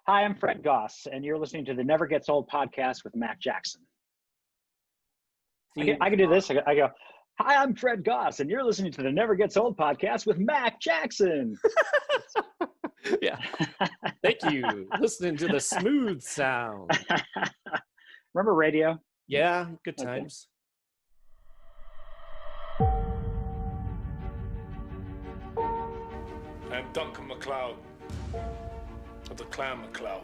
Hi, I'm Fred Goss, and you're listening to the Never Gets Old podcast with Mac Jackson. I can do this. I go, hi, I'm Fred Goss, and you're listening to the Never Gets Old podcast with Mac Jackson. Yeah. Thank you. Listening to the smooth sound. Remember radio? Yeah, good times. I'm Duncan MacLeod of the Clan MacLeod.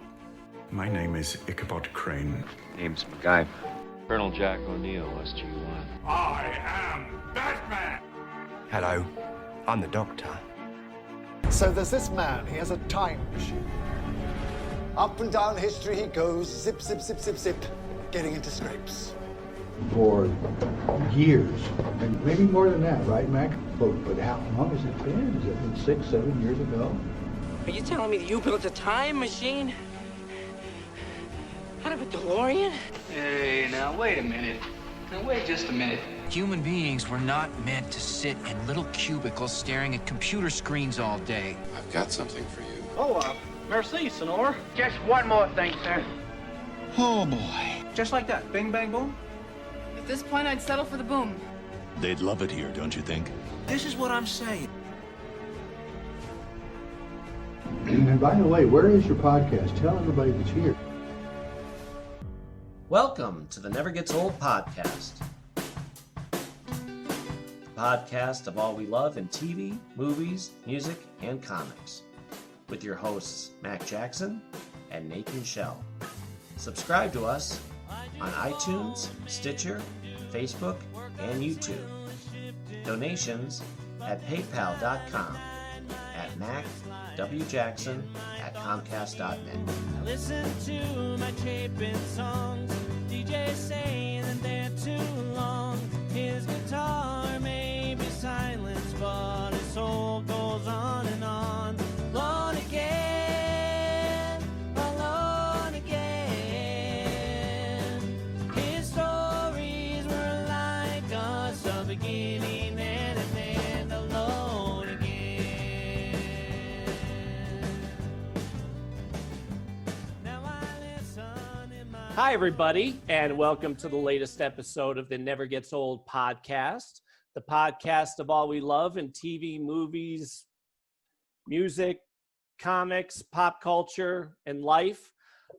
My name is Ichabod Crane. Name's MacGyver. Colonel Jack O'Neill, SG-1. I am Batman! Hello, I'm the Doctor. So there's this man, he has a time machine. Up and down history he goes, zip, zip, zip, zip, zip, getting into scrapes. For years, and maybe more than that, right, Mac? But how long has it been? Has it been 6, 7 years ago? Are you telling me that you built a time machine? Out of a DeLorean? Hey, now wait a minute. Now wait just a minute. Human beings were not meant to sit in little cubicles staring at computer screens all day. I've got something for you. Oh, merci, Sonor. Just one more thing, sir. Oh boy. Just like that. Bing, bang, boom. At this point, I'd settle for the boom. They'd love it here, don't you think? This is what I'm saying. And by the way, where is your podcast? Tell everybody that's here. Welcome to the Never Gets Old podcast. The podcast of all we love in TV, movies, music, and comics. With your hosts, Mac Jackson and Nathan Shell. Subscribe to us on iTunes, Stitcher, Facebook, and YouTube. Donations at paypal.com, at macwjackson@comcast.net. Listen to my chapin songs. DJ saying that they're too long. His guitar may be silenced, but his soul goes on and on. Alone again, alone again. His stories were like us, a beginning and an end. Alone again. Now I listen in my... Hi, everybody, and welcome to the latest episode of the Never Gets Old podcast, the podcast of all we love in TV, movies, music, comics, pop culture, and life.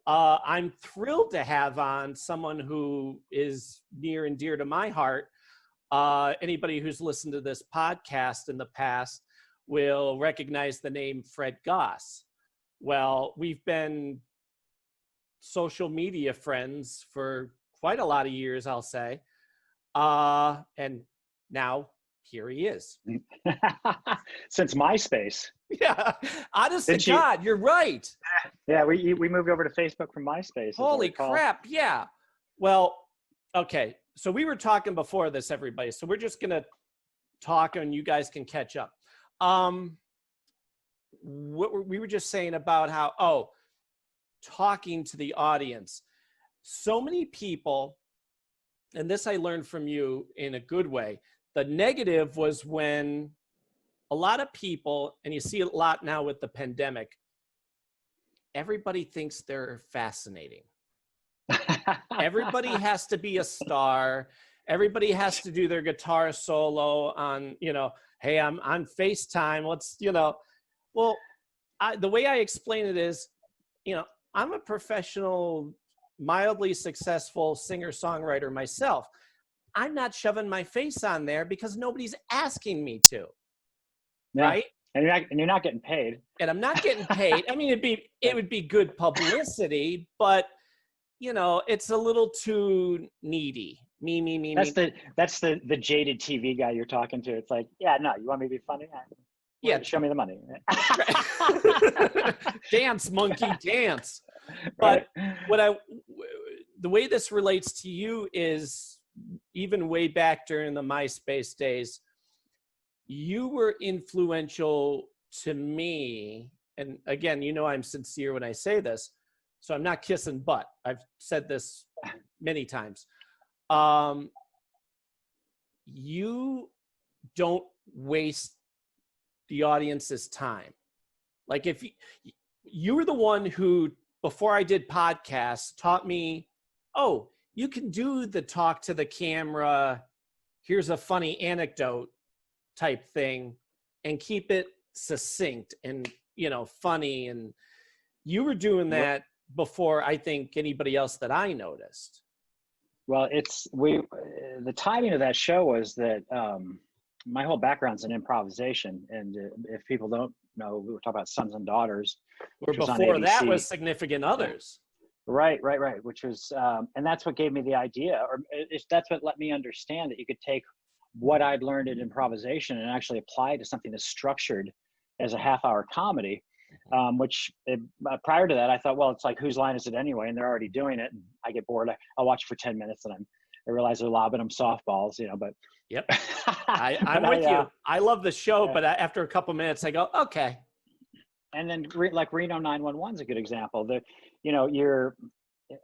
I'm thrilled to have on someone who is near and dear to my heart. Anybody who's listened to this podcast in the past will recognize the name Fred Goss. Well, we've been social media friends for quite a lot of years, I'll say. And now here he is. Since MySpace. Yeah, honest to God, you're right. Yeah, we moved over to Facebook from MySpace. Holy crap, yeah. Well, okay, so we were talking before this, everybody, so we're just going to talk and you guys can catch up. We were just saying about how, talking to the audience. So many people, and this I learned from you in a good way, the negative was when a lot of people, and you see it a lot now with the pandemic, everybody thinks they're fascinating. Everybody has to be a star. Everybody has to do their guitar solo on, hey, I'm on FaceTime. Let's, well, the way I explain it is, I'm a professional, mildly successful singer-songwriter myself. I'm not shoving my face on there because nobody's asking me to, right? And you're not getting paid. And I'm not getting paid. I mean, it would be good publicity, but it's a little too needy. Me. That's the jaded TV guy you're talking to. It's like, yeah, no, you want me to be funny? Yeah, show me the money. Dance, monkey, dance. But the way this relates to you is even way back during the MySpace days, you were influential to me. And again, I'm sincere when I say this, so I'm not kissing butt. I've said this many times. You don't waste the audience's time. Like if you were the one who before I did podcasts, taught me, oh, you can do the talk to the camera, here's a funny anecdote type thing, and keep it succinct and, you know, funny. And you were doing that before I think anybody else that I noticed. Well, the timing of that show was that my whole background's in improvisation, and if people don't know, we were talking about Sons and Daughters, or before that was Significant Others. Right. Which was, and that's what gave me the idea, or if that's what let me understand that you could take what I'd learned in improvisation and actually apply to something that's structured as a half-hour comedy. Prior to that, I thought, well, it's like, whose line is it anyway? And they're already doing it. And I get bored. I'll watch it for 10 minutes and I realize they're lobbing them softballs, you know, but. Yep. I'm with you. I love the show, but after a couple minutes I go, okay. And then like Reno 911 is a good example.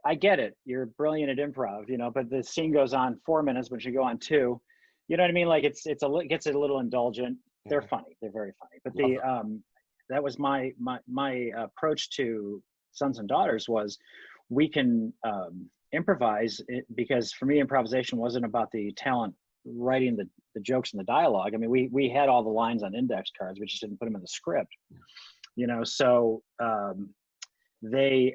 I get it. You're brilliant at improv, you know, but the scene goes on 4 minutes, but you go on 2, you know what I mean? Like it gets a little indulgent. They're funny. They're very funny. But that was my approach to Sons and Daughters was we can improvise it, because for me, improvisation wasn't about the talent writing the jokes and the dialogue. I mean, we had all the lines on index cards. We just didn't put them in the script, you know? So to me,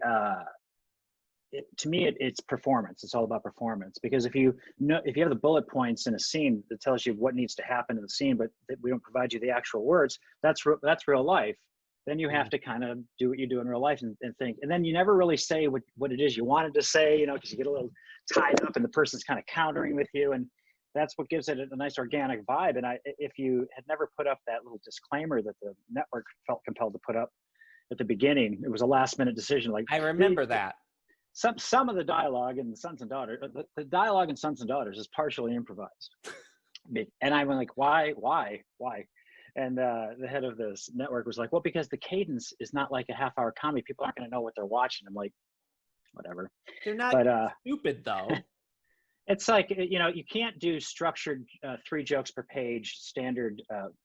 it's performance. It's all about performance, because if you have the bullet points in a scene that tells you what needs to happen in the scene, but we don't provide you the actual words, that's real life. Then you have to kind of do what you do in real life and think, and then you never really say what it is you wanted to say, you know, because you get a little tied up and the person's kind of countering with you, and that's what gives it a nice organic vibe. And if you had never put up that little disclaimer that the network felt compelled to put up at the beginning, it was a last minute decision. Like, I remember that. Some of the dialogue in Sons and Daughters, the dialogue in Sons and Daughters is partially improvised. And I went like, why? And the head of this network was like, well, because the cadence is not like a half-hour comedy. People aren't going to know what they're watching. I'm like, whatever. They're not stupid though. It's like, you know, you can't do structured 3 jokes per page standard.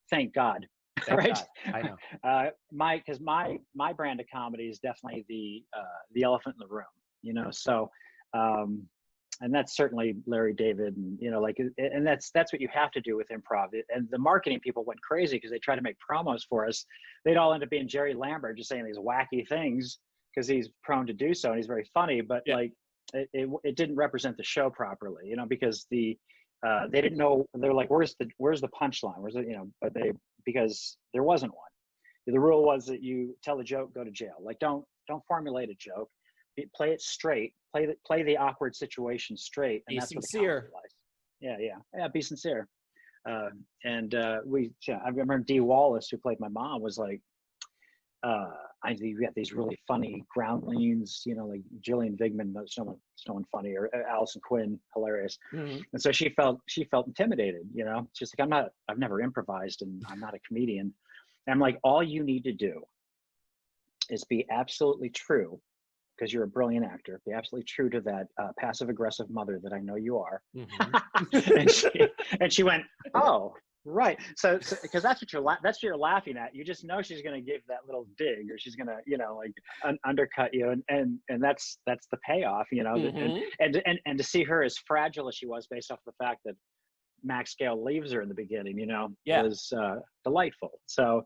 Thank God. Right. God. I know. Because my brand of comedy is definitely the elephant in the room, you know. So, and that's certainly Larry David, and you know, like, and that's what you have to do with improv. And the marketing people went crazy because they tried to make promos for us. They'd all end up being Jerry Lambert, just saying these wacky things because he's prone to do so and he's very funny. But like, it didn't represent the show properly, you know, because they didn't know. They're like, where's the punchline? Where's it, you know? But because there wasn't one. The rule was that you tell a joke, go to jail. Like, don't formulate a joke. Play it straight. Play the awkward situation straight. And be that's sincere. What the yeah. Be sincere. I remember Dee Wallace, who played my mom, was like, I think you got these really funny ground leans, you know, like Gillian Vigman, someone funny, or Allison Quinn, hilarious. Mm-hmm. And so she felt intimidated, you know. She's like, I've never improvised and I'm not a comedian. And I'm like, all you need to do is be absolutely true, because you're a brilliant actor, be absolutely true to that passive aggressive mother that I know you are. Mm-hmm. and she went, oh, right. So because that's what you're laughing at. You just know she's going to give that little dig, or she's going to, you know, like undercut you. And that's the payoff, you know. Mm-hmm. and to see her as fragile as she was based off the fact that Max Gale leaves her in the beginning, you know, was delightful. So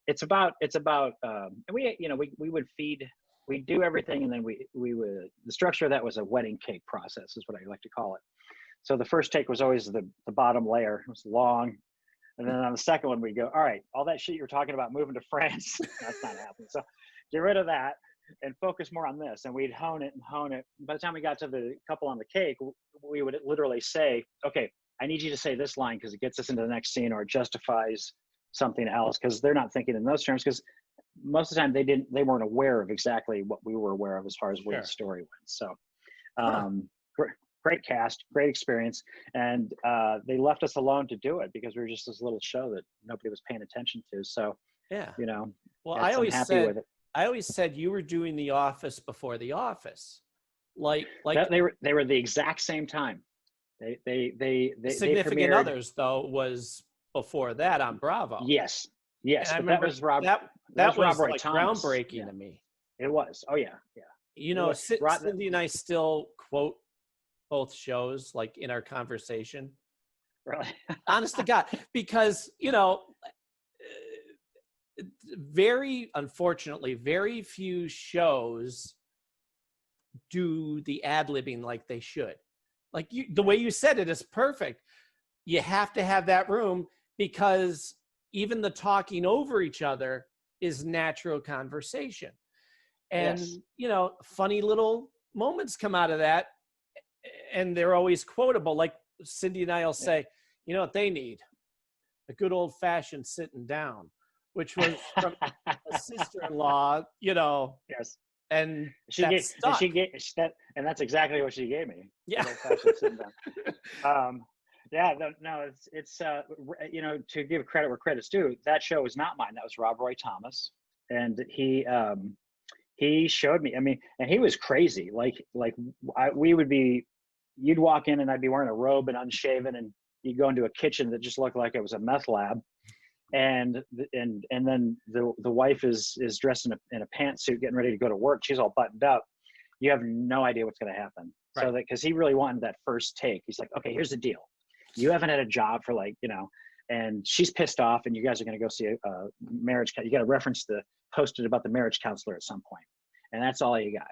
it's about and we would feed. We do everything, and then we would, the structure of that was a wedding cake process, is what I like to call it. So the first take was always the bottom layer. It was long. And then on the second one, we go, all right, all that shit you're talking about moving to France, that's not happening. So get rid of that and focus more on this. And we'd hone it. By the time we got to the couple on the cake, we would literally say, okay, I need you to say this line because it gets us into the next scene, or it justifies something else, because they're not thinking in those terms, because most of the time they weren't aware of exactly what we were aware of as far as where the story went. So great cast, great experience. And they left us alone to do it because we were just this little show that nobody was paying attention to. So, you know, well, I always said you were doing The Office before The Office. Like they were the exact same time. They Significant Others though was before that on Bravo. Yes. And I remember that was Rob like Thomas. groundbreaking to me. It was. Oh yeah, yeah. You know, Cindy and I still quote both shows like in our conversation. Really? Honest to God, because unfortunately, very few shows do the ad-libbing like they should. Like the way you said it is perfect. You have to have that room because even the talking over each other is natural conversation. And, funny little moments come out of that, and they're always quotable. Like Cindy and I will say, you know what they need? A good old-fashioned sitting down, which was from a sister-in-law, Yes. And and that's exactly what she gave me. Yeah. Sitting down. It's to give credit where credit's due, that show was not mine. That was Rob Roy Thomas, and he showed me. I mean, and he was crazy. You'd walk in and I'd be wearing a robe and unshaven, and you'd go into a kitchen that just looked like it was a meth lab. And then the wife is dressed in a pantsuit getting ready to go to work. She's all buttoned up. You have no idea what's going to happen. Right. So because he really wanted that first take, he's like, okay, here's the deal. You haven't had a job for and she's pissed off, and you guys are going to go see a marriage. You got to reference posted about the marriage counselor at some point, and that's all you got.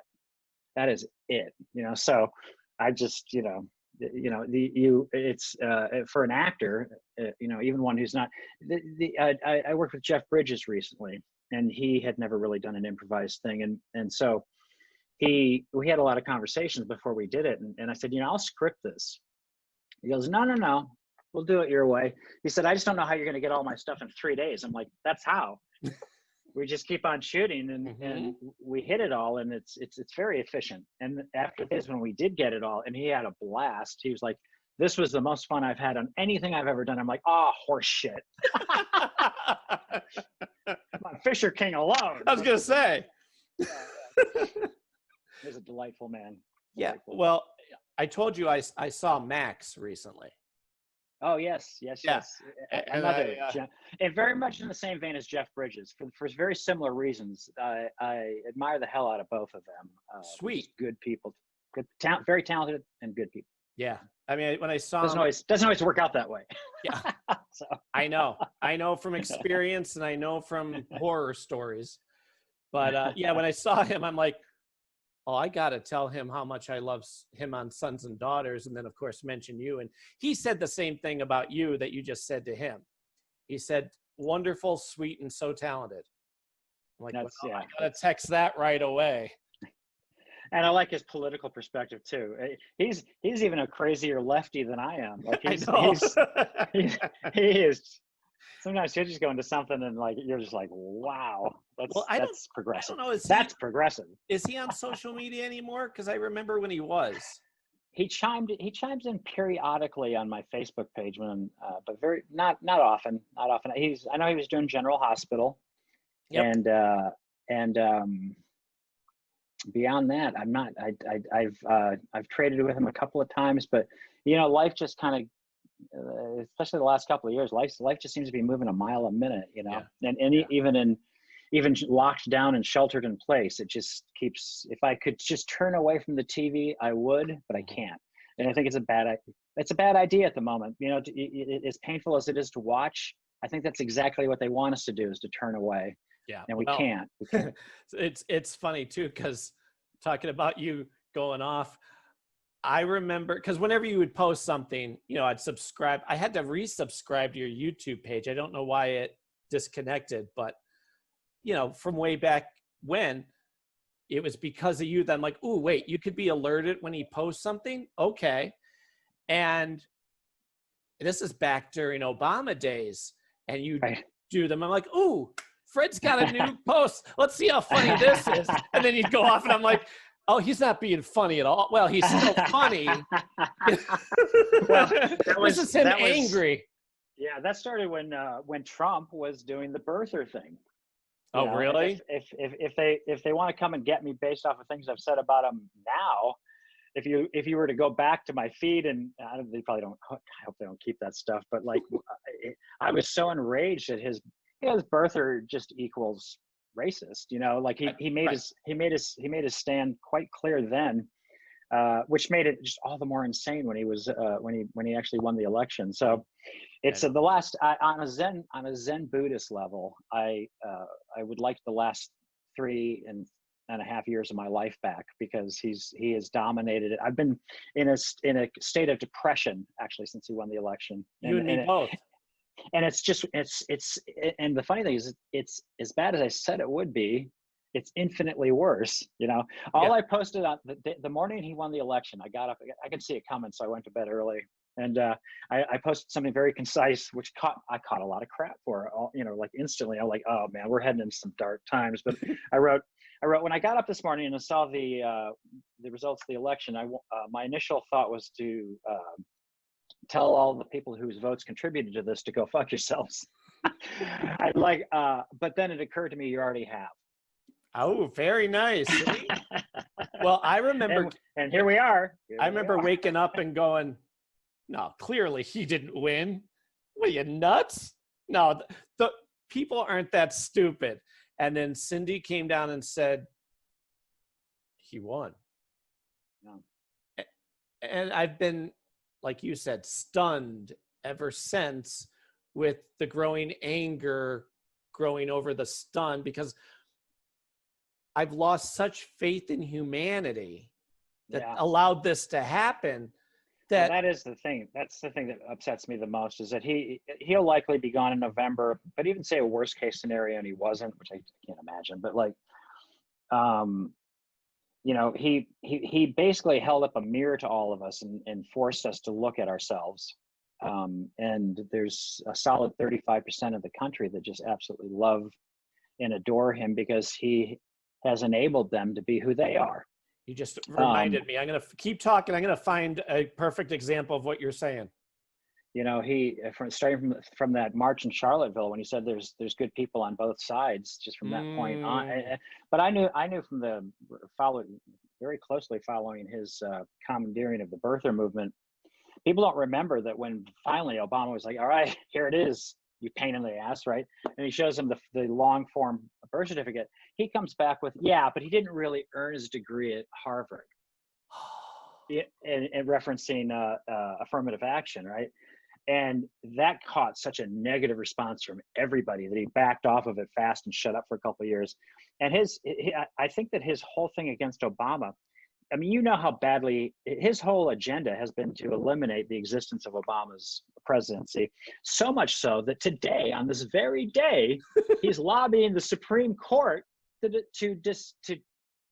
That is it. So I just it's for an actor, even one who's not. I worked with Jeff Bridges recently, and he had never really done an improvised thing, and so we had a lot of conversations before we did it, and I said, I'll script this. He goes, no, we'll do it your way. He said, I just don't know how you're going to get all my stuff in 3 days. I'm like, that's how. We just keep on shooting, and we hit it all, and it's very efficient. And after this, when we did get it all, and he had a blast, he was like, this was the most fun I've had on anything I've ever done. I'm like, horse shit. Come on, Fisher King alone. I was going to say. He's a delightful man. Yeah. Well, I told you I saw Max recently. Oh, yes. Another, and very much in the same vein as Jeff Bridges, for very similar reasons. I admire the hell out of both of them. Sweet, good people, very talented and good people. Yeah, I mean, when I saw doesn't always work out that way. Yeah, so I know from experience, and I know from horror stories. But when I saw him, I'm like, oh, I got to tell him how much I love him on Sons and Daughters. And then, of course, mention you. And he said the same thing about you that you just said to him. He said, wonderful, sweet, and so talented. I'm like, I got to text that right away. And I like his political perspective, too. He's even a crazier lefty than I am. Like he is. Sometimes he'll just go into something and you're just like, wow, that's progressive. I don't know, that's progressive. Is he on social media anymore? Because I remember when he was. He chimes in periodically on my Facebook page but not often. Not often. I know he was doing General Hospital. Yep. And beyond that, I'm not. I've traded with him a couple of times, but life just kind of. Especially the last couple of years, life just seems to be moving a mile a minute, even locked down and sheltered in place, it just keeps. If I could just turn away from the TV, I would, but I can't. And I think it's a bad idea at the moment. As painful as it is to watch, I think that's exactly what they want us to do, is to turn away. Yeah, and we can't. It's funny too, because talking about you going off. I remember, because whenever you would post something, I'd subscribe. I had to resubscribe to your YouTube page. I don't know why it disconnected, but, from way back when, it was because of you that I'm like, oh, wait, you could be alerted when he posts something? Okay. And this is back during Obama days, and you do them. I'm like, oh, Fred's got a new post. Let's see how funny this is. And then you'd go off, and I'm like, oh, he's not being funny at all. Well, he's still funny. This is him angry. Yeah, that started when Trump was doing the birther thing. Oh, really? If they want to come and get me based off of things I've said about him now, if you were to go back to my feed, and they probably don't. I hope they don't keep that stuff. But I was so enraged at his birther just equals racist. You know, like he made his stand quite clear then, which made it just all the more insane when he was when he actually won the election. So it's the last on a Zen Buddhist level. I would like the last 3.5 years of my life back, because he has dominated it. I've been in a state of depression actually since he won the election. You and me both. And it's and the funny thing is, it's as bad as I said it would be. It's infinitely worse. You know, I posted on the morning he won the election, I got up, I could see it coming, so I went to bed early. And I posted something very concise, which I caught a lot of crap for, you know, like instantly. I'm like, oh man, we're heading into some dark times. But I wrote, when I got up this morning and I saw the results of the election, my initial thought was to tell all the people whose votes contributed to this to go fuck yourselves. But then it occurred to me, you already have. Oh, very nice. Well, I remember, and here we are. I remember waking up and going, no, clearly he didn't win. What are you, nuts? No, the people aren't that stupid. And then Cindy came down and said, he won. No. And I've been, like you said, stunned ever since, with the growing anger growing over the stun, because I've lost such faith in humanity that allowed this to happen. That is the thing. That's the thing that upsets me the most, is that he'll likely be gone in November, but even say a worst case scenario and he wasn't, which I can't imagine, but like, you know, he basically held up a mirror to all of us and forced us to look at ourselves. And there's a solid 35% of the country that just absolutely love and adore him, because he has enabled them to be who they are. You just reminded me. I'm going to keep talking. I'm going to find a perfect example of what you're saying. You know, starting from that march in Charlottesville, when he said there's good people on both sides, just from that point on. But I knew from very closely following his commandeering of the birther movement. People don't remember that when finally Obama was like, all right, here it is, you pain in the ass, right? And he shows him the long form birth certificate. He comes back with, but he didn't really earn his degree at Harvard. And referencing affirmative action, right? And that caught such a negative response from everybody that he backed off of it fast and shut up for a couple of years. And I think that his whole thing against Obama, I mean, you know how badly his whole agenda has been to eliminate the existence of Obama's presidency. So much so that today, on this very day, he's lobbying the Supreme Court to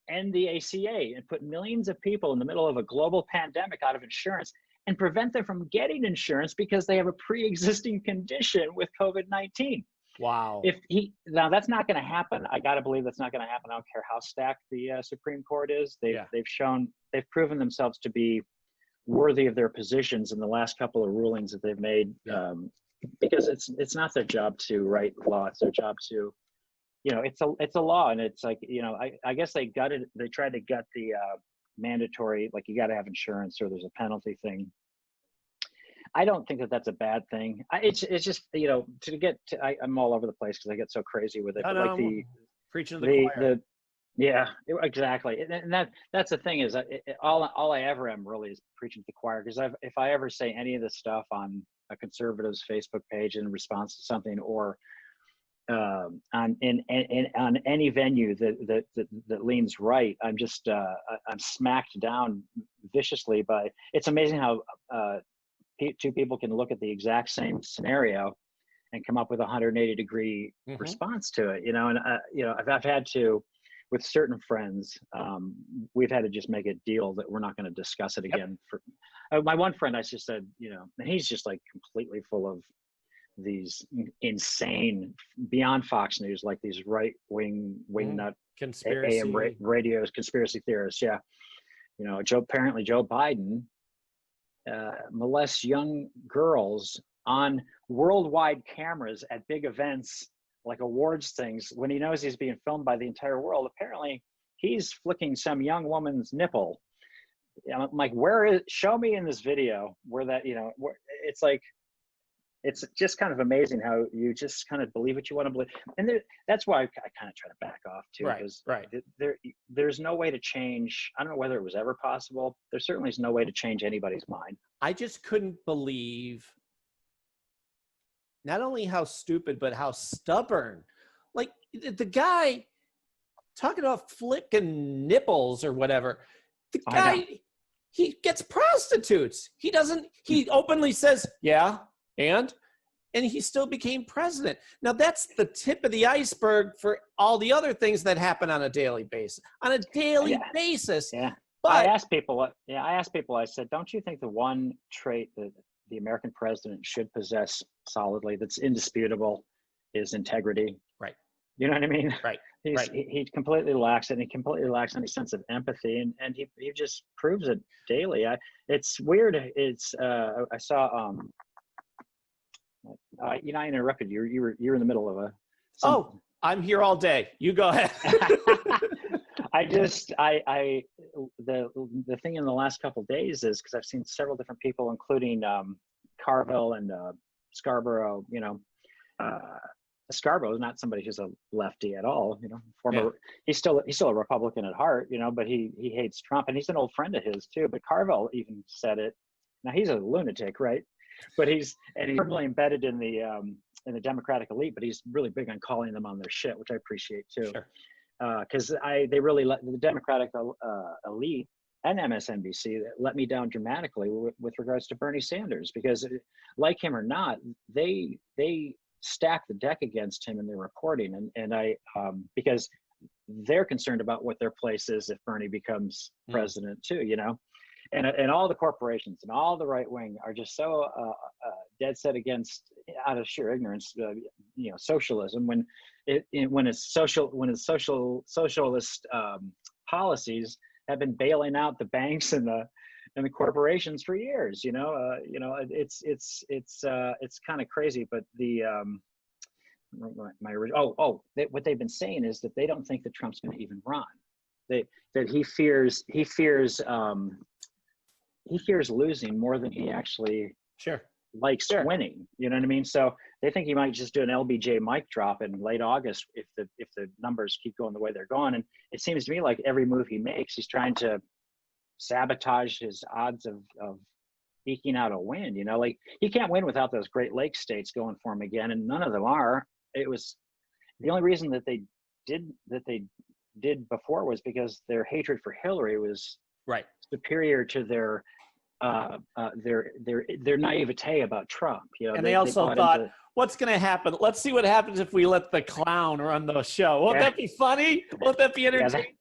end the ACA and put millions of people in the middle of a global pandemic out of insurance and prevent them from getting insurance because they have a pre-existing condition with COVID-19. Wow. Now that's not going to happen. I got to believe that's not going to happen. I don't care how stacked the Supreme Court is. They've proven themselves to be worthy of their positions in the last couple of rulings that they've made. Because it's not their job to write law. It's their job to, you know, it's a law, and it's like, you know, I guess they tried to gut the mandatory, like you got to have insurance or there's a penalty thing. I don't think that that's a bad thing. It's just, you know, I'm all over the place because I get so crazy with it. But like preaching to the choir. Exactly. And that's the thing is, all I ever am really is preaching to the choir. Because if I ever say any of this stuff on a conservative's Facebook page in response to something, or on any venue that leans right, I'm just I'm smacked down viciously by. It's amazing how two people can look at the exact same scenario and come up with a 180-degree response to it, you know. And you know, I've had to, with certain friends, we've had to just make a deal that we're not going to discuss it again. For my one friend, I just said, you know, and he's just like completely full of these insane, beyond Fox News, like these right-wing wingnut conspiracy AM radios, conspiracy theorists. Yeah, you know, apparently Joe Biden molests young girls on worldwide cameras at big events like awards things when he knows he's being filmed by the entire world. Apparently he's flicking some young woman's nipple. I'm like, show me in this video where that, you know, it's like, It's just kind of amazing how you just kind of believe what you want to believe. And that's why I kind of try to back off too, because there's no way to change. I don't know whether it was ever possible. There certainly is no way to change anybody's mind. I just couldn't believe not only how stupid, but how stubborn. Like the guy talking about flicking nipples or whatever. The guy, he gets prostitutes. He openly says, yeah, and he still became president. Now that's the tip of the iceberg for all the other things that happen on a daily basis. On a daily basis. Yeah. But I asked people, I said, don't you think the one trait that the American president should possess solidly, that's indisputable, is integrity? Right. You know what I mean? Right. He completely lacks it, and he completely lacks any sense of empathy, and he just proves it daily. It's weird. It's I saw I interrupted you. You were in the middle of I'm here all day. You go ahead. The thing in the last couple of days is, because I've seen several different people, including Carville and Scarborough. Scarborough is not somebody who's a lefty at all. He's still a Republican at heart. But he hates Trump, and he's an old friend of his too. But Carville even said it. Now he's a lunatic, right? But he's firmly embedded in the Democratic elite. But he's really big on calling them on their shit, which I appreciate too. Sure. Because they really let the Democratic elite and MSNBC let me down dramatically with regards to Bernie Sanders, because like him or not, they stack the deck against him in their reporting, and I because they're concerned about what their place is if Bernie becomes president too, and all the corporations and all the right wing are just so dead set against, out of sheer ignorance, socialism, when it's socialist policies have been bailing out the banks and the corporations for years. It's kind of crazy. But what they've been saying is that they don't think that Trump's going to even run. That he fears losing more than he actually likes winning. You know what I mean? So they think he might just do an LBJ mic drop in late August if the numbers keep going the way they're going. And it seems to me like every move he makes, he's trying to sabotage his odds of eking out a win. Like he can't win without those Great Lakes states going for him again, and none of them are. It was the only reason that they did before was because their hatred for Hillary was superior to their naivete about Trump. And they also thought, what's going to happen? Let's see what happens if we let the clown run the show. Won't that be funny? Won't that be entertaining?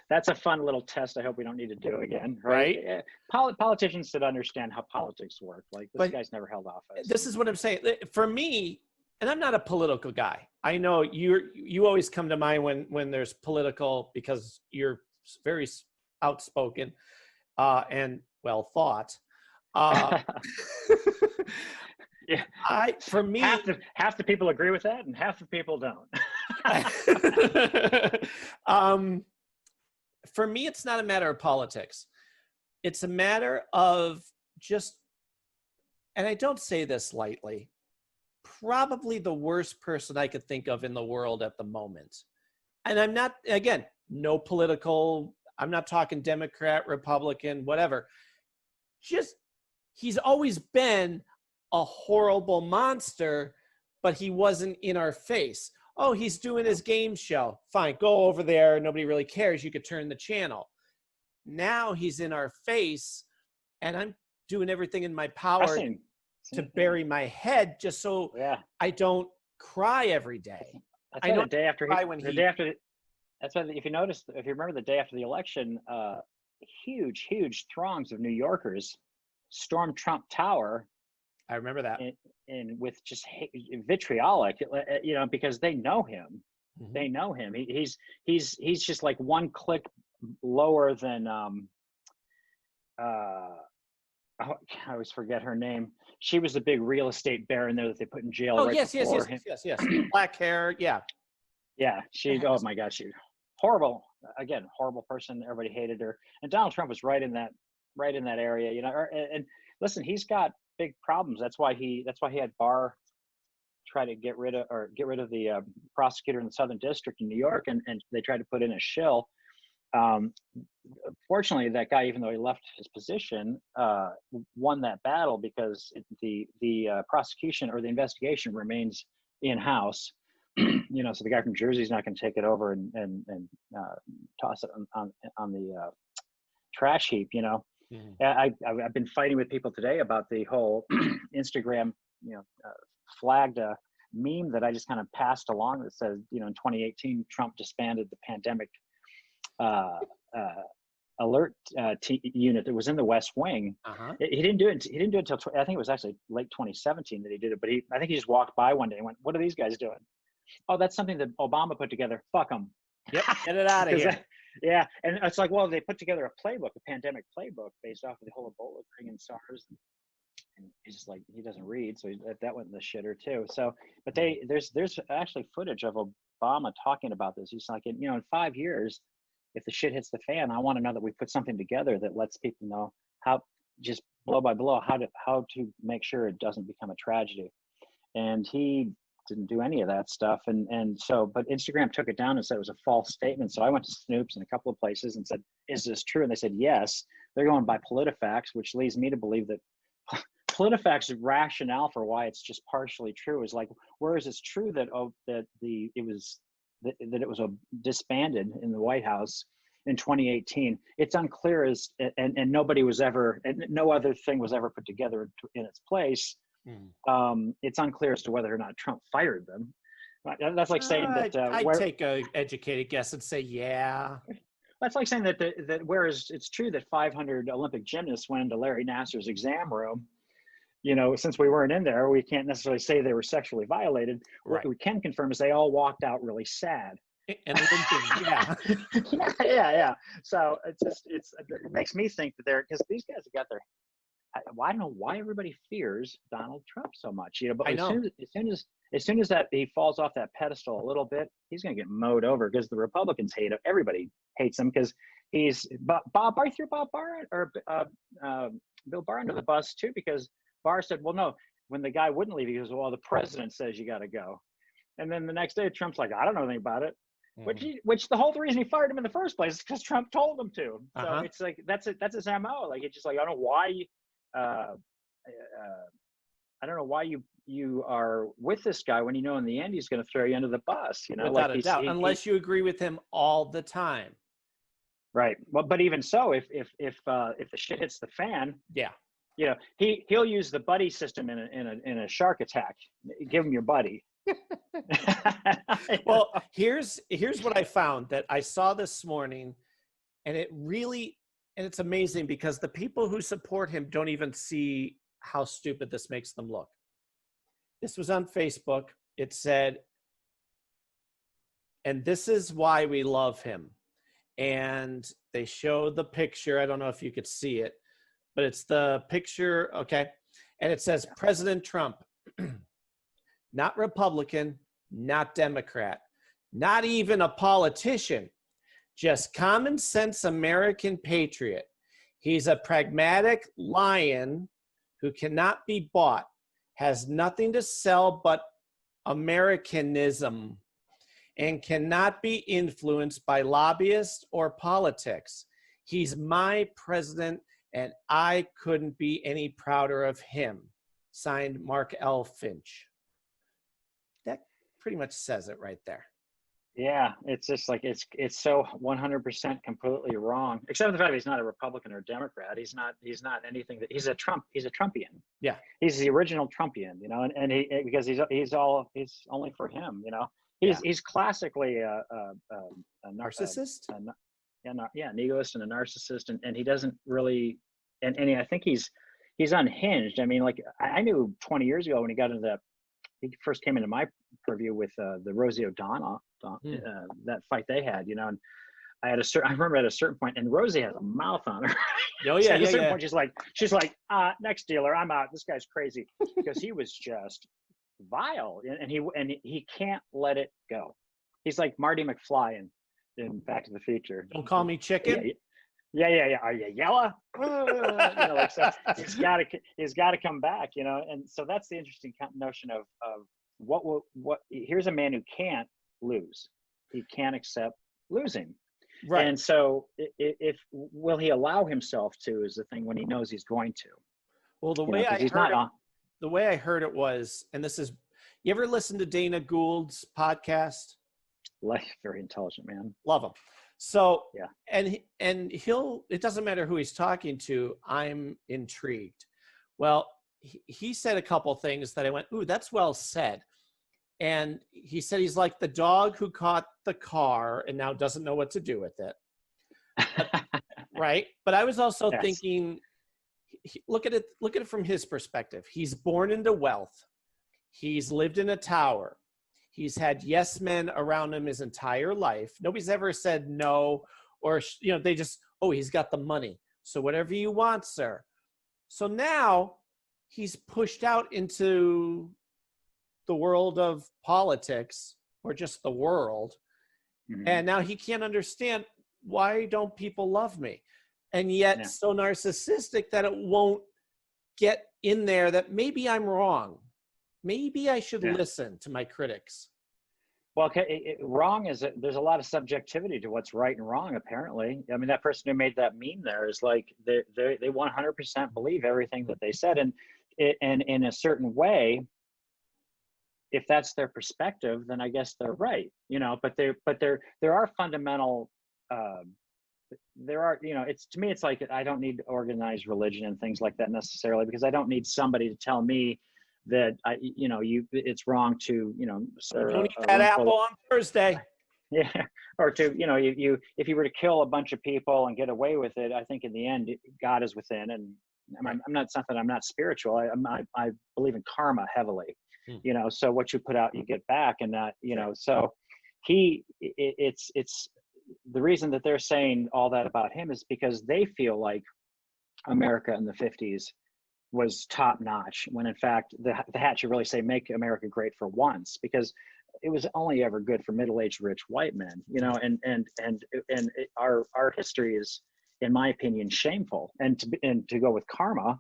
That's a fun little test. I hope we don't need to do again. Right? Politicians should understand how politics work. Like this guy's never held office. This is what I'm saying. For me, and I'm not a political guy. I know you always come to mind when there's political, because you're very outspoken and well thought. Yeah. For me, half the people agree with that, and half the people don't. For me, it's not a matter of politics. It's a matter of just, and I don't say this lightly, probably the worst person I could think of in the world at the moment. And I'm not, again, no political, I'm not talking Democrat, Republican, whatever. Just, he's always been a horrible monster, but he wasn't in our face. Oh, he's doing his game show. Fine, go over there. Nobody really cares. You could turn the channel. Now he's in our face, and I'm doing everything in my power to bury my head just so I don't cry every day. That's why the day after that's why, if you remember the day after the election, huge throngs of New Yorkers stormed Trump Tower. I remember that. And with just vitriolic, because they know him. Mm-hmm. They know him. He's just like one click lower than I always forget her name. She was the big real estate baron there that they put in jail. Oh, yes. Black hair. Yeah. She. Oh my God, she horrible. Again, horrible person. Everybody hated her. And Donald Trump was right in that area. And listen, he's got big problems. That's why he had Barr try to get rid of the prosecutor in the Southern District in New York, and they tried to put in a shill. Fortunately, that guy, even though he left his position, won that battle because the prosecution or the investigation remains in house. So the guy from Jersey is not going to take it over and toss it on the trash heap. I've been fighting with people today about the whole Instagram, flagged meme that I just kind of passed along that says, in 2018, Trump disbanded the pandemic alert unit that was in the West Wing. He didn't do it. He didn't do it until I think it was actually late 2017 that he did it. But I think he just walked by one day and went, "What are these guys doing?" Oh, that's something that Obama put together. Fuck them. Yep, get it out of here. Yeah, and it's like, well, they put together a playbook, a pandemic playbook based off of the whole Ebola thing and SARS. And he's just like, he doesn't read, so that went in the shitter too. So, but there's actually footage of Obama talking about this. He's like, in 5 years, if the shit hits the fan, I want to know that we put something together that lets people know how, just blow by blow, how to make sure it doesn't become a tragedy. And he didn't do any of that stuff. And so, but Instagram took it down and said it was a false statement. So I went to Snoops in a couple of places and said, "Is this true?" And they said, "Yes." They're going by PolitiFacts, which leads me to believe that PolitiFacts' rationale for why it's just partially true is like, whereas it's true that it was disbanded in the White House in 2018, it's unclear and nobody was ever, and no other thing was ever put together in its place. It's unclear as to whether or not Trump fired them. That's like saying that I'd take a educated guess and say yeah. That's like saying that whereas it's true that 500 Olympic gymnasts went into Larry Nassar's exam room, since we weren't in there, we can't necessarily say they were sexually violated. Right. What we can confirm is they all walked out really sad. And yeah. yeah. So it makes me think that because these guys have got their, I don't know why everybody fears Donald Trump so much, but as soon as that he falls off that pedestal a little bit, he's going to get mowed over because the Republicans hate him. Everybody hates him because he's Bob. I threw Bob Barr or Bill Barr under the bus too, because Barr said, "Well, no." When the guy wouldn't leave, he goes, "Well, the president says you got to go," and then the next day, Trump's like, "I don't know anything about it." Which the whole reason he fired him in the first place is because Trump told him to. So it's like that's his MO. Like it's just like I don't know why. I don't know why you are with this guy when in the end he's going to throw you under the bus. Without a doubt, unless you agree with him all the time. Right. Well, but even so, if the shit hits the fan, he'll use the buddy system in a shark attack. Give him your buddy. Well, here's what I found that I saw this morning, and it's amazing because the people who support him don't even see how stupid this makes them look. This was on Facebook. It said, "And this is why we love him." And they showed the picture. I don't know if you could see it, but it's the picture. Okay. And it says, "President Trump, not Republican, not Democrat, not even a politician, just common sense American patriot. He's a pragmatic lion who cannot be bought, has nothing to sell but Americanism, and cannot be influenced by lobbyists or politics. He's my president, and I couldn't be any prouder of him. Signed, Mark L. Finch." That pretty much says it right there. Yeah, it's just like it's so 100% completely wrong. Except for the fact that he's not a Republican or a Democrat. He's not anything that he's a Trumpian. Yeah, he's the original Trumpian, and he because he's only for him, He's classically a narcissist. An egoist and a narcissist, and he doesn't really, and I think he's unhinged. I mean, like I knew 20 years ago when he first came into my purview with the Rosie O'Donnell, that fight they had, and I remember at a certain point, and Rosie has a mouth on her. Oh yeah, at a certain point, she's like, "Next dealer, I'm out. This guy's crazy," because he was just vile, and he can't let it go. He's like Marty McFly in Back to the Future. Don't call me chicken. Yeah. Are you yellow? So he's got to come back, and so that's the interesting notion of what here's a man who can't lose. He can't accept losing. Right. And so if will he allow himself to is the thing when he knows he's going to. Well, the way I heard it was, and this is, you ever listen to Dana Gould's podcast? Very intelligent man. Love him. So, yeah. And it doesn't matter who he's talking to, I'm intrigued. Well, he said a couple things that I went, ooh, that's well said. And he said he's like the dog who caught the car and now doesn't know what to do with it. Right? But I was also thinking, look at it from his perspective. He's born into wealth. He's lived in a tower. He's had yes men around him his entire life. Nobody's ever said no, or, they just, oh, he's got the money. So whatever you want, sir. So now he's pushed out into the world of politics, or just the world. Mm-hmm. And now he can't understand, why don't people love me? And yet so narcissistic that it won't get in there that maybe I'm wrong. Maybe I should listen to my critics. Well, wrong is there's a lot of subjectivity to what's right and wrong, apparently. I mean, that person who made that meme there is like, they 100% believe everything that they said. And in a certain way, if that's their perspective, then I guess they're right, but there are fundamental, it's, to me, it's like, I don't need organized religion and things like that necessarily, because I don't need somebody to tell me that it's wrong to, don't eat that apple on Thursday. Yeah. Or to, if you were to kill a bunch of people and get away with it, I think in the end, God is within. And I'm not spiritual. I believe in karma heavily. So what you put out, you get back, and that, so it's the reason that they're saying all that about him is because they feel like America in the 50s was top notch, when in fact the hat should really say "Make America Great for Once," because it was only ever good for middle-aged rich white men, and our history is, in my opinion, shameful. And to go with karma,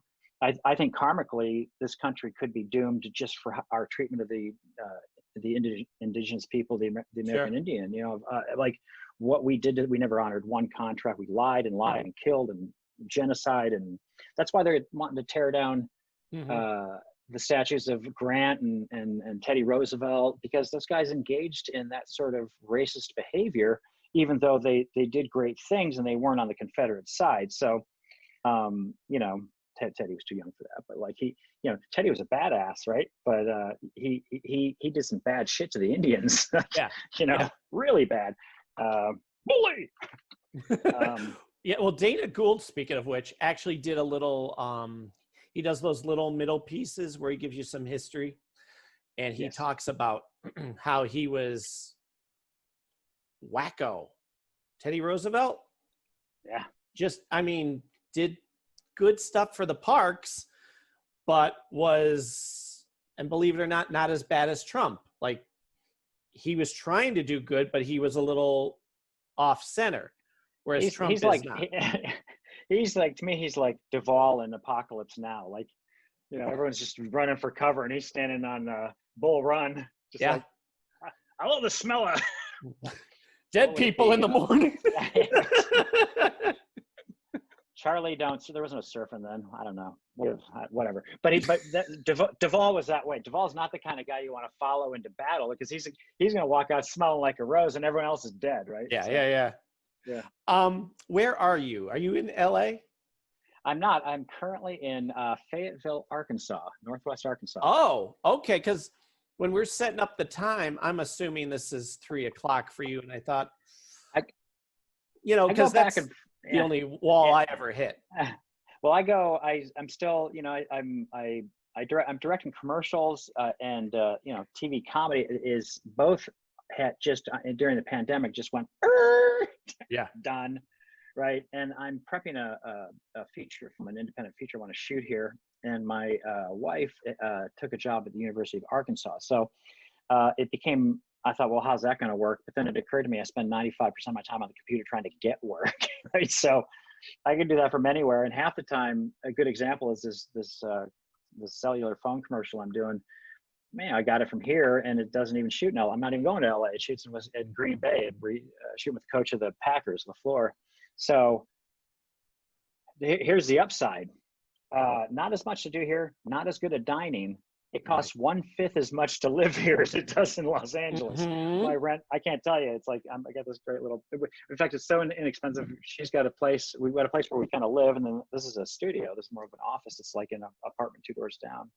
I think karmically this country could be doomed just for our treatment of the indigenous people, the American Indian. Like what we did, we never honored one contract. We lied and killed and genocide, and that's why they're wanting to tear down the statues of Grant and Teddy Roosevelt, because those guys engaged in that sort of racist behavior, even though they did great things and they weren't on the Confederate side. So Teddy was too young for that, but like Teddy was a badass, right? But he did some bad shit to the Indians. Really bad. Bully. Well, Dana Gould, speaking of which, actually did a little, he does those little middle pieces where he gives you some history, and he talks about how he was wacko. Teddy Roosevelt? Yeah. Did good stuff for the parks, but was, and believe it or not as bad as Trump. Like, he was trying to do good, but he was a little off center. Whereas Trump is like, not. He's like, to me, he's like Duvall in Apocalypse Now. Like, everyone's just running for cover, and he's standing on Bull Run. Just like, I love the smell of dead people in the morning. Charlie there was no surfing then. I don't know. Whatever. But Duvall was that way. Duvall's not the kind of guy you want to follow into battle, because he's going to walk out smelling like a rose and everyone else is dead, right? Yeah. Where are you? Are you in LA? I'm not. I'm currently in Fayetteville, Arkansas, Northwest Arkansas. Oh, okay. Because when we're setting up the time, I'm assuming this is 3:00 for you. And I thought, because that's the only wall I ever hit. Well, I'm still, I'm directing commercials and TV comedy is both had just during the pandemic just went done, right? And I'm prepping a feature from an independent feature I want to shoot here, and my wife took a job at the University of Arkansas, so it became, I thought, well, how's that going to work? But then it occurred to me I spend 95% of my time on the computer trying to get work, right? So I can do that from anywhere. And half the time, a good example is this cellular phone commercial I'm doing. Man, I got it from here, and it doesn't even shoot in LA. I'm not even going to LA. It shoots in Green Bay, shooting with the coach of the Packers, LaFleur. So here's the upside. Not as much to do here, not as good at dining. It costs 1/5 as much to live here as it does in Los Angeles. My rent, I can't tell you. It's like, I got this great little, in fact, it's so inexpensive. She's got a place, we've got a place where we kind of live, and then this is a studio. This is more of an office. It's like an apartment 2 doors down.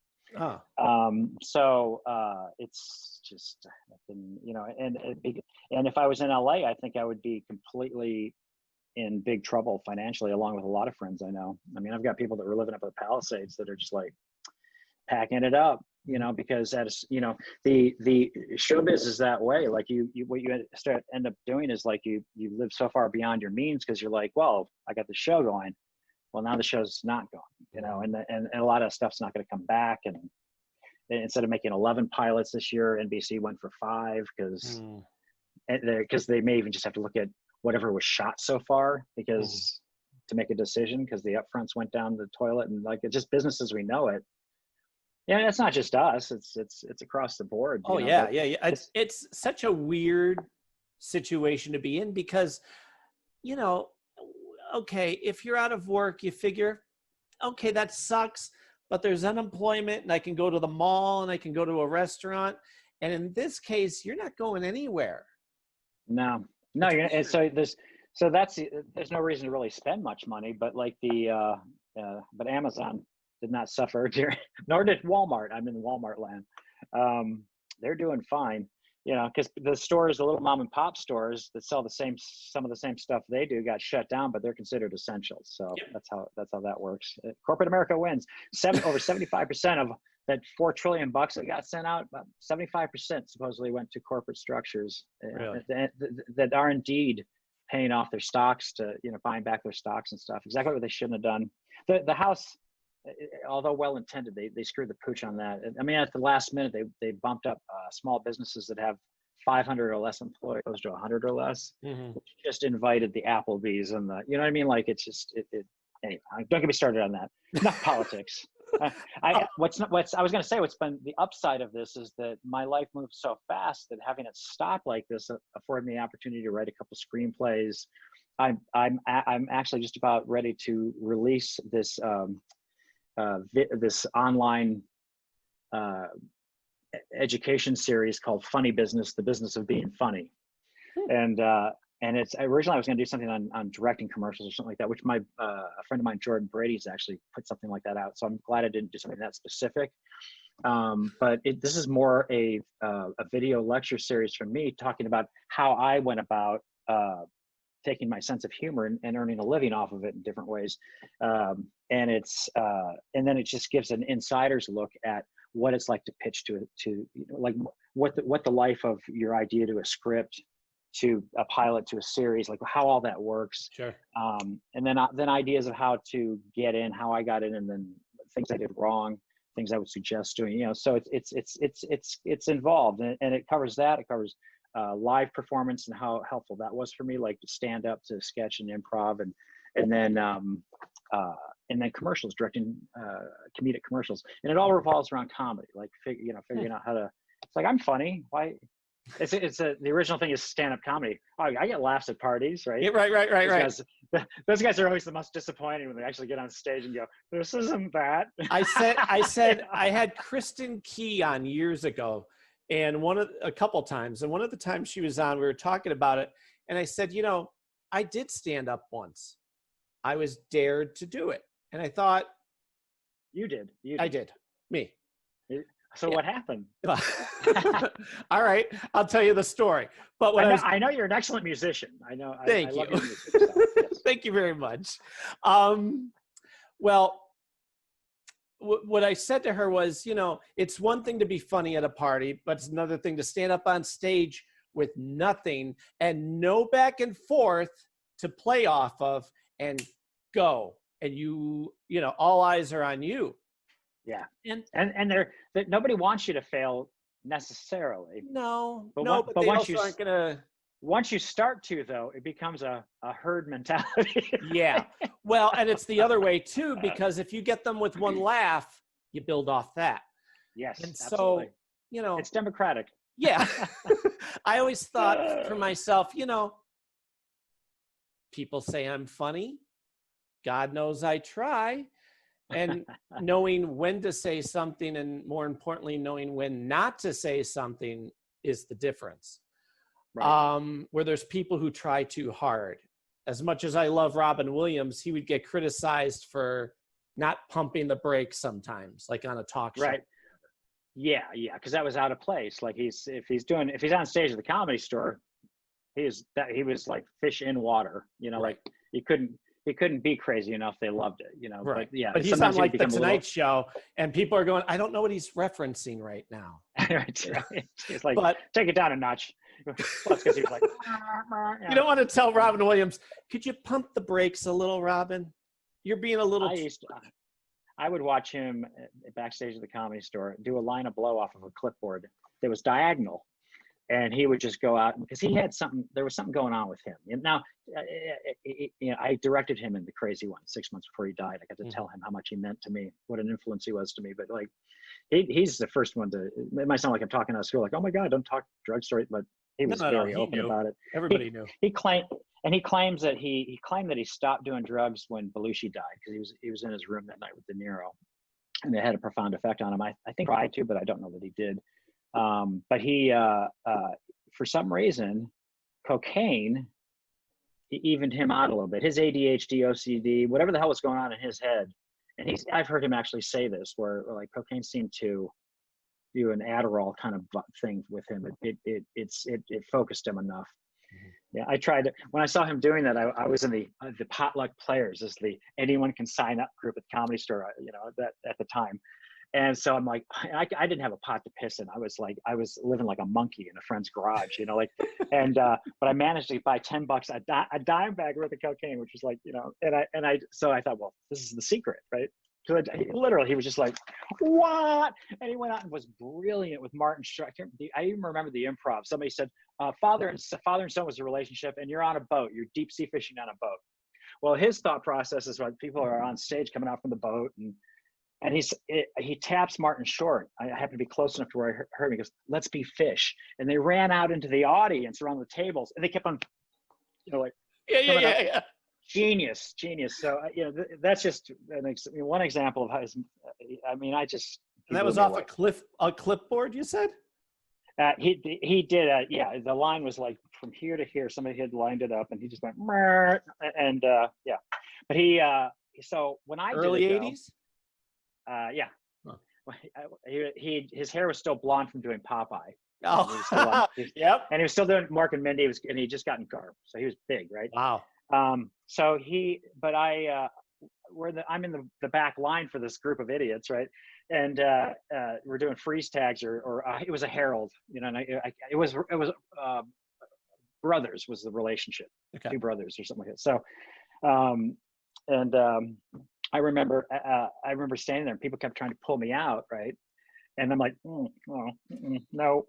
So it's just, you know, and if I was in LA, I think I would be completely in big trouble financially, along with a lot of friends I know. I mean, I've got people that were living up at the Palisades that are just like packing it up, you know, because that's, you know, the showbiz is that way. Like what you end up doing is like you live so far beyond your means because you're like, well, I got the show going. Well, now the show's not going, you know, and a lot of stuff's not going to come back. And instead of making 11 pilots this year, NBC went for 5 because they may even just have to look at whatever was shot so far because to make a decision because the upfronts went down the toilet, and like it's just business as we know it. Yeah, it's not just us; it's across the board. Oh yeah. It's such a weird situation to be in because, you know, okay, if you're out of work, you figure, okay, that sucks, but there's unemployment, and I can go to the mall, and I can go to a restaurant, and in this case, you're not going anywhere. No, you're. And so there's no reason to really spend much money, but like but Amazon did not suffer, nor did Walmart. I'm in Walmart land. They're doing fine, you know, because the stores, the little mom and pop stores that sell some of the same stuff they do got shut down, but they're considered essentials. So that's how that works. Corporate America wins. Over 75% of that $4 trillion that got sent out, about 75% supposedly went to corporate structures that are indeed paying off their stocks to, you know, buying back their stocks and stuff. Exactly what they shouldn't have done. The House, although well-intended, they screwed the pooch on that. I mean, at the last minute, they bumped up small businesses that have 500 or less employees to 100 or less, which just invited the Applebee's and the, you know what I mean? Like it's just, anyway, don't get me started on that. Not politics. I was going to say, what's been the upside of this is that my life moved so fast that having it stop like this afforded me the opportunity to write a couple screenplays. I'm actually just about ready to release this this online education series called Funny Business: The Business of Being Funny, and it's originally I was going to do something on directing commercials or something like that, which a friend of mine, Jordan Brady's actually put something like that out. So I'm glad I didn't do something that specific. But this is more a video lecture series from me talking about how I went about taking my sense of humor and earning a living off of it in different ways. And then it just gives an insider's look at what it's like to pitch to you know, like what the life of your idea to a script, to a pilot, to a series, like how all that works. Sure. And then ideas of how to get in, how I got in, and then things I did wrong, things I would suggest doing. You know, so it's involved, and it covers that. It covers live performance and how helpful that was for me, like to stand up to sketch and improv, and then commercials, directing comedic commercials, and it all revolves around comedy, like figuring out how to. It's like I'm funny. Why? The original thing is stand-up comedy. Oh, I get laughs at parties, right? Yeah, right. Those guys are always the most disappointing when they actually get on stage and go, "This isn't that." I said I had Kristen Key on years ago, and a couple times, and one of the times she was on, we were talking about it, and I said, you know, I did stand up once. I was dared to do it, and I thought, you did. I did. Me. So what happened? All right, I'll tell you the story. But I know you're an excellent musician. I know. Thank you. Love your music stuff. Yes. Thank you very much. Well, what I said to her was, you know, it's one thing to be funny at a party, but it's another thing to stand up on stage with nothing and no back and forth to play off of and go. And you know, all eyes are on you. Yeah, and nobody wants you to fail necessarily. No, but they also aren't gonna once you start to, though, it becomes a herd mentality. Yeah. Well, and it's the other way too, because if you get them with one laugh, you build off that. Yes, and absolutely. So, you know, it's democratic. Yeah. I always thought for myself, you know, people say I'm funny. God knows I try. And knowing when to say something, and more importantly, knowing when not to say something is the difference. Right. Where there's people who try too hard. As much as I love Robin Williams, he would get criticized for not pumping the brakes sometimes, like on a talk show. Right. Yeah, because that was out of place. Like if he's on stage at the Comedy Store, he was like fish in water. You know, right. Like he couldn't be crazy enough. They loved it. You know, right. But yeah, but he's on like the Tonight Show, and people are going, I don't know what he's referencing right now. Right. It's like, but take it down a notch. Well, because he was like, you don't want to tell Robin Williams, could you pump the brakes a little, Robin? You're being a little. I would watch him backstage at the Comedy Store do a line of blow off of a clipboard that was diagonal, and he would just go out because there was something going on with him. And now, I directed him in The Crazy One 6 months before he died. I got to tell him how much he meant to me, what an influence he was to me. But like, he's the first one to. It might sound like I'm talking out of school, like, oh my God, don't talk drug story, but he was very open about it. Everybody knew. He claims that he claimed that he stopped doing drugs when Belushi died, because he was in his room that night with De Niro, and it had a profound effect on him. I think he tried to, but I don't know that he did. But he, for some reason, cocaine evened him out a little bit. His ADHD, OCD, whatever the hell was going on in his head, and I've heard him actually say this, where like cocaine seemed to do an Adderall kind of thing with him. It focused him enough. Yeah, I tried it. When I saw him doing that, I was in the Potluck Players, is the anyone can sign up group at the Comedy Store, that at the time. And so I'm like, I didn't have a pot to piss in. I was living like a monkey in a friend's garage, but I managed to buy $10 a dime bag worth of cocaine, which was like, so I thought, well, this is the secret, right? So literally, he was just like, what? And he went out and was brilliant with Martin Short. I even remember the Improv. Somebody said, father and son was a relationship, and you're on a boat. You're deep sea fishing on a boat. Well, his thought process is when people are on stage coming out from the boat, and he taps Martin Short. I happen to be close enough to where I heard him. He goes, let's be fish. And they ran out into the audience around the tables, and they kept on, like, yeah. Genius. So that's just one example of how And that was off a clipboard, you said? He did. The line was like from here to here. Somebody had lined it up, and he just went, and yeah. But so when I early did it, 80s. Yeah. Huh. His hair was still blonde from doing Popeye. Oh, yep. And he was still doing Mork and Mindy. And he just got in Garb, so he was big, right? Wow. I'm in the back line for this group of idiots, right? And we're doing freeze tags, or it was a Herald, and it was brothers was the relationship, okay. Two brothers or something like that. So, I remember standing there, and people kept trying to pull me out, right? And I'm like, no.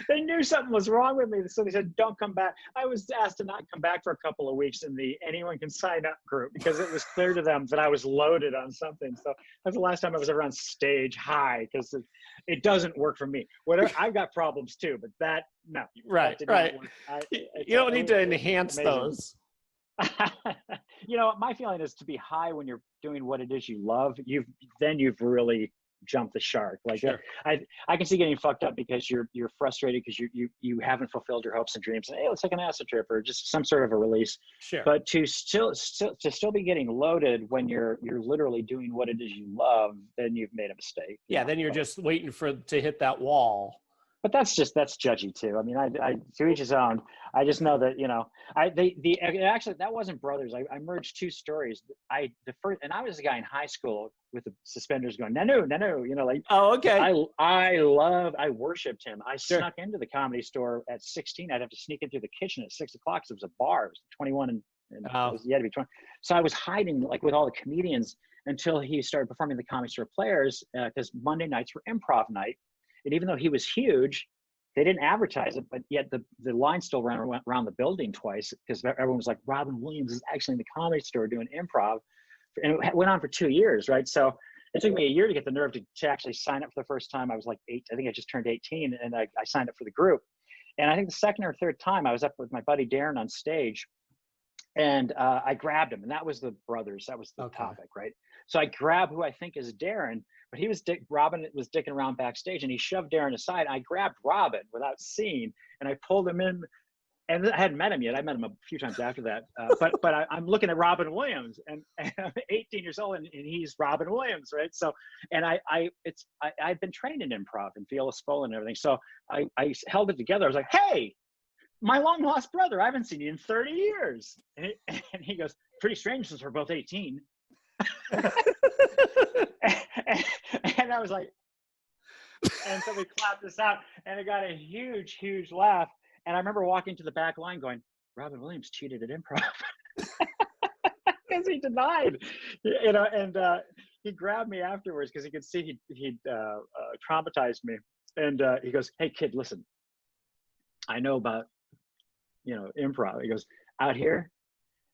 They knew something was wrong with me, so they said, don't come back. I was asked to not come back for a couple of weeks in the anyone can sign up group, because it was clear to them that I was loaded on something. So that's the last time I was ever on stage high, because it doesn't work for me. Whatever, I've got problems too, but no. Right. You don't need to enhance those. My feeling is to be high when you're doing what it is you love, you've really jumped the shark. Like, sure. I can see getting fucked up because you're frustrated because you haven't fulfilled your hopes and dreams, and hey, let's take an acid trip or just some sort of a release. Sure. But to still be getting loaded when you're literally doing what it is you love, then you've made a mistake. Yeah, then you're just waiting to hit that wall. But that's judgy too. I mean, I to each his own. I just know that actually that wasn't brothers. I merged two stories. I was a guy in high school with the suspenders going nanu, like. Oh, okay. I worshipped him. I snuck into the Comedy Store at 16. I'd have to sneak in through the kitchen at 6 o'clock. So it was a bar. It was 21 and you had to be 20. So I was hiding like with all the comedians until he started performing the Comedy Store Players, because Monday nights were improv night. And even though he was huge, they didn't advertise it, but yet the line still ran around the building twice because everyone was like, Robin Williams is actually in the Comedy Store doing improv. And it went on for 2 years, right? So it took me a year to get the nerve to actually sign up for the first time. I was like 8, I think I just turned 18, and I signed up for the group. And I think the second or third time I was up with my buddy Darren on stage, and I grabbed him, and that was the brothers. That was the topic, right? So I grabbed who I think is Darren, but Robin was dicking around backstage, and he shoved Darren aside. I grabbed Robin without seeing, and I pulled him in. And I hadn't met him yet. I met him a few times after that. But I'm looking at Robin Williams, and I'm 18 years old, and he's Robin Williams, right? So, and I've been trained in improv and Viola Spolin and everything. So I held it together. I was like, hey, my long lost brother, I haven't seen you in 30 years. And he goes, pretty strange since we're both 18. and I was like, and so we clapped this out, and it got a huge, huge laugh. And I remember walking to the back line going, Robin Williams cheated at improv. Because he denied, and he grabbed me afterwards because he could see he'd traumatized me. And he goes, hey kid, listen, I know about, improv. He goes, out here,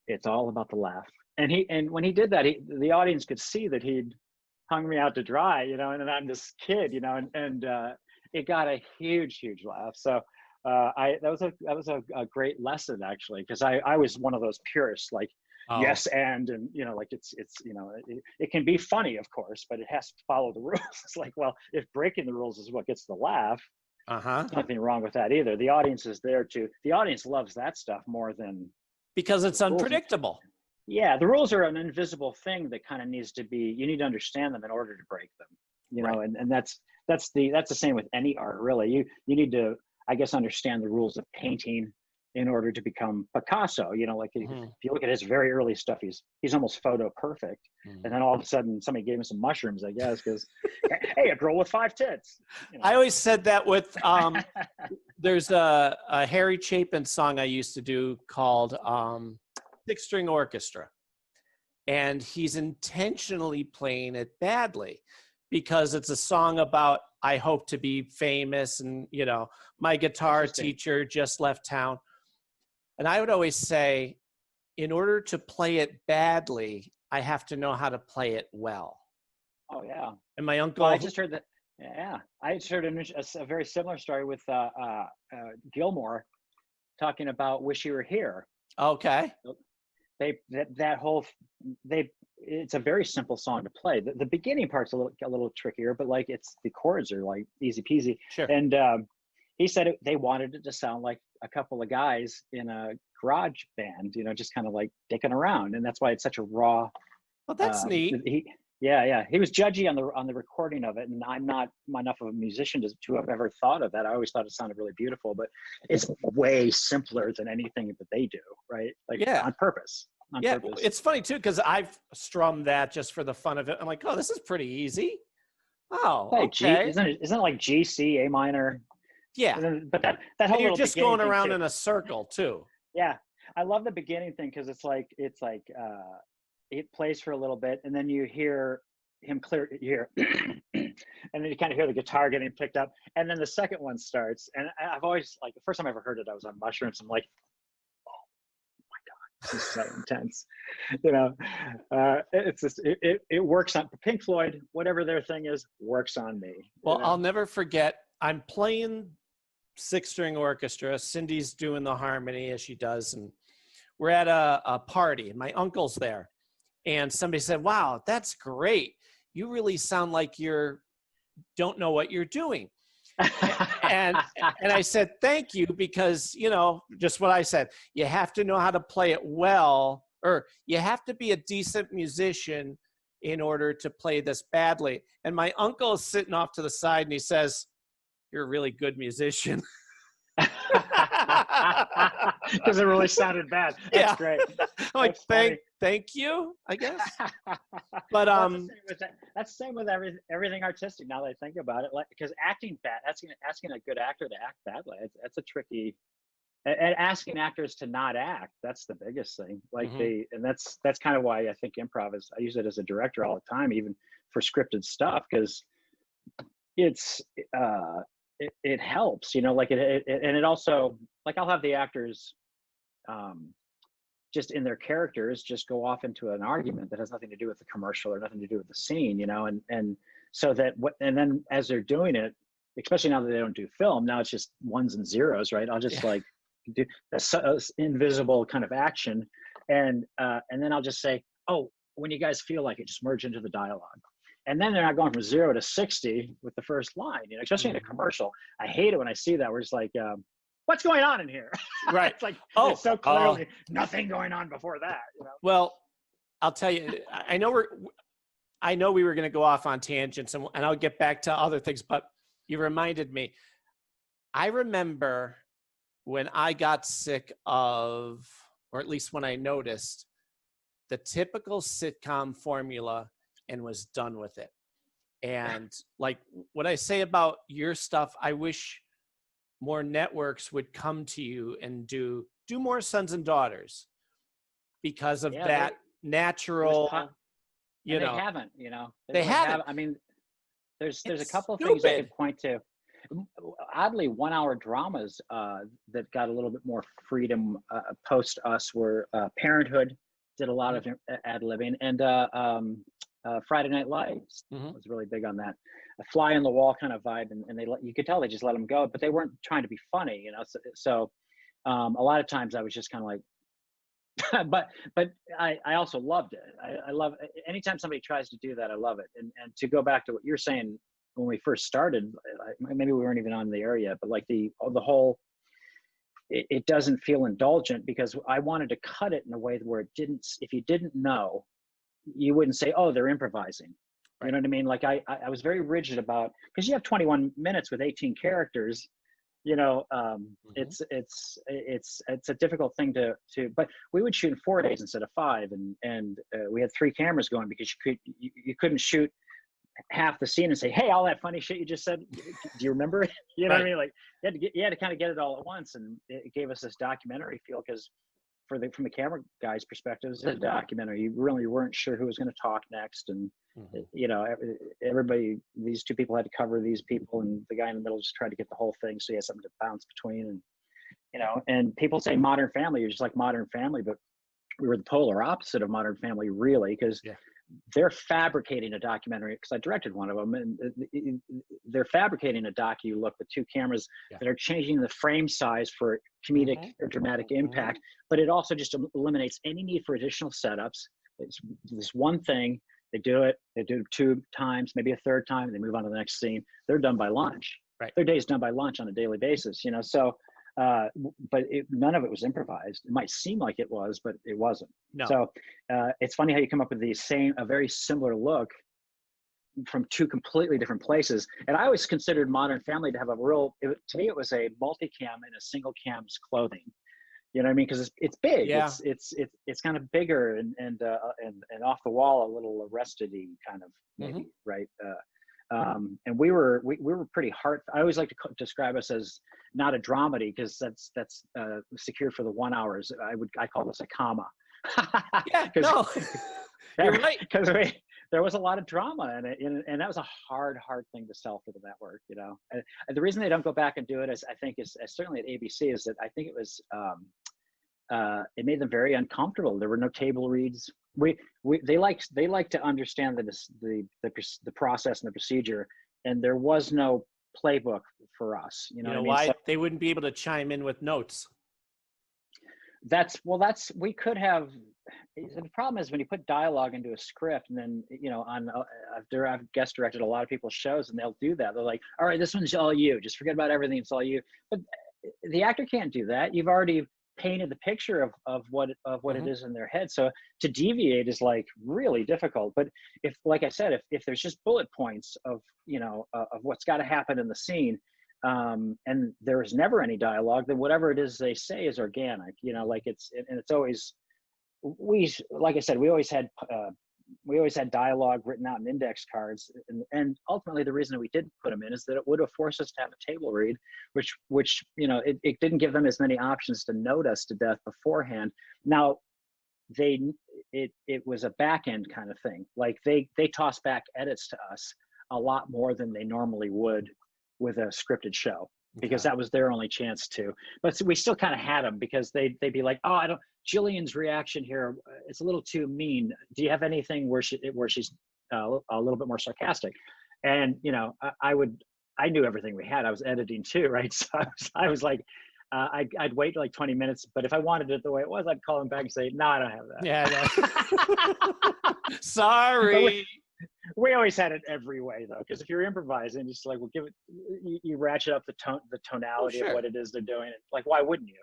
it's all about the laugh. And when he did that, the audience could see that he'd hung me out to dry, and I'm this kid, and it got a huge, huge laugh. So that was a great lesson actually, because I was one of those purists, like yes and like it's it can be funny, of course, but it has to follow the rules. It's like, well, if breaking the rules is what gets the laugh, nothing wrong with that either. The audience is there the audience loves that stuff more than, because it's unpredictable. Yeah, the rules are an invisible thing that kind of needs to be, you need to understand them in order to break them, right. and that's the same with any art, really. You need to, I guess, understand the rules of painting in order to become Picasso. Like if you look at his very early stuff, he's almost photo perfect. And then all of a sudden somebody gave him some mushrooms, I guess, because hey, a girl with 5 tits. I always said that with there's a Harry Chapin song I used to do called 6-String Orchestra, and he's intentionally playing it badly because it's a song about, I hope to be famous, and my guitar teacher just left town. And I would always say, in order to play it badly, I have to know how to play it well. Oh yeah. And my uncle, I just heard that. Yeah, I just heard a very similar story with Gilmore talking about "Wish You Were Here." Okay. It's a very simple song to play. The beginning part's a little trickier, but like the chords are like easy peasy. Sure. And he said they wanted it to sound like a couple of guys in a garage band, just kind of like dicking around, and that's why it's such a raw. Well, that's neat. He was judgy on the recording of it, and I'm not enough of a musician to have ever thought of that. I always thought it sounded really beautiful, but it's way simpler than anything that they do, right? Like on purpose. Purpose. It's funny too, because I've strummed that just for the fun of it. I'm like, oh, this is pretty easy. Oh, okay. Isn't it like G, C, A minor? Yeah, but that whole, you're just going around in a circle too. Yeah, I love the beginning thing because it's like it plays for a little bit, and then you hear him and then you kind of hear the guitar getting picked up, and then the second one starts. And I've always, like, the first time I ever heard it, I was on mushrooms. I'm like, oh my God, this is so intense. It's just it works on Pink Floyd, whatever their thing is, works on me. Well, I'll never forget. I'm playing 6-String Orchestra. Cindy's doing the harmony as she does, and we're at a party, and my uncle's there. And somebody said, wow, that's great. You really sound like don't know what you're doing. and I said, thank you, because, just what I said, you have to know how to play it well, or you have to be a decent musician in order to play this badly. And my uncle is sitting off to the side, and he says, you're a really good musician. Because it really sounded bad. That's great. I'm like, thank you, I guess. But that's the same with everything artistic. Now that I think about it, like, because acting bad, asking a good actor to act badly, that's a tricky. And asking actors to not act, that's the biggest thing. Like and that's kind of why I think improv is. I use it as a director all the time, even for scripted stuff, because it's it helps, you know, like and it also, like, I'll have the actors just in their characters just go off into an argument that has nothing to do with the commercial or nothing to do with the scene, you know, and so that and then as they're doing it, especially now that they don't do film, now it's just ones and zeros, right? I'll just like do a invisible kind of action, and then I'll just say, oh, when you guys feel like it, just merge into the dialogue. And then they're not going from 0 to 60 with the first line, you know, especially in a commercial. I hate it when I see that. We're just like, what's going on in here? Right. It's like, it's so clearly nothing going on before that, you know? Well, I'll tell you, I know we were going to go off on tangents, and I'll get back to other things, but you reminded me. I remember when I got sick of, or at least when I noticed, the typical sitcom formula and was done with it. And like what I say about your stuff, I wish more networks would come to you and do more Sons and Daughters because of that natural, you know. They haven't, you know. They haven't. I mean, there's a couple of things I could point to. Oddly, 1 hour dramas that got a little bit more freedom post us were Parenthood did a lot of ad-libbing, and Friday Night Lights was really big on that. A fly on the wall kind of vibe, and you could tell they just let them go, but they weren't trying to be funny, you know. So a lot of times I was just kind of like, but I also loved it. I love anytime somebody tries to do that. I love it. And to go back to what you're saying, when we first started, maybe we weren't even on the air yet, but like the whole, it doesn't feel indulgent, because I wanted to cut it in a way where it didn't, if you didn't know, you wouldn't say, oh, they're improvising. Right. You know what I mean? Like I was very rigid about, because you have 21 minutes with 18 characters, you know, it's a difficult thing to, but we would shoot in 4 days instead of 5. And we had 3 cameras going, because you couldn't shoot half the scene and say, hey, all that funny shit you just said, do you remember it? You know what I mean? Like you had to kind of get it all at once. And it gave us this documentary feel, because from the camera guy's perspective, it's a documentary. You really weren't sure who was going to talk next. And, you know, everybody, these 2 people had to cover these people, and the guy in the middle just tried to get the whole thing, so he had something to bounce between. And, you know, and people say Modern Family, you're just like Modern Family, but we were the polar opposite of Modern Family, really, because they're fabricating a documentary, because I directed one of them, and they're fabricating a docu-look with 2 cameras that are changing the frame size for comedic or dramatic impact, but it also just eliminates any need for additional setups. It's this one thing, they do it 2 times, maybe a 3rd time, and they move on to the next scene. They're done by lunch. Right. Their day's done by lunch on a daily basis, you know, so but none of it was improvised. It might seem like it was, but it wasn't. No. So it's funny how you come up with a very similar look from 2 completely different places. And I always considered Modern Family to have to me, it was a multicam in a single cam's clothing. You know what I mean? Because it's big. Yeah. It's kind of bigger and off the wall, a little arrested-y kind of maybe, right? And we were pretty hard. I always like to describe us as not a dramedy, because that's secured for the 1 hours. I call this a comma. No, you're right. Because there was a lot of drama in it, and that was a hard thing to sell for the network, you know. And the reason they don't go back and do it, I think is certainly at ABC, is that I think it was it made them very uncomfortable. There were no table reads. They like to understand the process and the procedure, and there was no playbook for us. You know what I mean? Why So they wouldn't be able to chime in with notes? We could have. The problem is when you put dialogue into a script, and then, you know, I've guest directed a lot of people's shows, and they'll do that. They're like, all right, this one's all you. Just forget about everything. It's all you. But the actor can't do that. You've already painted the picture of what it is in their head. So to deviate is like really difficult. But if, like I said, if there's just bullet points of, you know, of what's got to happen in the scene, and there's never any dialogue, then whatever it is they say is organic, you know, like it's always, like I said, we always had dialogue written out in index cards, and ultimately the reason we didn't put them in is that it would have forced us to have a table read, which you know, it didn't give them as many options to note us to death beforehand. Now it was a back end kind of thing. Like they toss back edits to us a lot more than they normally would with a scripted show, because that was their only chance to. But we still kind of had them, because they'd be like, oh, I don't, Jillian's reaction here, it's a little too mean. Do you have anything where she's a little bit more sarcastic? And I knew everything we had. I was editing too, right? So I was like, I'd wait like 20 minutes, but if I wanted it the way it was, I'd call him back and say, no, I don't have that. Yeah. Sorry. We always had it every way, though, because if you're improvising, it's like, well, you ratchet up the tonality of what it is they're doing. Like, why wouldn't you?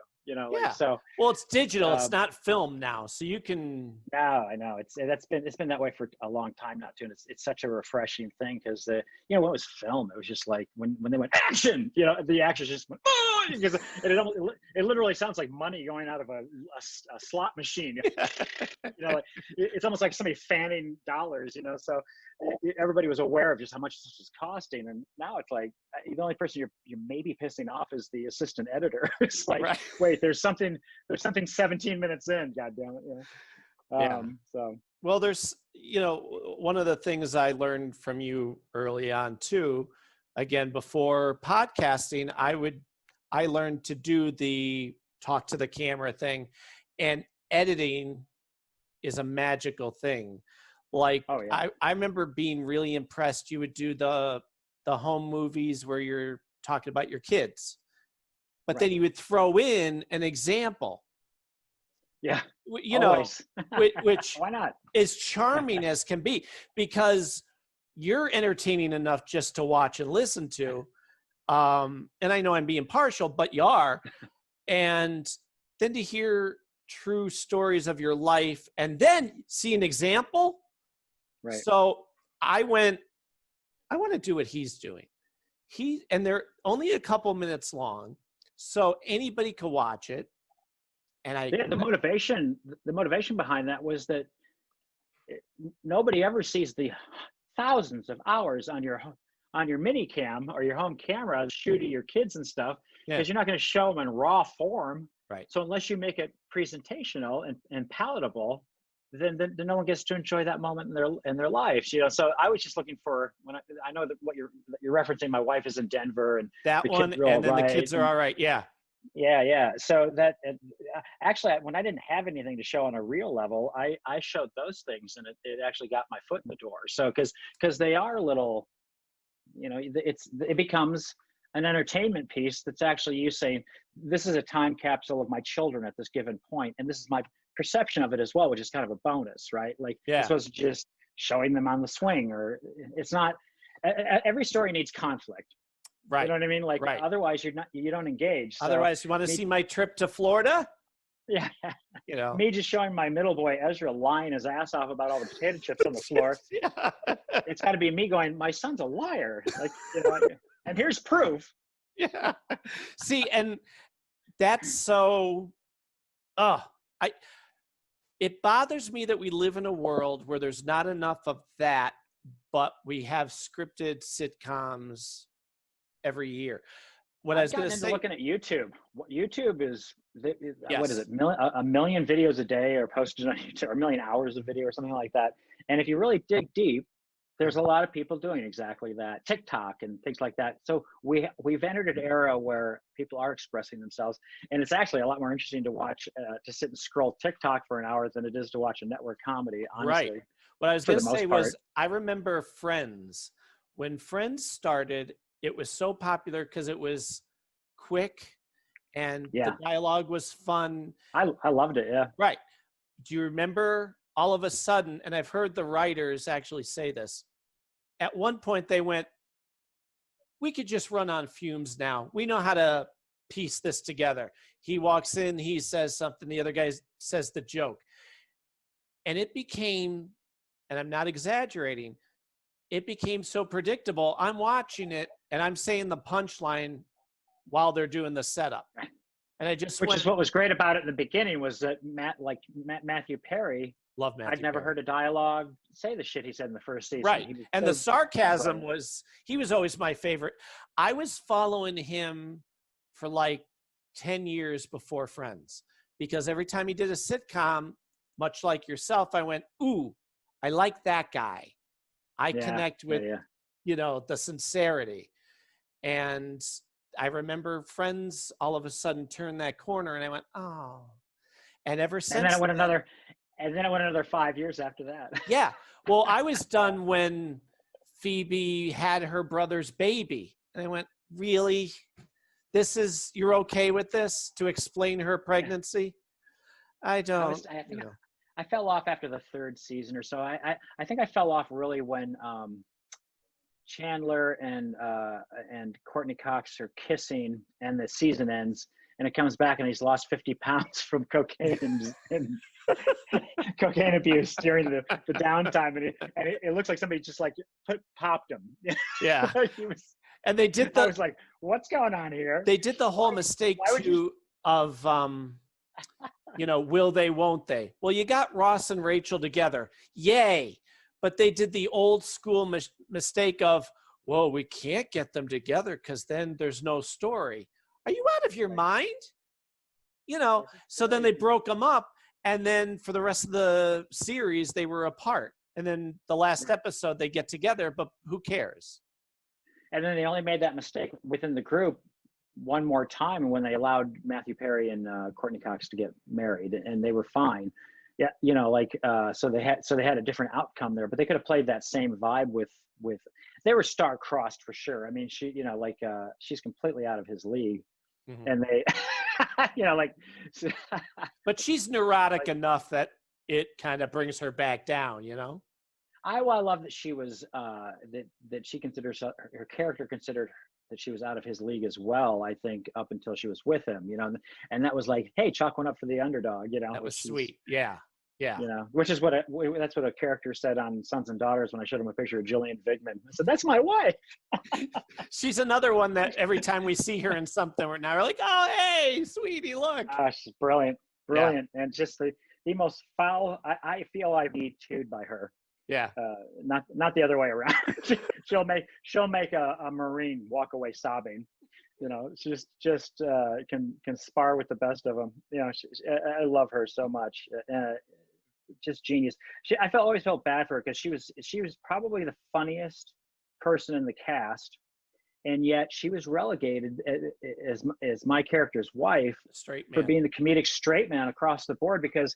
So. Well, it's digital. It's not film now, so you can. No, I know it's been that way for a long time now too, and it's such a refreshing thing, because when it was film, it was just like when they went action, the actors just went, oh, because it literally sounds like money going out of a slot machine. Like, it's almost like somebody fanning dollars. So everybody was aware of just how much this was costing, and now it's like the only person you're maybe pissing off is the assistant editor. It's like, right. Wait, there's something 17 minutes in, god damn it. So well, there's one of the things I learned from you early on too, again before podcasting, I learned to do the talk to the camera thing, and editing is a magical thing. Like, I remember being really impressed. You would do the home movies where you're talking about your kids, but then you would throw in an example. Yeah. Which why not? Is charming as can be, because you're entertaining enough just to watch and listen to. And I know I'm being partial, but you are. And then to hear true stories of your life and then see an example. Right. So I want to do what he's doing. And they're only a couple minutes long, so anybody could watch it. And the motivation behind that was that nobody ever sees the thousands of hours on your mini cam or your home camera shooting your kids and stuff, because you're not going to show them in raw form. Right. So unless you make it presentational and palatable, then no one gets to enjoy that moment in their lives. So I was just looking for, I know that what you're referencing. My wife is in Denver, and that the one, and then the kids are all right. Yeah. Yeah. So that actually, when I didn't have anything to show on a real level, I showed those things, and it actually got my foot in the door. So because they are a little, it becomes an entertainment piece that's actually you saying, this is a time capsule of my children at this given point, and this is my perception of it as well, which is kind of a bonus, right? Like, as opposed to just showing them on the swing, or it's not. Every story needs conflict. Right. You know what I mean? Like, otherwise you don't engage. Otherwise, you want to see my trip to Florida? Yeah. Me just showing my middle boy Ezra lying his ass off about all the potato chips on the floor. It's got to be me going, my son's a liar. Like, and here's proof. Yeah. See, and that's so. It bothers me that we live in a world where there's not enough of that, but we have scripted sitcoms every year. What I was going to say, looking at YouTube. YouTube is what is it? A million videos a day are posted on YouTube, or a million hours of video, or something like that. And if you really dig deep, there's a lot of people doing exactly that. TikTok and things like that. So we've entered an era where people are expressing themselves, and it's actually a lot more interesting to watch, to sit and scroll TikTok for an hour than it is to watch a network comedy. Honestly, right. What I was going to say was, I remember Friends. When Friends started, it was so popular because it was quick and the dialogue was fun. I loved it. Yeah. Right. Do you remember all of a sudden, and I've heard the writers actually say this, at one point they went, we could just run on fumes now. We know how to piece this together. He walks in, he says something, the other guy says the joke. And it became, and I'm not exaggerating, it became so predictable. I'm watching it and I'm saying the punchline while they're doing the setup. And I just is what was great about it in the beginning, was that Matthew Perry, love Matthew I'd never heard a dialogue say the shit he said in the first season. Right. And the sarcasm he was always my favorite. I was following him for like 10 years before Friends, because every time he did a sitcom, much like yourself, I went, ooh, I like that guy. I connect with, the sincerity. And I remember Friends all of a sudden turned that corner, and I went, oh. And ever since, and then it went another 5 years after that. Yeah. Well, I was done when Phoebe had her brother's baby. And I went, really? You're okay with this to explain her pregnancy? I don't. I fell off after the third season or so. I think I fell off really when Chandler and Courtney Cox are kissing and the season ends, and it comes back and he's lost 50 pounds from cocaine and cocaine abuse during the downtime, and it looks like somebody just like popped him. Yeah. And they did I was like, what's going on here? They did the whole mistake too of will they, won't they? Well, you got Ross and Rachel together. Yay. But they did the old school mistake of, well, we can't get them together because then there's no story. Are you out of your mind? So then they broke them up. And then for the rest of the series, they were apart. And then the last episode, they get together, but who cares? And then they only made that mistake within the group one more time when they allowed Matthew Perry and Courtney Cox to get married, and they were fine. Yeah, so they had a different outcome there, but they could have played that same vibe with. They were star-crossed for sure. I mean, she, she's completely out of his league, and they, But she's neurotic enough that it kind of brings her back down, I love that she was that she considers her character considered that she was out of his league as well. I think up until she was with him, and that was like, hey, chalk one up for the underdog, That was sweet, yeah. Which is that's what a character said on Sons and Daughters when I showed him a picture of Jillian Vigman. I said, that's my wife. She's another one that every time we see her in something, we're like, oh, hey, sweetie, look. She's brilliant, yeah. And just the most foul. I feel I Me Too'd by her. Yeah. Not the other way around. she'll make a Marine walk away sobbing. She's just can spar with the best of them. I love her so much. Just genius. I always felt bad for her because she was probably the funniest person in the cast, and yet she was relegated as my character's wife for being the comedic straight man across the board, because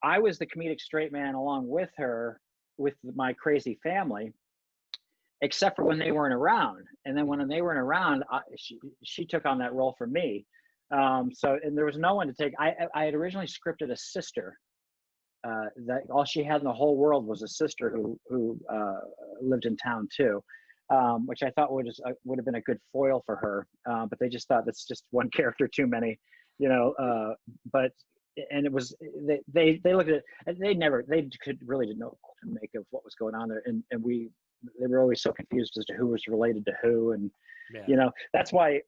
I was the comedic straight man along with her with my crazy family, except for when they weren't around. And then when they weren't around, she took on that role for me. And there was no one to take. I had originally scripted a sister. That all she had in the whole world was a sister who lived in town too, which I thought would have been a good foil for her. But they just thought that's just one character too many, and it was they looked at it, and they didn't know what to make of what was going on there, and they were always so confused as to who was related to who, and that's why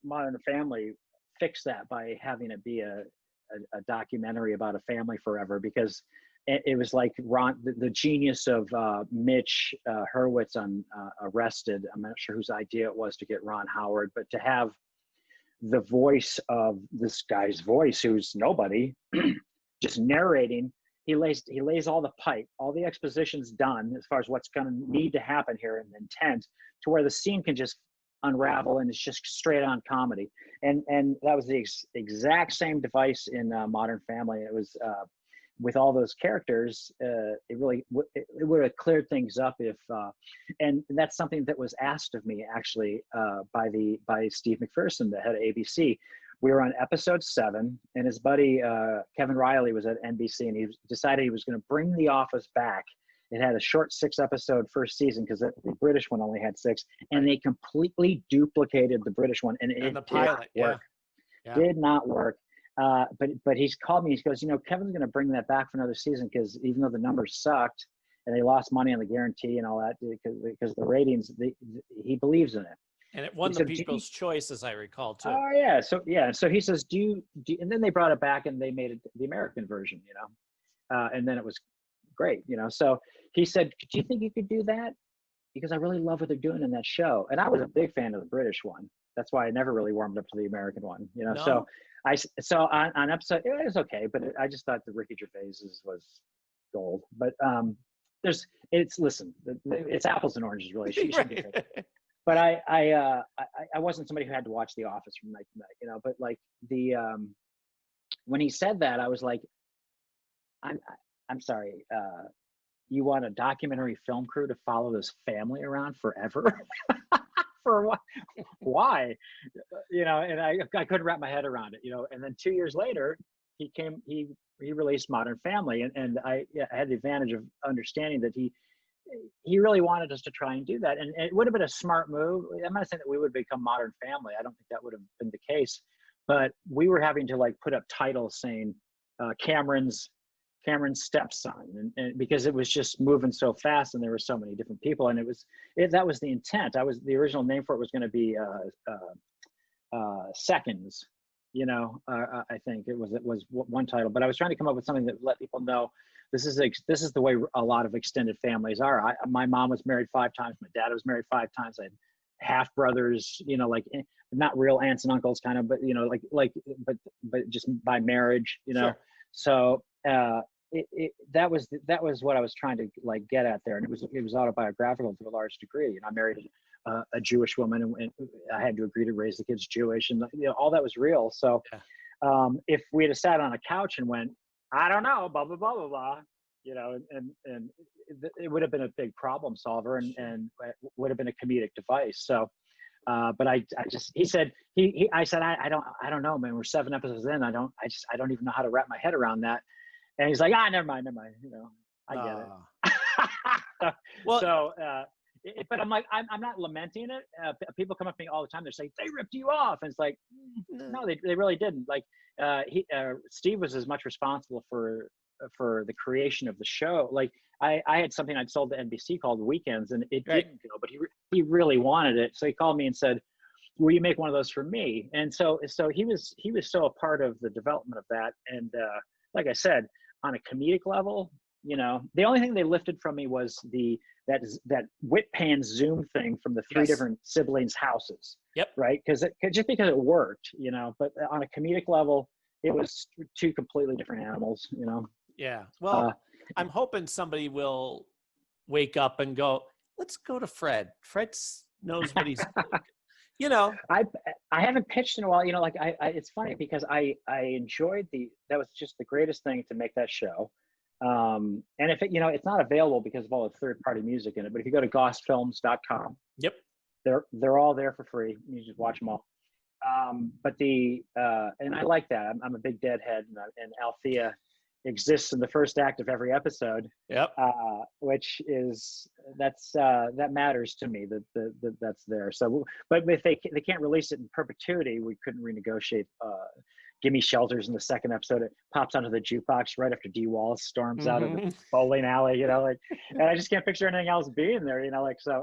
Modern Family fixed that by having it be a documentary about a family forever, because it was like Ron, the genius of Mitch Hurwitz on Arrested. I'm not sure whose idea it was to get Ron Howard, but to have the voice of this guy's voice, who's nobody, just narrating. He lays all the pipe, all the exposition's done as far as what's going to need to happen here and intent, to where the scene can just unravel and it's just straight on comedy. And that was the exact same device in Modern Family. It was with all those characters. It would have cleared things up if, and that's something that was asked of me actually by Steve McPherson, the head of ABC. We were on episode 7, and his buddy Kevin Riley was at NBC, and he decided he was going to bring The Office back. It had a short 6-episode first season because the British one only had 6, and they completely duplicated the British one, and it the pilot, did not work. Yeah. Did not work. But he's called me. He goes, Kevin's going to bring that back for another season, because even though the numbers sucked and they lost money on the guarantee and all that because the ratings, he believes in it. And it won the People's Choice, as I recall, too. Oh, yeah. So he says, and then they brought it back and they made it the American version, and then it was great, So he said, do you think you could do that? Because I really love what they're doing in that show. And I was a big fan of the British one. That's why I never really warmed up to the American one, No. So on episode, it was okay, but I just thought the Ricky Gervais was gold. But it's apples and oranges, really. She should be but I wasn't somebody who had to watch The Office from night to night, you know. But like when he said that, I was like, I'm sorry. You want a documentary film crew to follow this family around forever? For what? Why? You know, and I couldn't wrap my head around it, you know. And then 2 years later, he released Modern Family, and I had the advantage of understanding that he really wanted us to try and do that, and it would have been a smart move. I'm not saying that we would become Modern Family. I don't think that would have been the case, but we were having to like put up titles saying Cameron's stepson, and because it was just moving so fast and there were so many different people, and that was the intent. The original name for it was going to be Seconds, you know. I think it was one title, but I was trying to come up with something that let people know this is the way a lot of extended families are. My mom was married 5 times, my dad was married 5 times, I had half brothers, you know, like not real aunts and uncles kind of, but you know, but just by marriage, you know. Sure. So that was what I was trying to like get at there, and it was autobiographical to a large degree. You know, I married a Jewish woman, and I had to agree to raise the kids Jewish, and you know, all that was real. So if we had sat on a couch and went, I don't know, blah blah blah blah blah, you know, and it would have been a big problem solver, and would have been a comedic device. So. But I said I don't know, man. We're 7 episodes in. I don't even know how to wrap my head around that. And he's like, never mind. You know, I get it. Well, so, but I'm like, I'm not lamenting it. People come up to me all the time. They're saying they ripped you off, and it's like, no, they really didn't. Like, Steve was as much responsible for the creation of the show. Like, I had something I'd sold to NBC called Weekends, and it didn't go, but he really wanted it. So he called me and said, will you make one of those for me? And so he was still a part of the development of that. And like I said, on a comedic level, you know, the only thing they lifted from me was that whip pan Zoom thing from the 3 different siblings' houses. Yep. Right. Because it worked, you know, but on a comedic level, it was 2 completely different animals, you know? Yeah. Well, I'm hoping somebody will wake up and go, let's go to Fred. Fred knows what he's doing. You know, I haven't pitched in a while, you know, like it's funny because I enjoyed that was just the greatest thing to make that show. And if it, you know, it's not available because of all the 3rd-party music in it, but if you go to gossfilms.com, yep, they're all there for free. You just watch them all. But and I like that. I'm a big Deadhead, and Althea exists in the first act of every episode. Yep. Which is that matters to me that that's there. So, but if they can't release it in perpetuity, we couldn't renegotiate. Gimme Shelters in the 2nd episode. It pops onto the jukebox right after Dee Wallace storms out of the bowling alley, you know, like, and I just can't picture anything else being there, you know, like, so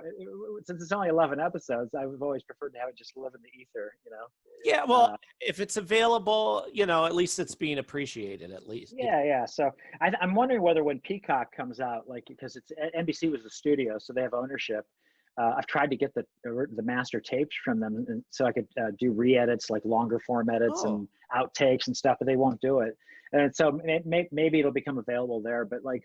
since it's only 11 episodes, I've always preferred to have it just live in the ether, you know? Yeah. Well, if it's available, you know, at least it's being appreciated at least. Yeah. Yeah. So I'm wondering whether when Peacock comes out, like, because NBC was the studio, so they have ownership. I've tried to get the master tapes from them, and so I could do re-edits, like longer form edits and outtakes and stuff, but they won't do it. And so maybe it'll become available there. But like,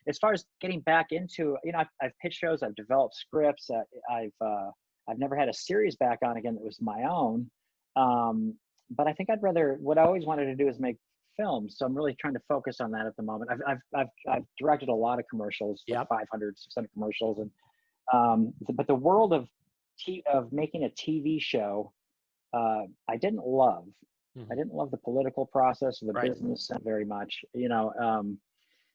as far as getting back into, you know, I've pitched shows, I've developed scripts. I've never had a series back on again that was my own. But I think what I always wanted to do is make films. So I'm really trying to focus on that at the moment. I've directed a lot of commercials, like 500, 600 commercials, and but the world of making a TV show, I didn't love. I didn't love the political process or the business very much, you know.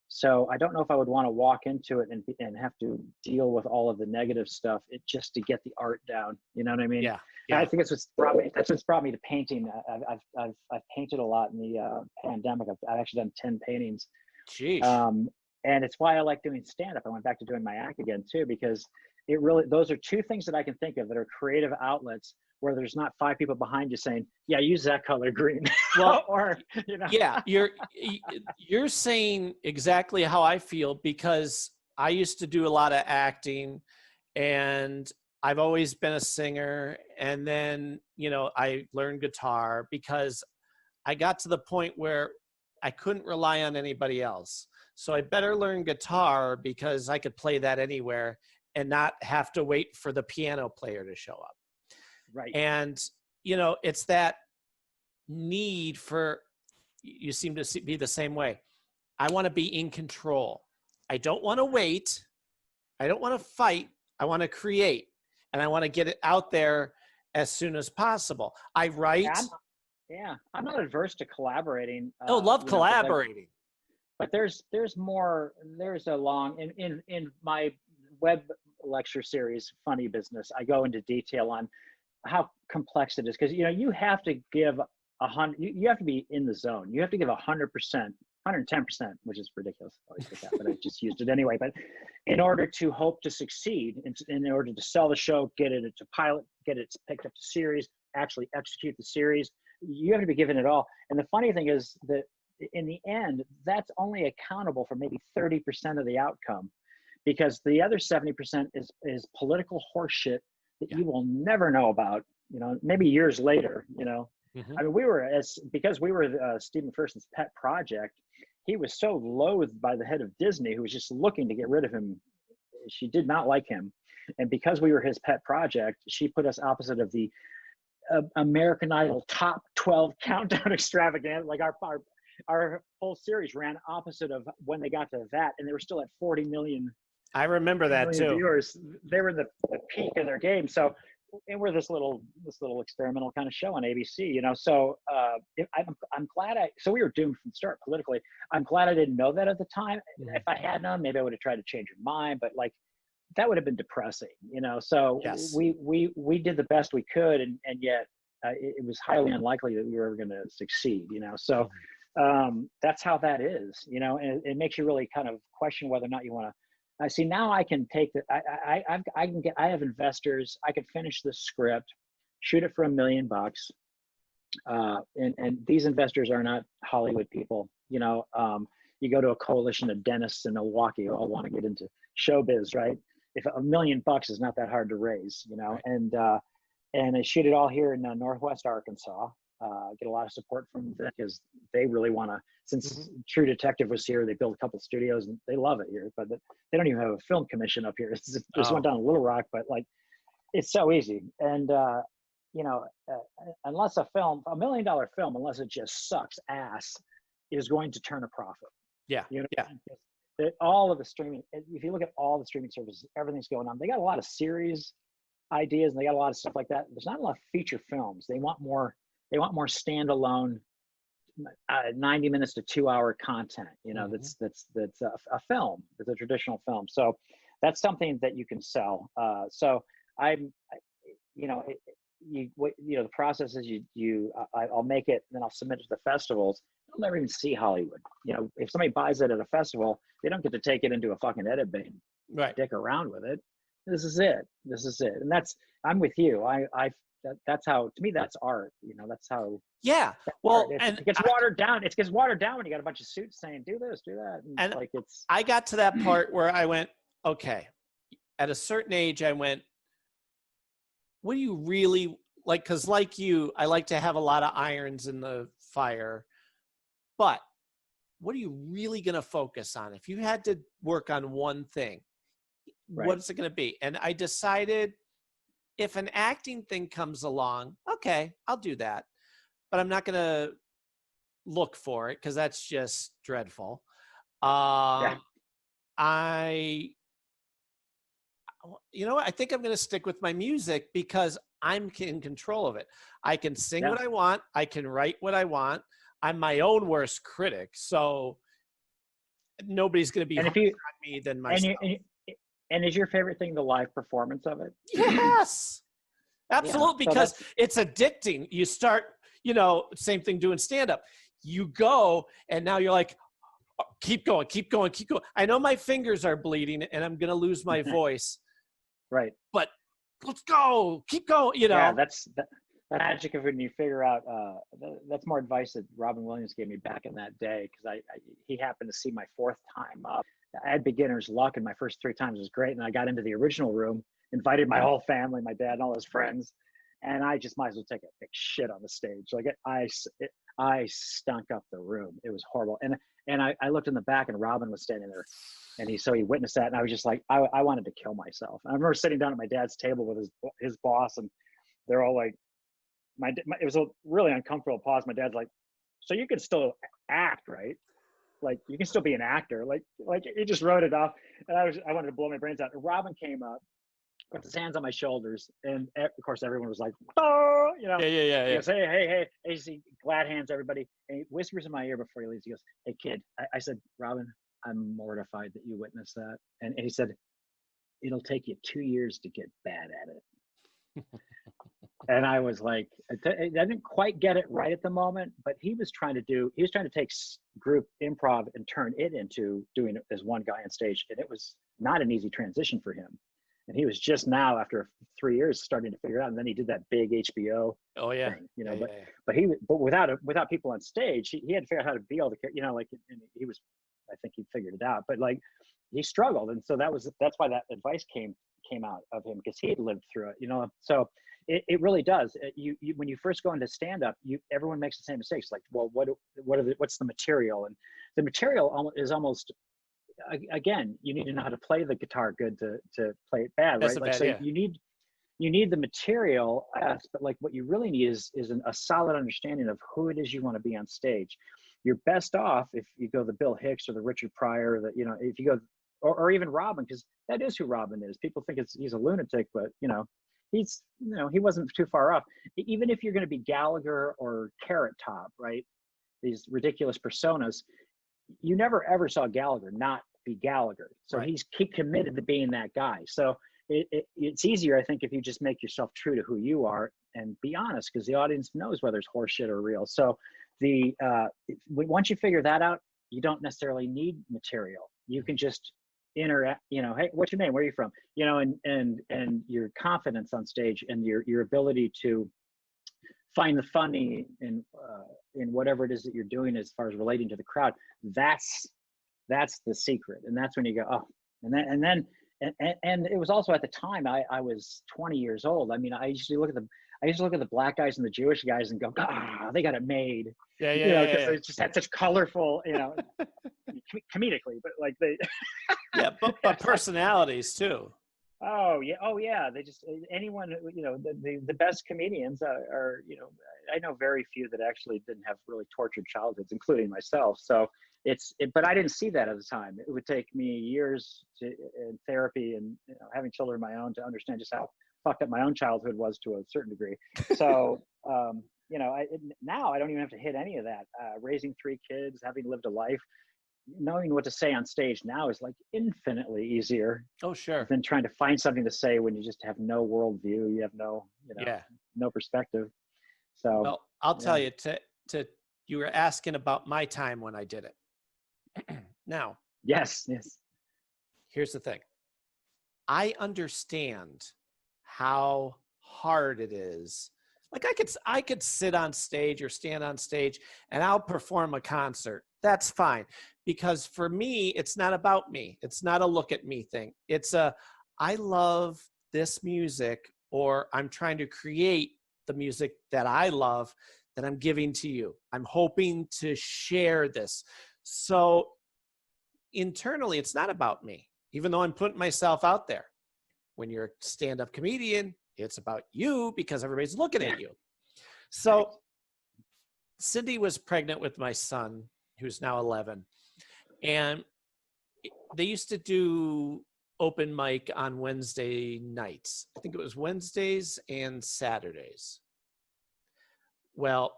So I don't know if I would want to walk into it and have to deal with all of the negative stuff just to get the art down. You know what I mean? Yeah. I think that's what's brought me to painting. I've painted a lot in the pandemic. I've actually done 10 paintings. Jeez. And it's why I like doing stand-up. I went back to doing my act again too, because those are 2 things that I can think of that are creative outlets where there's not 5 people behind you saying, yeah, use that color green. Well, or, you know. Yeah, you're saying exactly how I feel, because I used to do a lot of acting, and I've always been a singer. And then, you know, I learned guitar because I got to the point where I couldn't rely on anybody else. So I better learn guitar because I could play that anywhere. and not have to wait for the piano player to show up. Right. And, it's that need for, you seem to be the same way. I want to be in control. I don't want to wait. I don't want to fight. I want to create, and I want to get it out there as soon as possible. I write. I'm not adverse to collaborating. Love collaborating. But there's a long, in my web lecture series, Funny Business, I go into detail on how complex it is. Because, you have to give 100, you have to be in the zone. You have to give 100%, 110%, which is ridiculous. I always get that, but I just used it anyway. But in order to hope to succeed, in order to sell the show, get it to pilot, get it picked up to series, actually execute the series, you have to be given it all. And the funny thing is that in the end, that's only accountable for maybe 30% of the outcome, because the other 70% is political horseshit that you will never know about, maybe years later, Mm-hmm. I mean, because we were Stephen Firston's pet project, he was so loathed by the head of Disney, who was just looking to get rid of him. She did not like him. And because we were his pet project, she put us opposite of the American Idol top 12 countdown extravaganza. Like our whole series ran opposite of when they got to that, and they were still at 40 million. I remember that too. Viewers. They were in the peak of their game. So, and we're this little experimental kind of show on ABC, So I'm glad so we were doomed from the start politically. I'm glad I didn't know that at the time. Mm-hmm. If I had known, maybe I would have tried to change your mind. But that would have been depressing, So yes. we did the best we could, and yet it was highly unlikely that we were going to succeed, So that's how that is, and it makes you really kind of question whether or not you want to. I see now I can take the, I have investors. I could finish the script, shoot it for $1 million. And these investors are not Hollywood people. You go to a coalition of dentists in Milwaukee who all want to get into showbiz, right? If $1 million is not that hard to raise, Right. And I shoot it all here in Northwest Arkansas. Get a lot of support from them because they really want to, since True Detective was here, they built a couple studios and they love it here, but they don't even have a film commission up here. There's one down in Little Rock, but it's so easy. And, unless $1 million film, unless it just sucks ass, is going to turn a profit. Yeah. All of the streaming, if you look at all the streaming services, everything's going on. They got a lot of series ideas and they got a lot of stuff like that. There's not a lot of feature films. They want more standalone 90 minutes to 2 hour content, that's a film, it's a traditional film. So that's something that you can sell. So the process is I'll make it, then I'll submit it to the festivals. They'll never even see Hollywood. If somebody buys it at a festival, they don't get to take it into a fucking edit bay and right. dick around with it. This is it. And I'm with you. That's how, to me, that's art. That's how. Yeah. Well, and it gets watered down. It gets watered down when you got a bunch of suits saying, do this, do that. And I got to that part where I went, okay, at a certain age, I went, what do you really like? Cause like you, I like to have a lot of irons in the fire, but what are you really going to focus on? If you had to work on one thing, right. What is it going to be? And I decided, if an acting thing comes along, okay, I'll do that. But I'm not going to look for it because that's just dreadful. I think I'm going to stick with my music because I'm in control of it. I can sing what I want. I can write what I want. I'm my own worst critic. So nobody's going to be harder on me than myself. And is your favorite thing the live performance of it? Yes, absolutely, because it's addicting. You start, same thing doing stand-up. You go, and now you're like, oh, keep going. I know my fingers are bleeding, and I'm going to lose my voice. Right. But let's go. Keep going, Yeah, that's that magic of when you figure out, that's more advice that Robin Williams gave me back in that day, because he happened to see my fourth time up. I had beginner's luck, and my first 3 times was great. And I got into the original room, invited my whole family, my dad and all his friends, and I just might as well take a big shit on the stage. Like I stunk up the room. It was horrible. And And I looked in the back, and Robin was standing there, and he witnessed that, and I was just like, I wanted to kill myself. I remember sitting down at my dad's table with his boss, and they're all like, it was a really uncomfortable pause. My dad's like, so you can still act, right? Like you can still be an actor. Like he just wrote it off, and I wanted to blow my brains out. And Robin came up, put his hands on my shoulders, and of course everyone was like, oh, you know. Yeah. He goes, hey, he glad hands everybody, and he whispers in my ear before he leaves. He goes, hey kid, I said, Robin, I'm mortified that you witnessed that, and he said, it'll take you 2 years to get bad at it. And I was like, I didn't quite get it right at the moment, but he was trying to take group improv and turn it into doing it as one guy on stage. And it was not an easy transition for him. And he was just now, after 3 years, starting to figure it out. And then he did that big HBO thing, you know, but without people on stage, he had to figure out how to be able to, you know, like, and I think he figured it out, but like he struggled. And so that's why that advice came out of him, because he had lived through it, you know. So it really does. You when you first go into stand-up, everyone makes the same mistakes. Like, well, what's the material? And the material is almost, again, you need to know how to play the guitar good to play it bad, right? Like, so you need the material, but like what you really need is a solid understanding of who it is you want to be on stage. You're best off if you go the Bill Hicks or the Richard Pryor, that, you know, if you go, or even Robin, because that is who Robin is. People think he's a lunatic, but you know, he wasn't too far off. Even if you're going to be Gallagher or Carrot Top, right? These ridiculous personas, you never ever saw Gallagher not be Gallagher. So right. he committed to being that guy. So it's easier, I think, if you just make yourself true to who you are and be honest, because the audience knows whether it's horseshit or real. So once you figure that out, you don't necessarily need material. You can just interact, you know, hey, what's your name? Where are you from? You know, and your confidence on stage and your ability to find the funny in whatever it is that you're doing as far as relating to the crowd. That's the secret. And that's when you go, oh, and then it was also at the time I was 20 years old. I mean, I used to look at the black guys and the Jewish guys and go, ah, they got it made. Yeah. You know, because they just had such colorful, you know, comedically, but like they. Yeah, but personalities too. Oh yeah. They just, anyone, you know, the best comedians are, you know, I know very few that actually didn't have really tortured childhoods, including myself. So but I didn't see that at the time. It would take me years in therapy and, you know, having children of my own to understand just how fucked up my own childhood was to a certain degree. So, you know, now I don't even have to hit any of that. Raising 3 kids, having lived a life, knowing what to say on stage now is like infinitely easier. Oh, sure. Than trying to find something to say when you just have no worldview. You have no, you know, no perspective. So, well, I'll tell you, you were asking about my time when I did it. Now, yes. Here's the thing. I understand how hard it is. Like I could sit on stage or stand on stage and I'll perform a concert. That's fine. Because for me, it's not about me. It's not a look at me thing. It's I love this music, or I'm trying to create the music that I love that I'm giving to you. I'm hoping to share this. So internally, it's not about me, even though I'm putting myself out there. When you're a stand-up comedian, it's about you because everybody's looking at you. So Cindy was pregnant with my son, who's now 11. And they used to do open mic on Wednesday nights. I think it was Wednesdays and Saturdays. Well,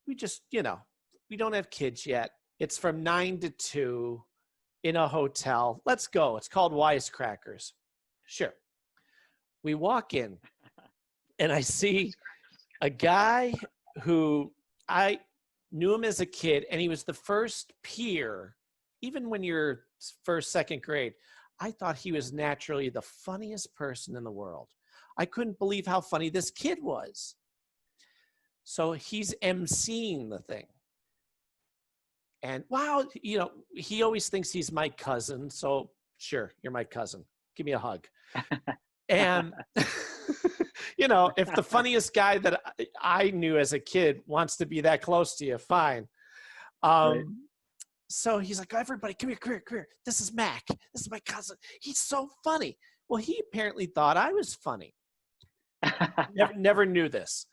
we just, you know, we don't have kids yet. It's from 9 to 2 in a hotel. Let's go. It's called Wisecrackers. Sure. We walk in and I see a guy who I knew him as a kid, and he was the first peer. Even when you're first, second grade, I thought he was naturally the funniest person in the world. I couldn't believe how funny this kid was. So he's emceeing the thing. And wow, you know, he always thinks he's my cousin. So sure, you're my cousin. Give me a hug. And, you know, if the funniest guy that I knew as a kid wants to be that close to you, fine. Right. so he's like, everybody, come here. This is Mac. This is my cousin. He's so funny. Well, he apparently thought I was funny. Never knew this.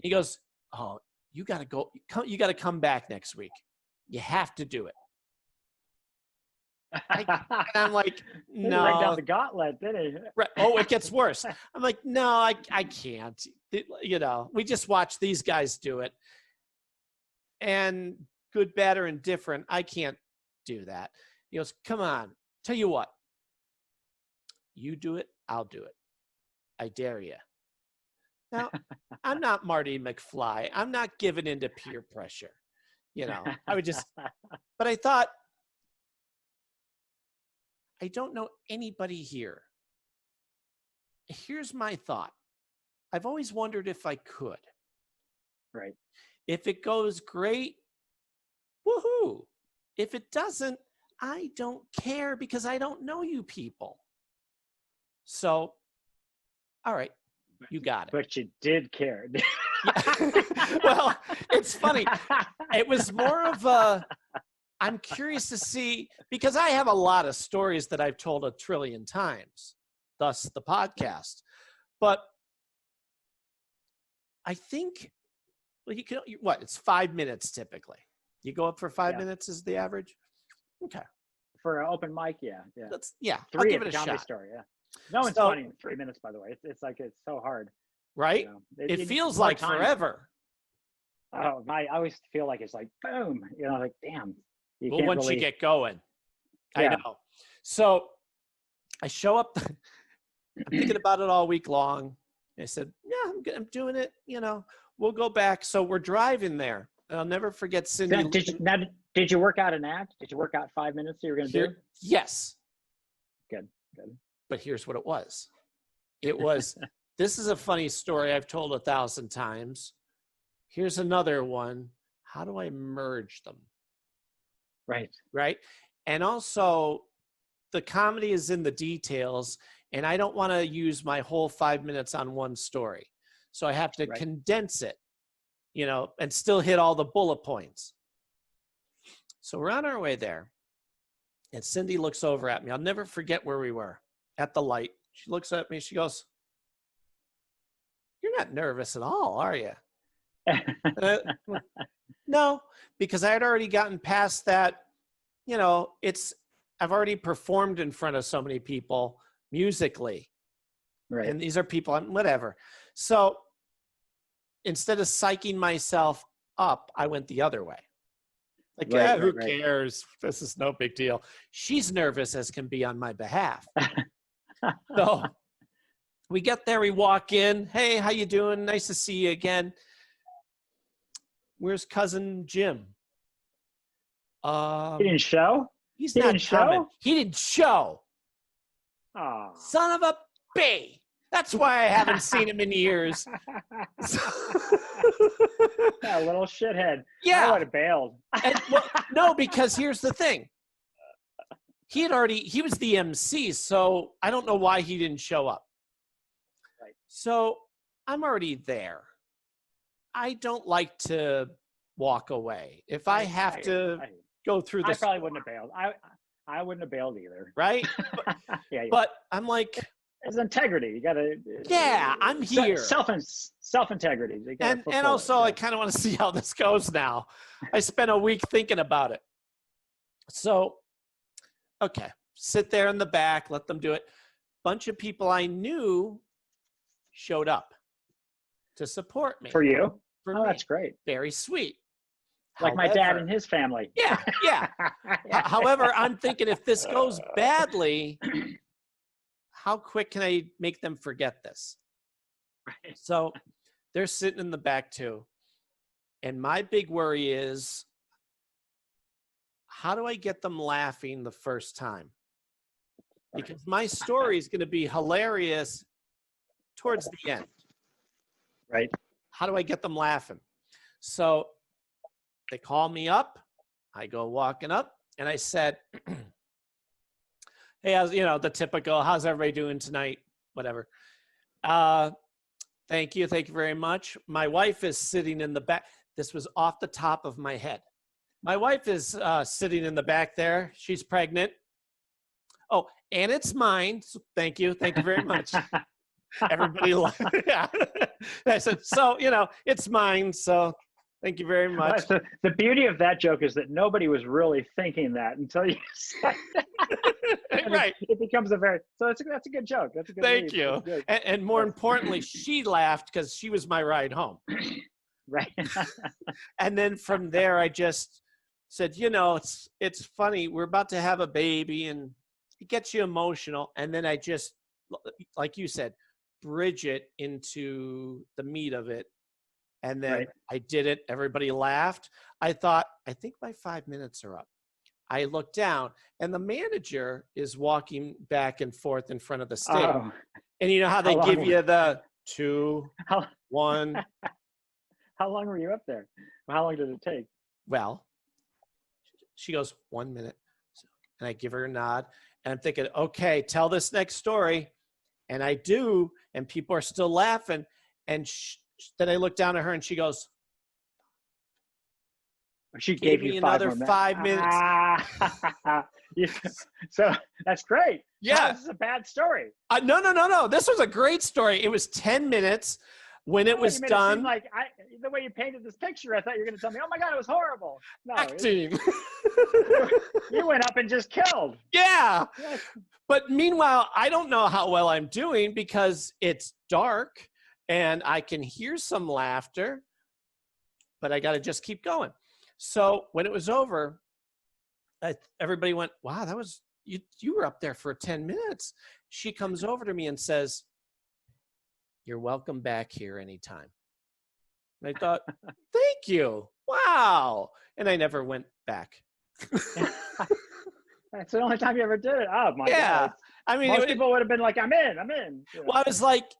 He goes, oh, you got to go. You got to come back next week. You have to do it. And I'm like, no. Right down the gauntlet, didn't he? Right. Oh, it gets worse. I'm like, no, I can't. You know, we just watch these guys do it. And good, bad, or indifferent, I can't do that. He goes, come on. Tell you what. You do it, I'll do it. I dare you. Now, I'm not Marty McFly. I'm not giving into peer pressure. You know, I would just, but I thought, I don't know anybody here. Here's my thought. I've always wondered if I could. Right. If it goes great, woohoo. If it doesn't, I don't care because I don't know you people. So, all right, you got it. But you did care. Well, it's funny. It was more of a, I'm curious to see, because I have a lot of stories that I've told 1 trillion times, thus the podcast. But I think, well, what? It's 5 minutes typically. You go up for 5 minutes is the average? Okay. For an open mic, yeah. I'll give it a comedy shot. Store, yeah. No one's funny in 3 minutes, by the way. It's like, it's so hard. Right? You know, it feels like forever. Oh, I always feel like it's like, boom, you know, like, damn. Well, once you get going. Yeah. I know. So I show up, I'm thinking about it all week long. I said, yeah, I'm doing it. You know, we'll go back. So we're driving there. And I'll never forget Cindy. Did you work out an act? Did you work out 5 minutes that you were going to do? Yes. Good. But here's what it was. It was, this is a funny story I've told 1,000 times. Here's another one. How do I merge them? Right. And also, the comedy is in the details, and I don't want to use my whole 5 minutes on one story. So I have to condense it, you know, and still hit all the bullet points. So we're on our way there, and Cindy looks over at me. I'll never forget where we were, at the light. She looks at me. She goes, "You're not nervous at all, are you?" No, because I had already gotten past that. You know, I've already performed in front of so many people musically. Right. And these are people, whatever. So instead of psyching myself up, I went the other way. Like, who cares? This is no big deal. She's nervous as can be on my behalf. So we get there, we walk in. Hey, how you doing? Nice to see you again. Where's cousin Jim? He didn't show? He's not coming. He didn't show. Oh. Son of a B. That's why I haven't seen him in years. Yeah, little shithead. Yeah. I would have bailed. No, because here's the thing. He was the MC, so I don't know why he didn't show up. Right. So I'm already there. I don't like to walk away. If I have to go through this. I probably wouldn't have bailed. I wouldn't have bailed either. Right? Yeah. But I'm like, it's integrity. You got to. Yeah, I'm here. Self-integrity. And also, I kind of want to see how this goes now. I spent a week thinking about it. So, okay, sit there in the back, let them do it. Bunch of people I knew showed up to support me. For you? For me. Me. That's great. Very sweet. Like my dad and his family. Yeah. Yeah. However, I'm thinking if this goes badly, how quick can I make them forget this? Right. So they're sitting in the back too. And my big worry is, how do I get them laughing the first time? Because my story is going to be hilarious towards the end. Right. How do I get them laughing? So they call me up. I go walking up and I said, hey, the typical, how's everybody doing tonight? Whatever. Thank you. Thank you very much. My wife is sitting in the back. This was off the top of my head. My wife is sitting in the back there. She's pregnant. Oh, and it's mine. So thank you very much. Everybody, yeah. I said, so it's mine. So thank you very much. Well, the beauty of that joke is that nobody was really thinking that until you said it. Right. It becomes that's a good joke. That's a good. Thank read. you. And more importantly, she laughed because she was my ride home. Right. And then from there, I just said, it's funny. We're about to have a baby and it gets you emotional. And then I just, like you said, bridge it into the meat of it. And then I did it. Everybody laughed. I think my 5 minutes are up. I look down and the manager is walking back and forth in front of the stage. Oh. And you know how they give you the 2, 1. How long were you up there? How long did it take? Well, she goes, 1 minute. And I give her a nod. And I'm thinking, okay, tell this next story. And I do. And people are still laughing. And then I look down at her and she goes, she gave you another 5 minutes. So that's great. Yeah. This is a bad story. No. This was a great story. It was 10 minutes. When it was done, the way you painted this picture, I thought you were going to tell me, "Oh my God, it was horrible." No, acting. You went up and just killed. Yeah. Yes. But meanwhile, I don't know how well I'm doing because it's dark and I can hear some laughter, but I got to just keep going. So when it was over, everybody went, "Wow, that was you were up there for 10 minutes." She comes over to me and says, "You're welcome back here anytime." And I thought, thank you. Wow. And I never went back. That's the only time you ever did it. Oh my God. I mean, most people would have been like, I'm in. Well, I was like,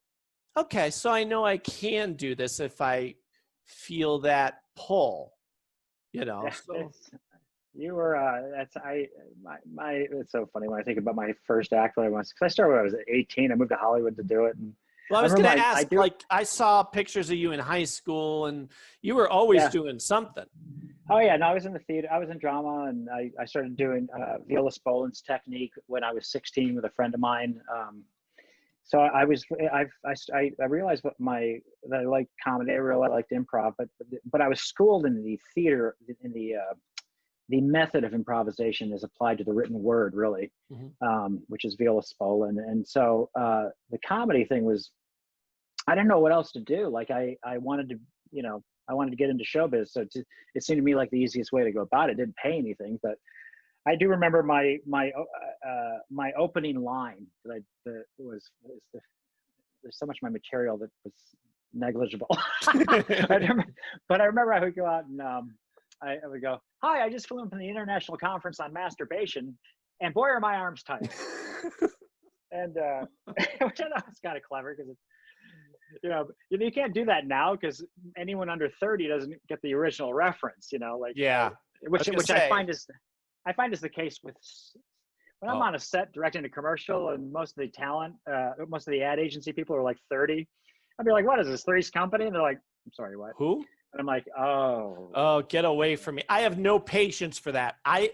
okay, so I know I can do this if I feel that pull, So. You were, it's so funny when I think about my first act when because I started when I was 18. I moved to Hollywood to do it. And well, I was going to ask, I saw pictures of you in high school and you were always doing something. Oh yeah. No, I was in the theater. I was in drama and I started doing Viola Spolin's technique when I was 16 with a friend of mine. So I realized that I liked comedy. I really liked improv, but I was schooled in the theater, in the method of improvisation is applied to the written word, really, which is Viola Spolin. And so the comedy thing was, I didn't know what else to do. Like I wanted to, I wanted to get into showbiz. So it seemed to me like the easiest way to go about it. It didn't pay anything, but I do remember my opening line there's so much of my material that was negligible. But I remember I would go out and I would go, "Hi, I just flew in from the International Conference on Masturbation, and boy, are my arms tight." And which I thought was kind of clever because you can't do that now because anyone under 30 doesn't get the original reference. Which I find is the case with when I'm on a set directing a commercial and most of the talent, most of the ad agency people are like 30. I'd be like, "What is this, Three's Company?" And they're like, "I'm sorry, what?" Who? And I'm like, "Oh." Oh, get away from me. I have no patience for that. I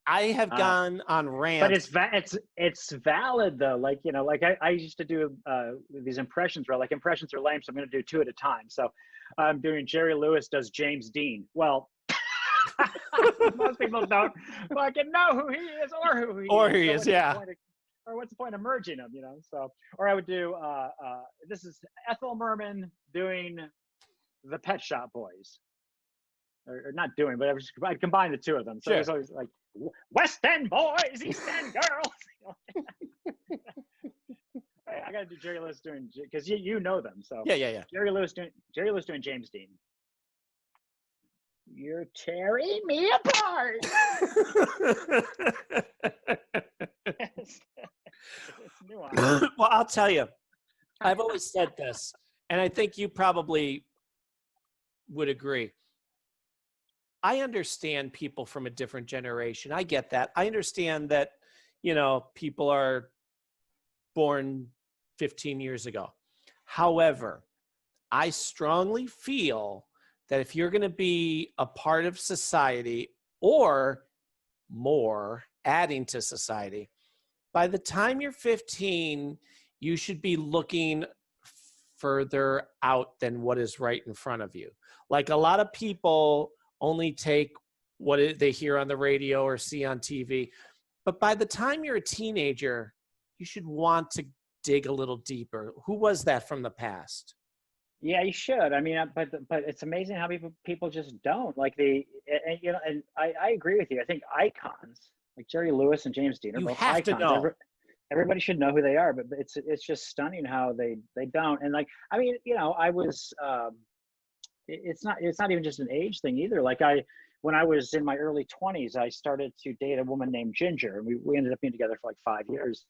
have gone on rants. But it's valid though. Like, I used to do these impressions where like impressions are lame. So I'm going to do 2 at a time. So I'm doing Jerry Lewis does James Dean. Well, most people don't fucking know who he is or who he is. Yeah. Or what's the point of merging them, So, or I would do, this is Ethel Merman doing the Pet Shop Boys. Or not doing, but I'd combine the two of them. So There's always like West End boys, East End girls. I got to do Jerry Lewis doing, because you know them. So yeah. Jerry Lewis doing James Dean. You're tearing me apart. It's nuanced. Well, I'll tell you, I've always said this, and I think you probably would agree. I understand people from a different generation. I get that. I understand that, people are born 15 years ago. However, I strongly feel that if you're going to be a part of society or more, adding to society. By the time you're 15, you should be looking further out than what is right in front of you. Like a lot of people only take what they hear on the radio or see on TV. But by the time you're a teenager, you should want to dig a little deeper. Who was that from the past? Yeah, you should. I mean, but it's amazing how people just don't like and I agree with you. I think icons like Jerry Lewis and James Dean are both icons. To know. Everybody should know who they are, but it's just stunning how they don't. And like, I mean, I was it's not even just an age thing either. Like when I was in my early 20s, I started to date a woman named Ginger, and we ended up being together for like 5 years.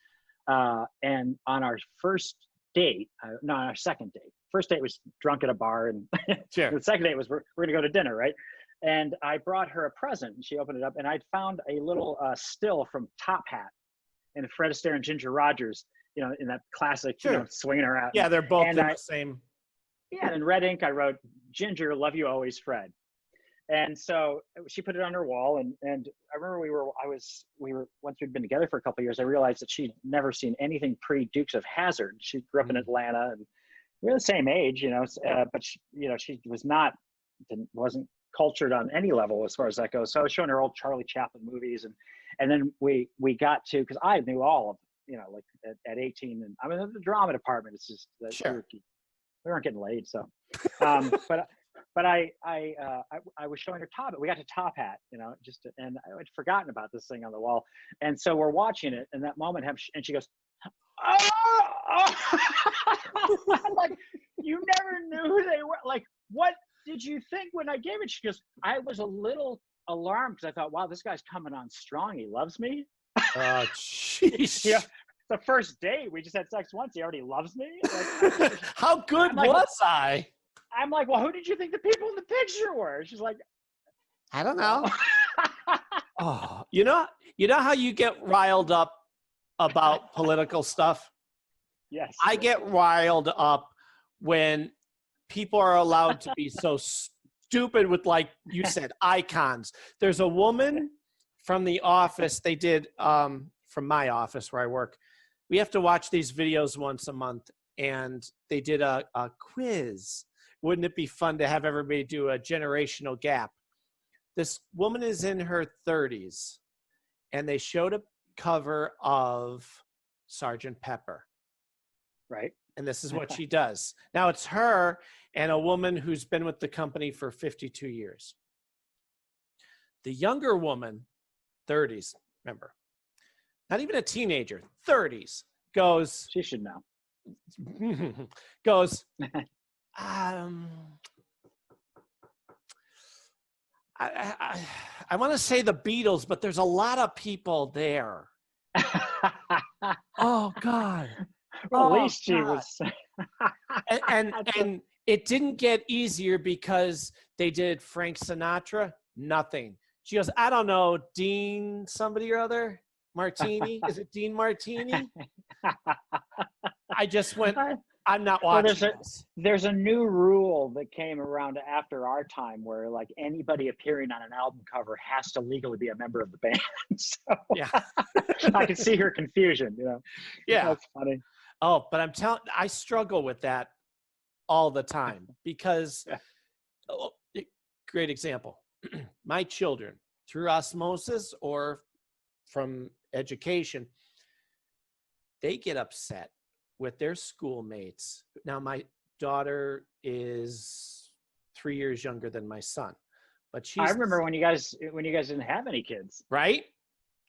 And on our first date, no, on our second date. First date was drunk at a bar, and sure. The second date was we're going to go to dinner, right? And I brought her a present, and she opened it up, and I found a little still from Top Hat, and Fred Astaire and Ginger Rogers, in that classic, sure. Swinging her out. Yeah, they're both in the same. Yeah, and in red ink, I wrote, "Ginger, love you always, Fred." And so she put it on her wall, and I remember we were once we'd been together for a couple of years, I realized that she'd never seen anything pre-Dukes of Hazzard. She grew up in Atlanta, and we were the same age, but she wasn't cultured on any level as far as that goes. So I was showing her old Charlie Chaplin movies, and then we got to, because I knew all of like at 18, and I was in the drama department. It's just that sure. we weren't getting laid, so but I was showing her Top Hat. We got to Top Hat, and I had forgotten about this thing on the wall, and so we're watching it, and that moment, and she goes, "Oh!" I'm like, "You never knew who they were. Like, what did you think when I gave it?" She goes, "I was a little alarmed because I thought, wow, this guy's coming on strong. He loves me." Oh, jeez. Yeah. The first date, we just had sex once. He already loves me. Like, how good was I? I'm like, well, who did you think the people in the picture were? She's like, I don't know. Oh, you know how you get riled up about political stuff? Yes. I get riled up when people are allowed to be so stupid with, like you said, icons. There's a woman from The Office. They did, from my office where I work, we have to watch these videos once a month, and they did a quiz. Wouldn't it be fun to have everybody do a generational gap? This woman is in her 30s, and they showed a cover of Sgt. Pepper. Right. And this is what she does. Now it's her and a woman who's been with the company for 52 years. The younger woman, 30s, remember, not even a teenager, 30s, goes, she should know, goes, I want to say the Beatles, but there's a lot of people there. Oh, God. Well, at least she was. and it didn't get easier because they did Frank Sinatra. Nothing. She goes, I don't know, Dean somebody or other. Martini? Is it Dean Martini? I just went, I'm not watching this. There's a new rule that came around after our time where like anybody appearing on an album cover has to legally be a member of the band. So yeah. I can see her confusion, Yeah. That's funny. Oh, but I struggle with that all the time because, great example, my children, through osmosis or from education, they get upset with their schoolmates. Now, my daughter is 3 years younger than my son, but she's. I remember when you guys didn't have any kids, right?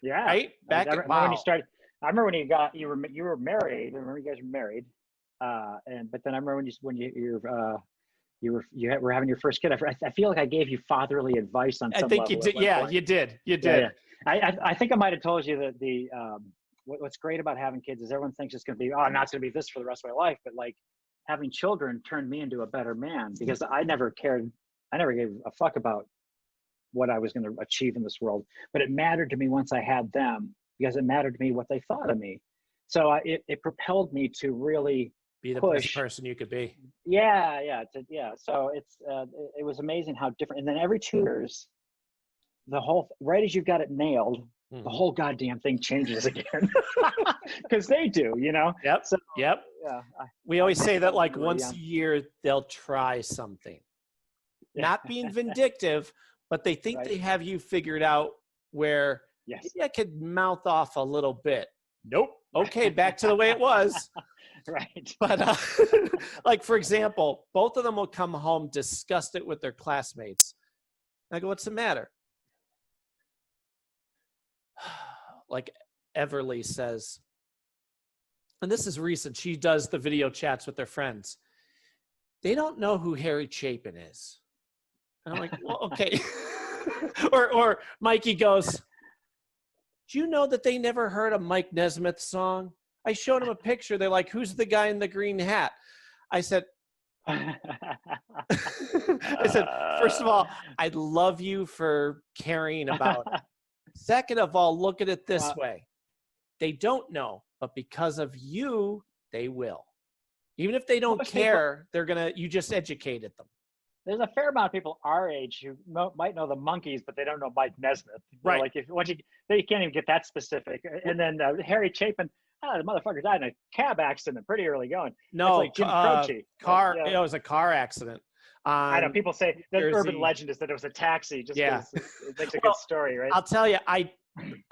Yeah, right. I remember when you started. I remember when you were married. I remember you guys were married, but then I remember when you were having your first kid. I feel like I gave you fatherly advice on some level. I think you did. Yeah, you did. You did. Yeah. I think I might have told you that what's great about having kids is everyone thinks it's going to be, I'm not going to be this for the rest of my life. But like having children turned me into a better man because I never gave a fuck about what I was going to achieve in this world. But it mattered to me once I had them because it mattered to me what they thought of me. So it propelled me to really be the push. Best person you could be. Yeah. So it was amazing how different. And then every 2 years, right as you've got it nailed, the whole goddamn thing changes again. Because they do, you know? Yep. So, yep. Yeah. We always say that like once a year they'll try something. Not being vindictive, but they think they have you figured out where maybe I could mouth off a little bit. Nope. Okay, back to the way it was. Right. But like, for example, both of them will come home disgusted with their classmates. I go, what's the matter? Like Everly says, and this is recent, she does the video chats with their friends. They don't know who Harry Chapin is. And I'm like, well, okay. or Mikey goes, do you know that they never heard a Mike Nesmith song? I showed them a picture. They're like, who's the guy in the green hat? I said, first of all, I love you for caring about it. Second of all, look at it this way. They don't know, but because of you, they will. Even if they don't care, you just educated them. There's a fair amount of people our age who might know the Monkees, but they don't know Mike Nesmith. Right. Like you can't even get that specific. And then Harry Chapin, the motherfucker died in a cab accident pretty early going. No, like Jim Croce. It was a car accident. I know people say the Jersey. urban legend is that it was a taxi. Just it makes a good story, right? I'll tell you,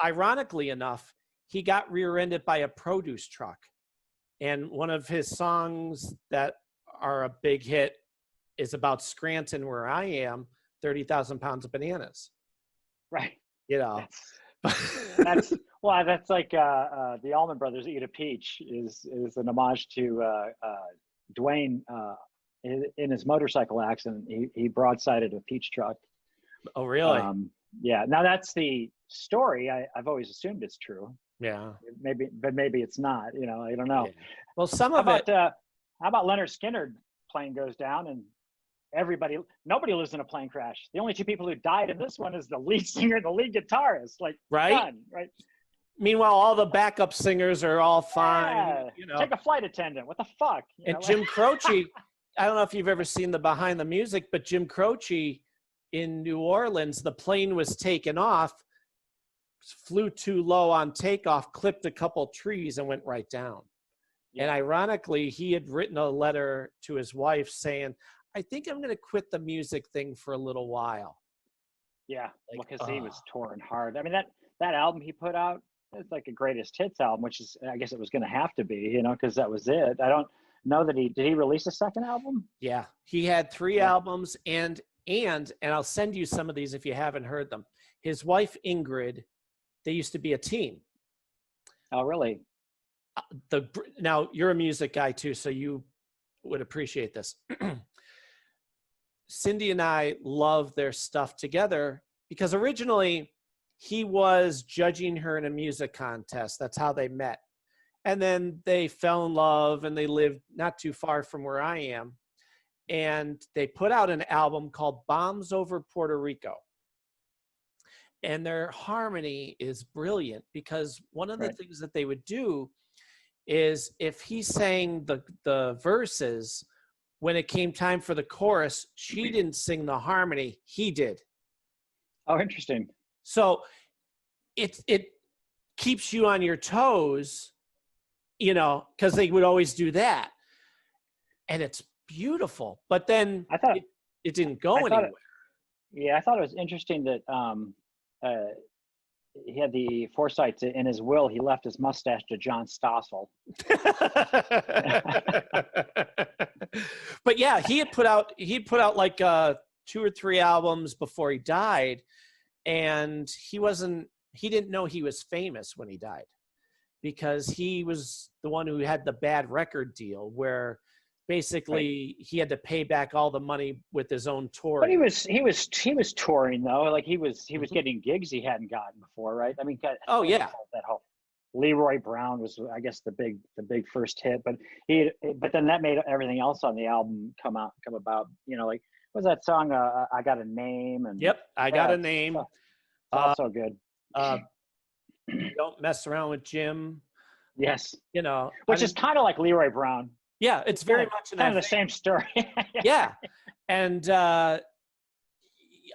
ironically enough, he got rear-ended by a produce truck. And one of his songs that are a big hit is about Scranton, where I am, 30,000 pounds of bananas. Right. You know. That's like the Allman Brothers Eat a Peach is an homage to Dwayne in his motorcycle accident. He broadsided a peach truck. Oh, really? Yeah. Now that's the story. I've always assumed it's true. Yeah. Maybe it's not. You know, I don't know. Yeah. Well, how about Leonard Skinner plane goes down and nobody lives in a plane crash. The only two people who died in this one is the lead singer and the lead guitarist. Like, right? Done, right. Meanwhile, all the backup singers are all fine. Yeah. You know, take a flight attendant. What the fuck? Jim Croce, I don't know if you've ever seen the behind the music, but Jim Croce in New Orleans, the plane was taken off, flew too low on takeoff, clipped a couple trees, and went right down. Yeah. And ironically, he had written a letter to his wife saying, I think I'm going to quit the music thing for a little while. Yeah, because he was touring hard. I mean, that album he put out, it's like a greatest hits album, which is, I guess it was going to have to be, you know, because that was it. I don't know that did he release a second album? Yeah, he had 3 albums, and I'll send you some of these if you haven't heard them. His wife, Ingrid, they used to be a team. Oh, really? Now, you're a music guy too, so you would appreciate this. Cindy and I love their stuff together because originally he was judging her in a music contest. That's how they met. And then they fell in love and they lived not too far from where I am. And they put out an album called Bombs Over Puerto Rico. And their harmony is brilliant because one of the things that they would do is if he sang the verses, when it came time for the chorus, she didn't sing the harmony, he did. Oh, interesting. So it keeps you on your toes, you know, because they would always do that. And it's beautiful. But then I thought it didn't go anywhere. I thought it was interesting that he had the foresight to, in his will, he left his mustache to John Stossel. But yeah, he put out like 2 or 3 albums before he died, and he didn't know he was famous when he died because he was the one who had the bad record deal where basically he had to pay back all the money with his own tour. But he was touring though. Like he was getting gigs he hadn't gotten before, right? I mean, that whole Leroy Brown was, I guess, the big first hit. But then that made everything else on the album come about. You know, like what was that song? I Got a Name. And I Got a Name. So good. Don't Mess Around with Jim. Yes. You know, which is kind of like Leroy Brown. Yeah, it's very much kind of the same story. Yeah. And,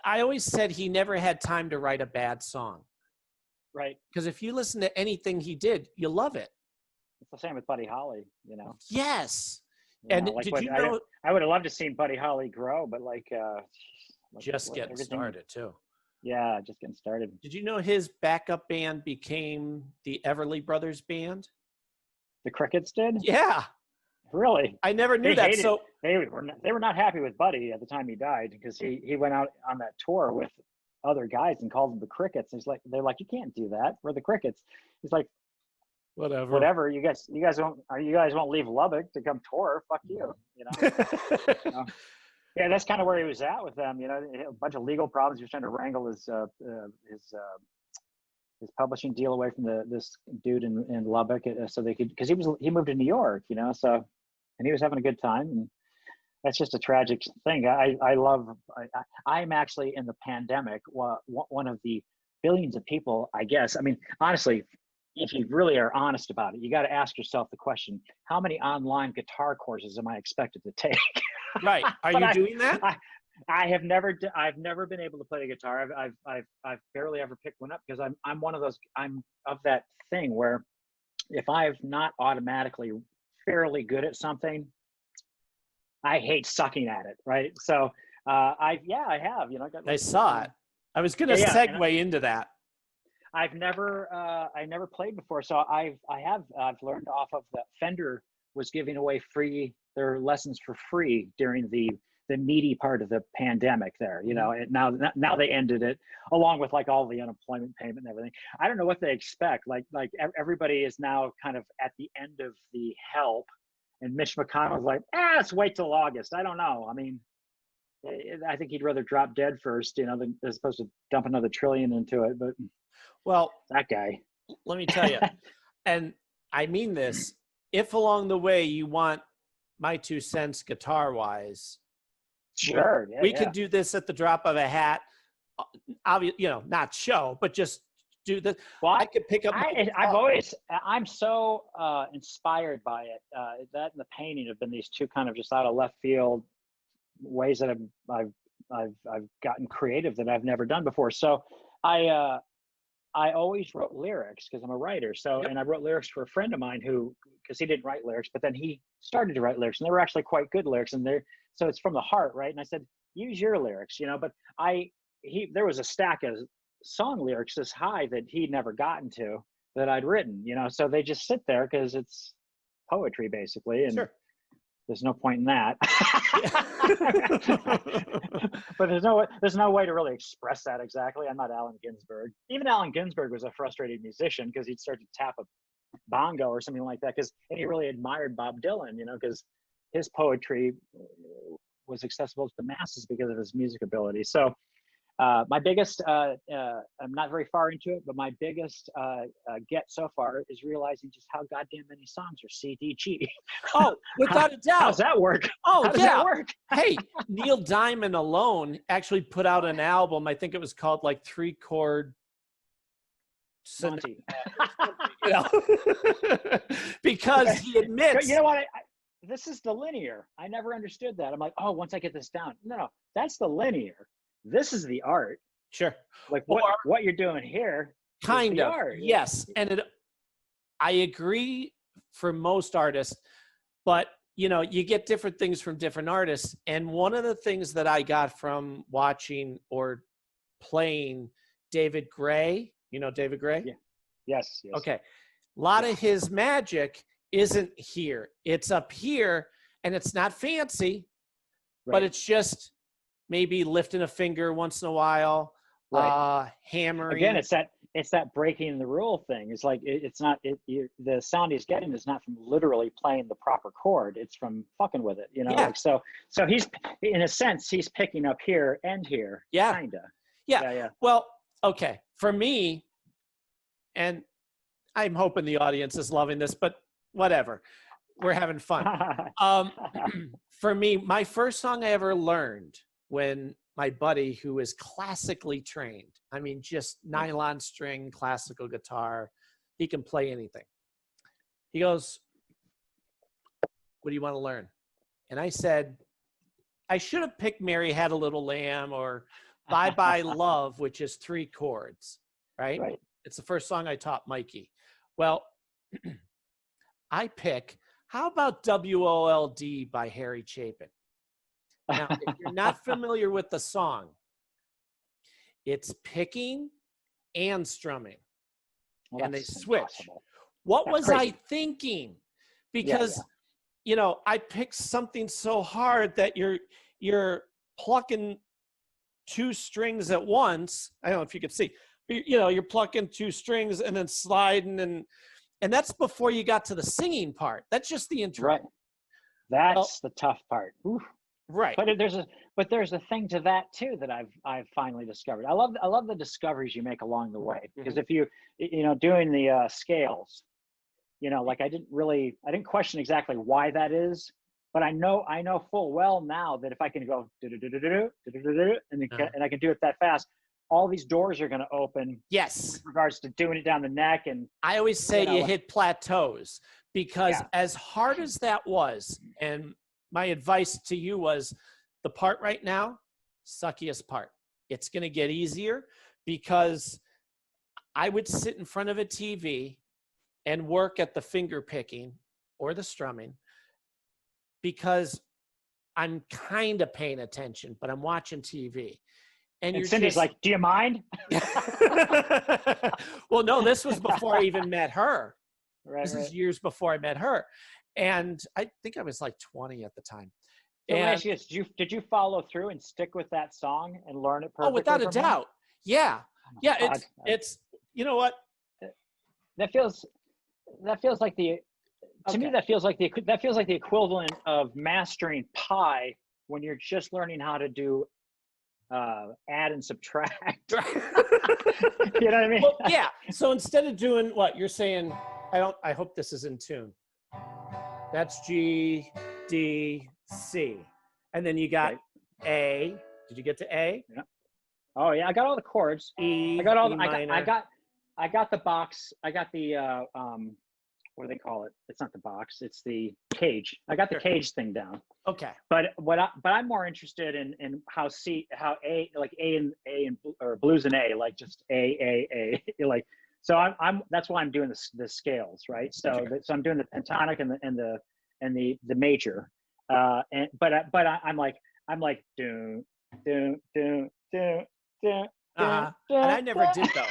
I always said he never had time to write a bad song. Right. Because if you listen to anything he did, you love it. It's the same with Buddy Holly, Yes. You And know, like did what, you know? I would have loved to seen Buddy Holly grow, but Just getting started too. Yeah, just getting started. Did you know his backup band became the Everly Brothers Band? The Crickets did? Yeah. Really? I never knew that. So they were not happy with Buddy at the time he died, because he went out on that tour with other guys and called them the Crickets. And they're like, you can't do that. We're the Crickets. He's like, whatever. You guys won't leave Lubbock to come tour. Fuck you. Yeah, that's kind of where he was at with them. A bunch of legal problems. He was trying to wrangle his publishing deal away from this dude in Lubbock, so they could, because he moved to New York, so, and he was having a good time, and that's just a tragic thing. I'm actually in the pandemic one of the billions of people, I guess. I mean, honestly, if you really are honest about it, you got to ask yourself the question: how many online guitar courses am I expected to take? Right. Are you doing that? I've never been able to play a guitar. I've barely ever picked one up, because I'm one of those, I'm of that thing where if I've not automatically fairly good at something, I hate sucking at it. Right. So I have, I saw it. I was going to segue into that. I never played before. So I've learned off of that. Fender was giving away their lessons for free during the meaty part of the pandemic there, and now they ended it, along with like all the unemployment payment and everything. I don't know what they expect. Like everybody is now kind of at the end of the help, and Mitch McConnell's like, let's wait till August. I don't know. I mean, I think he'd rather drop dead first, than as opposed to dump another $1 trillion into it. But well, that guy. Let me tell you, and I mean this, if along the way you want my 2 cents guitar-wise, sure, we could do this at the drop of a hat. Obviously, not show, but just do this. Well, I could pick up. I'm so inspired by it. That and the painting have been these two kind of just out of left field ways that I've gotten creative that I've never done before. So I always wrote lyrics because I'm a writer. So, and I wrote lyrics for a friend of mine because he didn't write lyrics, but then he started to write lyrics, and they were actually quite good lyrics. And so it's from the heart, right? And I said, use your lyrics, but there was a stack of song lyrics this high that he'd never gotten to that I'd written, so they just sit there because it's poetry basically. And there's no point in that. But there's no way to really express that exactly. I'm not Allen Ginsberg. Even Allen Ginsberg was a frustrated musician because he'd start to tap a bongo or something like that, and he really admired Bob Dylan, because his poetry was accessible to the masses because of his music ability. So my biggest, I'm not very far into it, but my biggest get so far is realizing just how goddamn many songs are C, D, G. Oh, without a doubt. How does that work? Oh, how does that work? Hey, Neil Diamond alone actually put out an album. I think it was called like 3-chord Monty. Because he admits. You know what? This is the linear. I never understood that. I'm like, once I get this down. No, that's the linear. This is the art. Sure. Like what you're doing here. Kind of. Art. Yes. And I agree for most artists, but you get different things from different artists. And one of the things that I got from watching or playing David Gray, David Gray? Yeah. Yes. Okay. A lot of his magic isn't here. It's up here, and it's not fancy, but it's just maybe lifting a finger once in a while, hammering. Again, it's that breaking the rule thing. It's like it's not the sound he's getting is not from literally playing the proper chord. It's from fucking with it, Like, so he's, in a sense, he's picking up here and here. Yeah. Kinda. Yeah. Well, okay. For me, and I'm hoping the audience is loving this, but whatever. We're having fun. For me, my first song I ever learned when my buddy, who is classically trained, I mean, just nylon string, classical guitar, he can play anything. He goes, what do you want to learn? And I said, I should have picked Mary Had a Little Lamb or Bye Bye Love, which is 3 chords, right? Right. It's the first song I taught Mikey. Well, I pick, how about WOLD by Harry Chapin? Now, if you're not familiar with the song, it's picking and strumming. Well, and they that's switch. impossible. What That's was crazy. I thinking? Because, you know, I picked something so hard that you're plucking 2 strings at once. I don't know if you could see. You know, you're plucking 2 strings and then sliding, and that's before you got to the singing part. That's just the intro. Right. That's the tough part. Oof. Right. But there's a thing to that too that I've finally discovered. I love the discoveries you make along the way, because if you know, doing the scales, you know, like I didn't question exactly why that is, but I know full well now that if I can go and I can do it that fast, all these doors are going to open. Yes. With regards to doing it down the neck. And I always say you hit plateaus, because Yeah. as hard as that was, and my advice to you was, the part right now, suckiest part. It's going to get easier, because I would sit in front of a TV and work at the finger picking or the strumming, because I'm kind of paying attention, but I'm watching TV. And you're Cindy's just like, do you mind? Well, no, this was before I even met her. Right, This is years before I met her. And I think I was like 20 at the time. So let me And, ask you this, did you follow through and stick with that song and learn it perfectly? oh, without a from her? doubt. Yeah. Yeah. God. It's, you know what? That feels like the, to me, that feels like the equivalent of mastering pi when you're just learning how to do add and subtract. You know what I mean? Well, yeah. So instead of doing what you're saying, I hope this is in tune. That's G, D, C. And then you got A. Did you get to A? Yeah. Oh yeah, I got all the chords. E. I got all. E I got the box. I got the what do they call it? It's not the box. It's the cage. I got the cage thing down. Okay. But I'm more interested in how A, like A and or blues and A, like just A like. So I'm that's why I'm doing the scales, right? So so I'm doing the pentatonic and the major, I'm like do. And I never did those.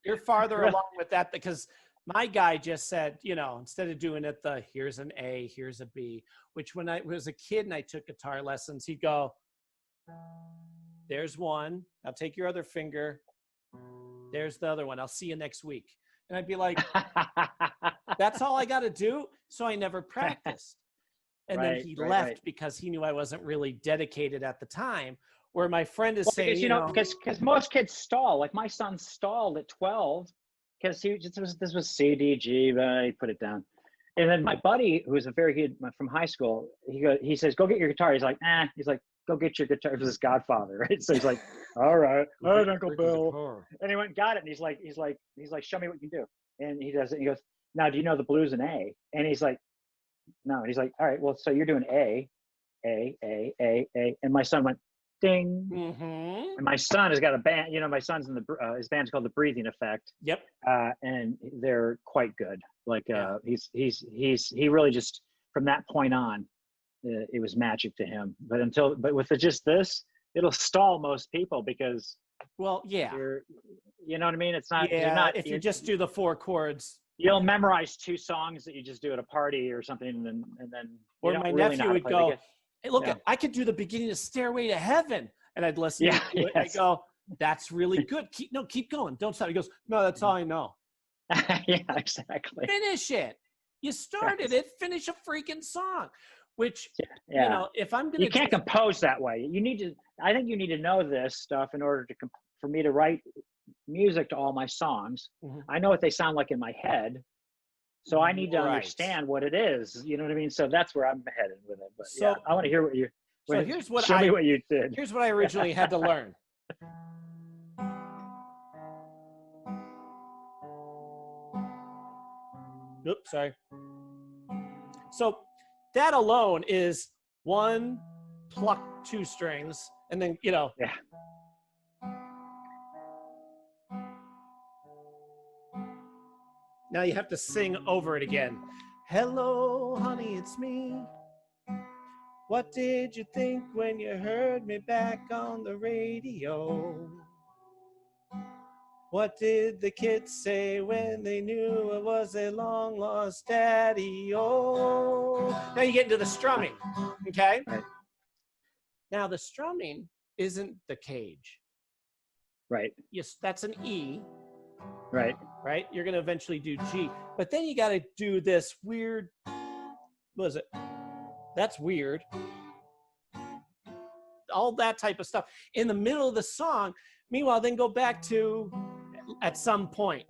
You're farther along with that, because my guy just said, you know, instead of doing it here's an A, here's a B, which when I was a kid and I took guitar lessons, he'd go, there's one, now take your other finger, there's the other one, I'll see you next week. And I'd be like, that's all I got to do? So I never practiced. And then he left because he knew I wasn't really dedicated at the time. Where my friend is saying, because, you know, because most kids stall. Like my son stalled at 12 because this was C, D, G, but he put it down. And then my buddy, who was a very good from high school, he says, go get your guitar. He's like, he's like, go get your guitar. It was his godfather, right? So he's like, all right, Uncle Bill. And he went and got it. And he's like, show me what you can do. And he does it. And he goes, now, do you know the blues in A? And he's like, no. And he's like, all right, well, so you're doing A. And my son went, ding. Mm-hmm. And my son has got a band, you know, my son's in his band's called The Breathing Effect. Yep. And they're quite good. Like he really just, from that point on, it was magic to him. But with just this, it'll stall most people because you know what I mean? It's not, if you just do the 4 chords. You'll memorize 2 songs that you just do at a party or something, and then or my nephew would go, hey, look, I could do the beginning of Stairway to Heaven. And I'd listen to it. I go, that's really good. Keep going. Don't stop. He goes, no, that's all I know. Yeah, exactly. Finish it. You started it, finish a freaking song. Which, you know, if I'm going to... You can't compose that way. I think you need to know this stuff in order for me to write music to all my songs. Mm-hmm. I know what they sound like in my head. So I need to understand what it is. You know what I mean? So that's where I'm headed with it. But so, I want to hear what you. So here's what show me what you did. Here's what I originally had to learn. Oops, sorry. So that alone is 1 pluck 2 strings, and then Now you have to sing over it again. Hello, honey, it's me. What did you think when you heard me back on the radio? What did the kids say when they knew it was a long-lost daddy? Oh. Now you get into the strumming, okay? Right. Now the strumming isn't the cage. Right. Yes, that's an E. Right. Right? You're going to eventually do G. But then you got to do this weird, what is it? That's weird. All that type of stuff in the middle of the song. Meanwhile, then go back to at some point,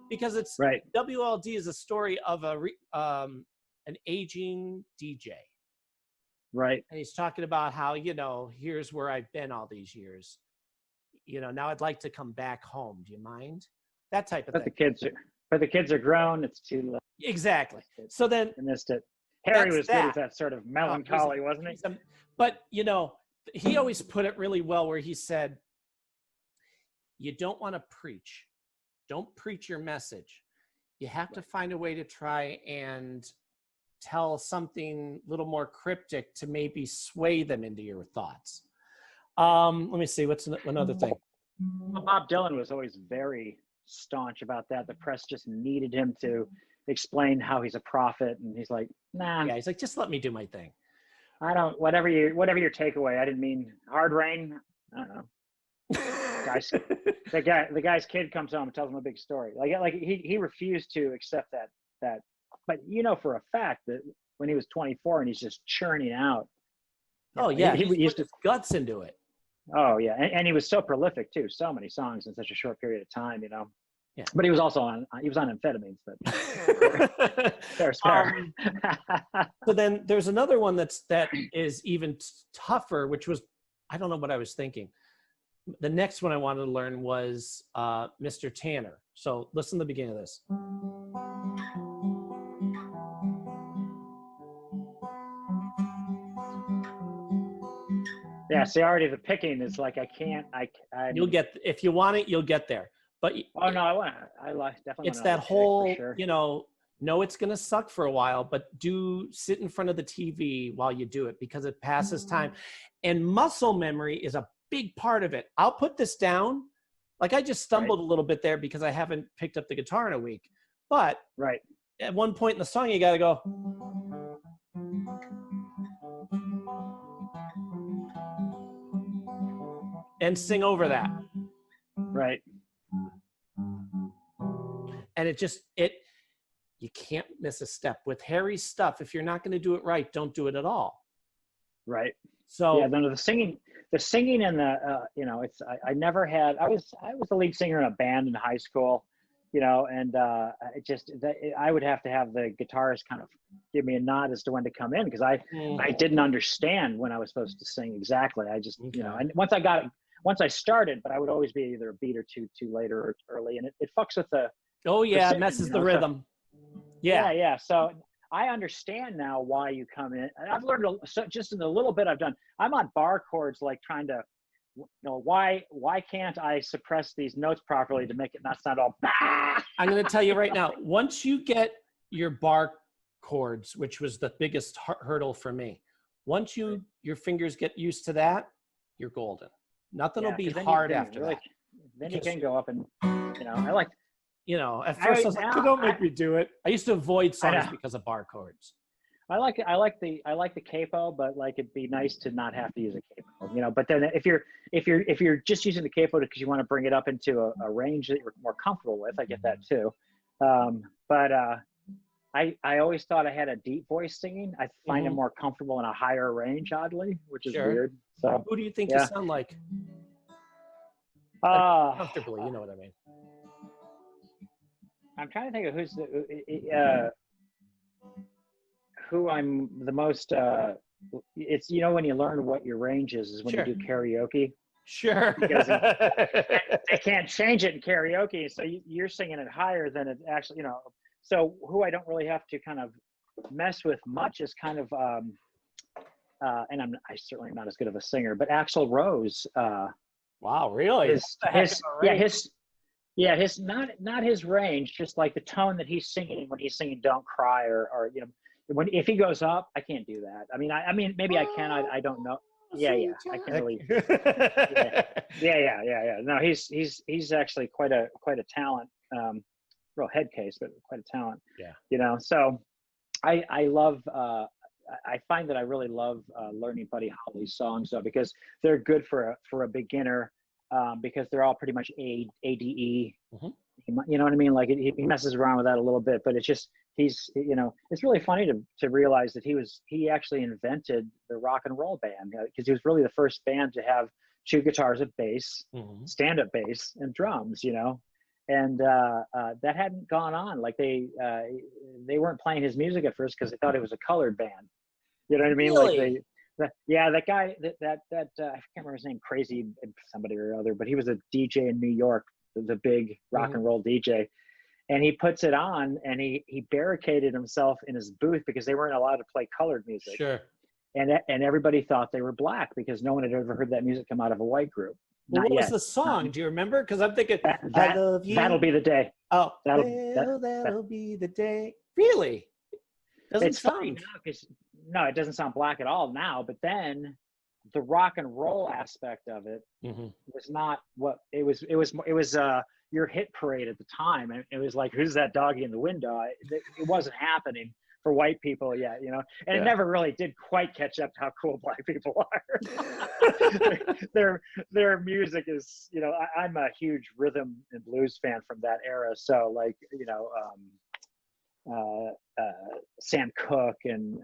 because it's right. WLD is a story of an aging DJ. Right. And he's talking about how, here's where I've been all these years. Now I'd like to come back home. Do you mind? That type of thing. But the kids are grown. It's too late. Exactly. So then I missed it. Harry was good with that sort of melancholy, wasn't he? But he always put it really well, where he said, "You don't want to preach. Don't preach your message. You have to find a way to try and tell something a little more cryptic to maybe sway them into your thoughts." Let me see. What's another thing? Bob Dylan was always very staunch about that. The press just needed him to explain how he's a prophet, and he's like, nah. Yeah, he's like, just let me do my thing. I don't. Whatever your takeaway. I didn't mean hard rain. I don't know. The guy's kid comes home and tells him a big story. Like he refused to accept that. But for a fact that when he was 24 and he's just churning out. Oh yeah, he used his guts into it. Oh yeah, and he was so prolific too. So many songs in such a short period of time, Yeah. But he was also on amphetamines. But fair. So then there's another one that is even tougher, which was, I don't know what I was thinking. The next one I wanted to learn was Mr. Tanner. So listen to the beginning of this. Yeah, see, already the picking is like You'll get, if you want it, you'll get there. But definitely. It's that whole, know it's gonna suck for a while, but do sit in front of the TV while you do it, because it passes time. And muscle memory is a big part of it. I'll put this down. Like I just stumbled a little bit there because I haven't picked up the guitar in a week. But at one point in the song, you got to go. And sing over that. Right. And you can't miss a step. With Harry's stuff, if you're not going to do it right, don't do it at all. Right. So yeah, the singing and I never had. I was the lead singer in a band in high school, and I would have to have the guitarist kind of give me a nod as to when to come in, because I didn't understand when I was supposed to sing exactly. I just and once I started, but I would always be either a beat or two too late or early, and it fucks with the. It messes the rhythm. Yeah. So I understand now why you come in. And I've learned just in the little bit I've done. I'm on bar chords, like trying to, why can't I suppress these notes properly to make it not sound all. I'm going to tell you right now. Once you get your bar chords, which was the biggest hurdle for me, once your fingers get used to that, you're golden. Nothing will be hard after that. Then you can go up and I like. At first I was like, don't make me do it. I used to avoid songs because of bar chords. I like the capo, but like it'd be nice to not have to use a capo, But then if you're just using the capo because you want to bring it up into a range that you're more comfortable with, I get that too. But I always thought I had a deep voice singing. I find it more comfortable in a higher range, oddly, which is weird. So who do you think you sound like? Comfortably, you know what I mean. I'm trying to think of who I'm the most. It's when you learn what your range is when you do karaoke. Sure. Because they can't change it in karaoke, so you're singing it higher than it actually. So who I don't really have to kind of mess with much is kind of, and I certainly am not as good of a singer, but Axl Rose. Wow, really? Yeah, his not his range, just like the tone that he's singing when he's singing "Don't Cry" or when if he goes up, I can't do that. I mean maybe I can. I don't know. Yeah, I can't really. Yeah. No, he's actually quite a talent. Real head case, but quite a talent. Yeah. So I love. I find that I really love learning Buddy Holly's songs though, because they're good for a beginner. Because they're all pretty much ADE. Mm-hmm. You know what I mean? Like he messes around with that a little bit, but it's just it's really funny to realize that he actually invented the rock and roll band, because he was really the first band to have two guitars, a bass, stand-up bass, and drums. And that hadn't gone on. Like they weren't playing his music at first because they thought it was a colored band. You know what I mean? Really? Like that guy, that I can't remember his name, crazy somebody or other, but he was a DJ in New York, the big rock and roll DJ, and he puts it on, and he barricaded himself in his booth because they weren't allowed to play colored music. Sure. And everybody thought they were black because no one had ever heard that music come out of a white group. Well, what was the song? Do you remember? Because I'm thinking, I love you. That'll be the day. Oh, that'll be the day. Really? Doesn't sound. No, it doesn't sound black at all now. But then the rock and roll aspect of it was not what it was. It was your hit parade at the time, and it was like, who's that doggy in the window? It wasn't happening for white people yet, and it never really did quite catch up to how cool black people are. their music is, I'm a huge rhythm and blues fan from that era. So like, Sam Cooke and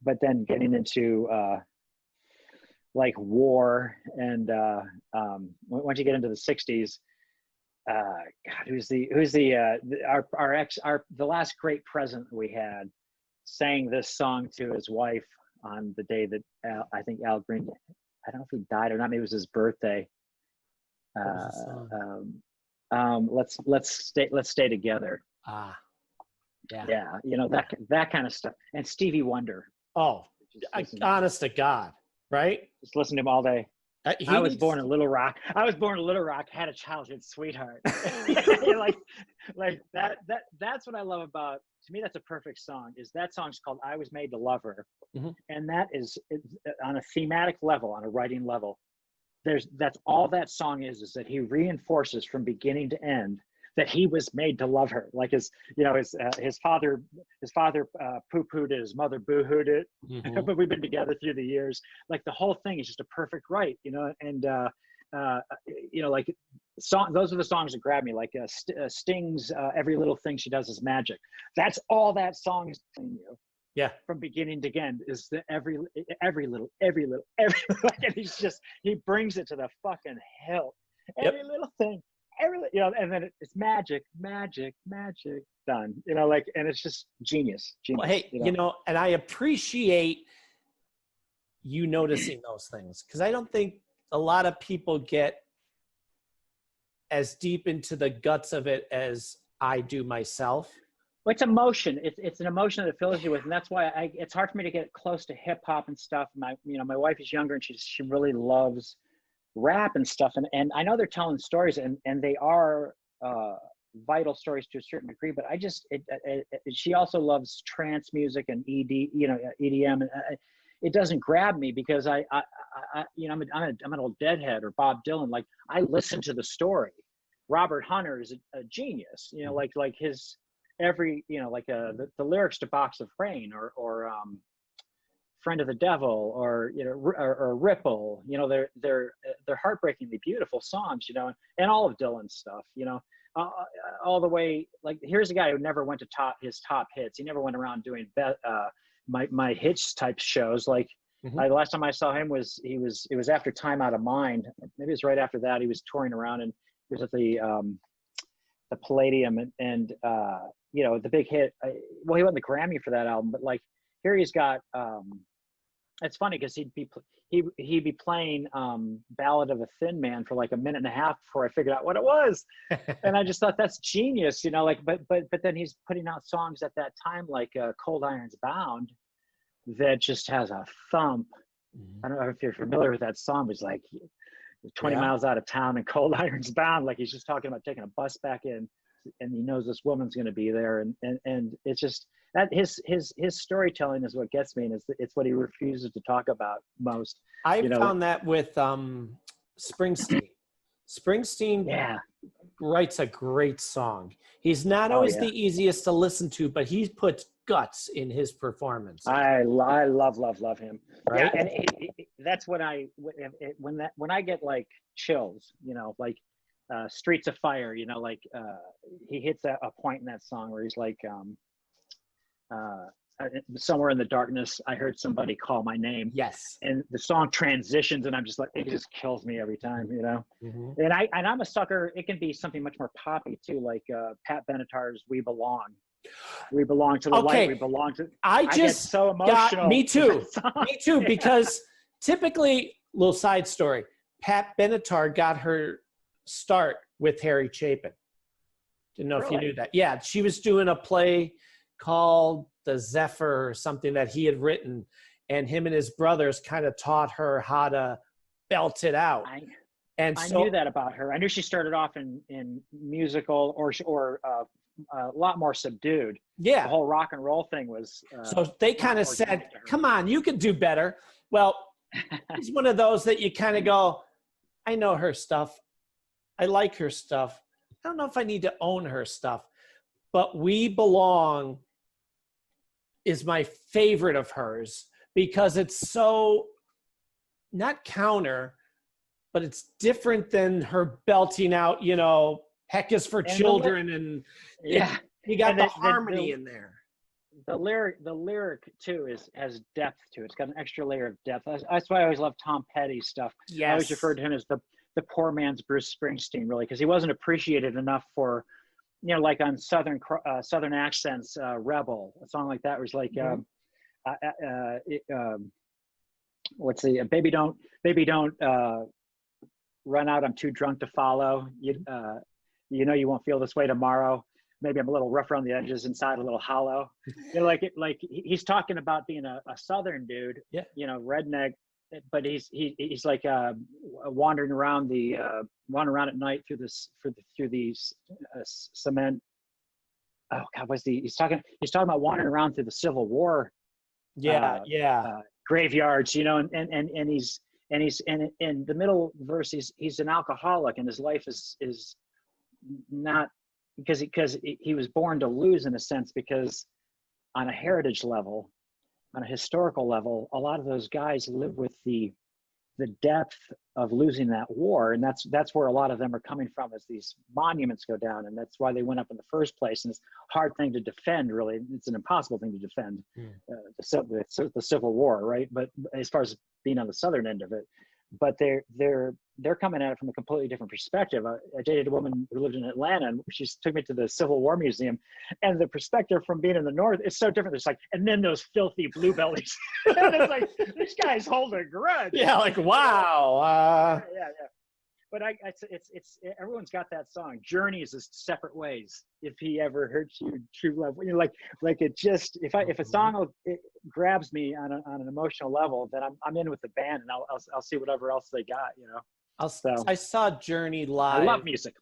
but then getting into like War and once you get into the 60s, God, who's the last great president we had sang this song to his wife on the day that I think Al Green, I don't know if he died or not, maybe it was his birthday. Let's stay together. Yeah, that kind of stuff. And Stevie Wonder. Oh, honest to God, right? Just listen to him all day. I was born in Little Rock. Had a childhood sweetheart. like that. That's what I love about. To me, that's a perfect song. Is that song's called "I Was Made to Love Her," and that is on a thematic level, on a writing level. That's all that song is that he reinforces from beginning to end that he was made to love her. Like his father poo-pooed it, his mother boo-hooed it, but we've been together through the years. Like the whole thing is just a perfect right, and like those are the songs that grab me. Like Sting's "Every Little Thing She Does Is Magic." That's all that song is telling you. Yeah. From beginning to end is the every little, and he brings it to the fucking hilt. Every little thing. And then it's magic, done. And it's just genius. Well, hey, and I appreciate you noticing those things, because I don't think a lot of people get as deep into the guts of it as I do myself. Well, it's emotion. It's an emotion that fills you with, and that's why it's hard for me to get close to hip hop and stuff. My wife is younger, and she really loves rap and stuff, and I know they're telling stories, and they are vital stories to a certain degree, but she also loves trance music and EDM, and it doesn't grab me because I'm an old Deadhead or Bob Dylan. Like I listen to the story. Robert Hunter is a genius, like his every the lyrics to Box of Rain or Friend of the Devil or Ripple, they're heartbreakingly beautiful songs, and all of Dylan's stuff, all the way. Like here's a guy who never went to his top hits. He never went around doing my hits type shows. Like the last time I saw him it was after Time Out of Mind. Maybe it was right after that. He was touring around, and he was at the Palladium and the big hit. He won the Grammy for that album, but like here he's got it's funny because he'd be playing Ballad of a Thin Man for like a minute and a half before I figured out what it was. And I just thought that's genius, but then he's putting out songs at that time like Cold Iron's Bound that just has a thump. I don't know if you're familiar with that song, but it's like 20 miles out of town and cold irons bound. Like he's just talking about taking a bus back in, and he knows this woman's going to be there. And it's just that his storytelling is what gets me. And it's what he refuses to talk about most. I found that with Springsteen. Springsteen writes a great song. He's not always the easiest to listen to, but he puts guts in his performance. I love him. Right? Yeah, and that's when I get like chills, you know, like Streets of Fire, you know, like he hits a point in that song where he's like, somewhere in the darkness, I heard somebody call my name. Yes. And the song transitions, and I'm just like, it just kills me every time, you know. Mm-hmm. And I'm a sucker. It can be something much more poppy too, like Pat Benatar's "We Belong." We belong to the light. We belong to. I get so emotional. Me too. Me too. Because typically, little side story: Pat Benatar got her start with Harry Chapin. Didn't know if you knew that. Yeah, she was doing a play called The Zephyr or something that he had written, and him and his brothers kind of taught her how to belt it out. I knew that about her. I knew she started off in musical or a lot more subdued. Yeah. The whole rock and roll thing was. So they kind of said, come on, you can do better. Well, he's one of those that you kind of go, I know her stuff. I like her stuff. I don't know if I need to own her stuff. But We Belong is my favorite of hers because it's so not counter, but it's different than her belting out, you know, Heck is for Children, and you got the harmony in there. The lyric too has depth to it. It's got an extra layer of depth. That's why I always love Tom Petty's stuff. Yes. I always referred to him as the poor man's Bruce Springsteen, really, because he wasn't appreciated enough for, you know, like on Southern Accents, Rebel, a song like that was like, what's the baby don't run out, I'm too drunk to follow. You know you won't feel this way tomorrow. Maybe I'm a little rough around the edges, inside a little hollow. You know, like he's talking about being a Southern dude, you know, redneck, but he's like wandering around at night through these cement. Oh God, he's talking about wandering around through the Civil War. Graveyards, you know, and he's in the middle verse, he's an alcoholic, and his life is not because he was born to lose, in a sense, because on a heritage level, on a historical level, a lot of those guys live with the depth of losing that war, and that's where a lot of them are coming from, as these monuments go down, and that's why they went up in the first place. And it's a hard thing to defend, really. It's an impossible thing to defend, the Civil War, right? But as far as being on the southern end of it, but they're coming at it from a completely different perspective. I dated a woman who lived in Atlanta, and she took me to the Civil War Museum, and the perspective from being in the North is so different. It's like, and then those filthy bluebellies. And it's like, these guys hold a grudge. Yeah, like, wow. Yeah. But it's everyone's got that song. Journeys is Separate Ways. If he ever hurts you, true love. You know, like it just, if a song grabs me on an emotional level, then I'm in with the band, and I'll see whatever else they got. You know. I saw Journey live. I love music.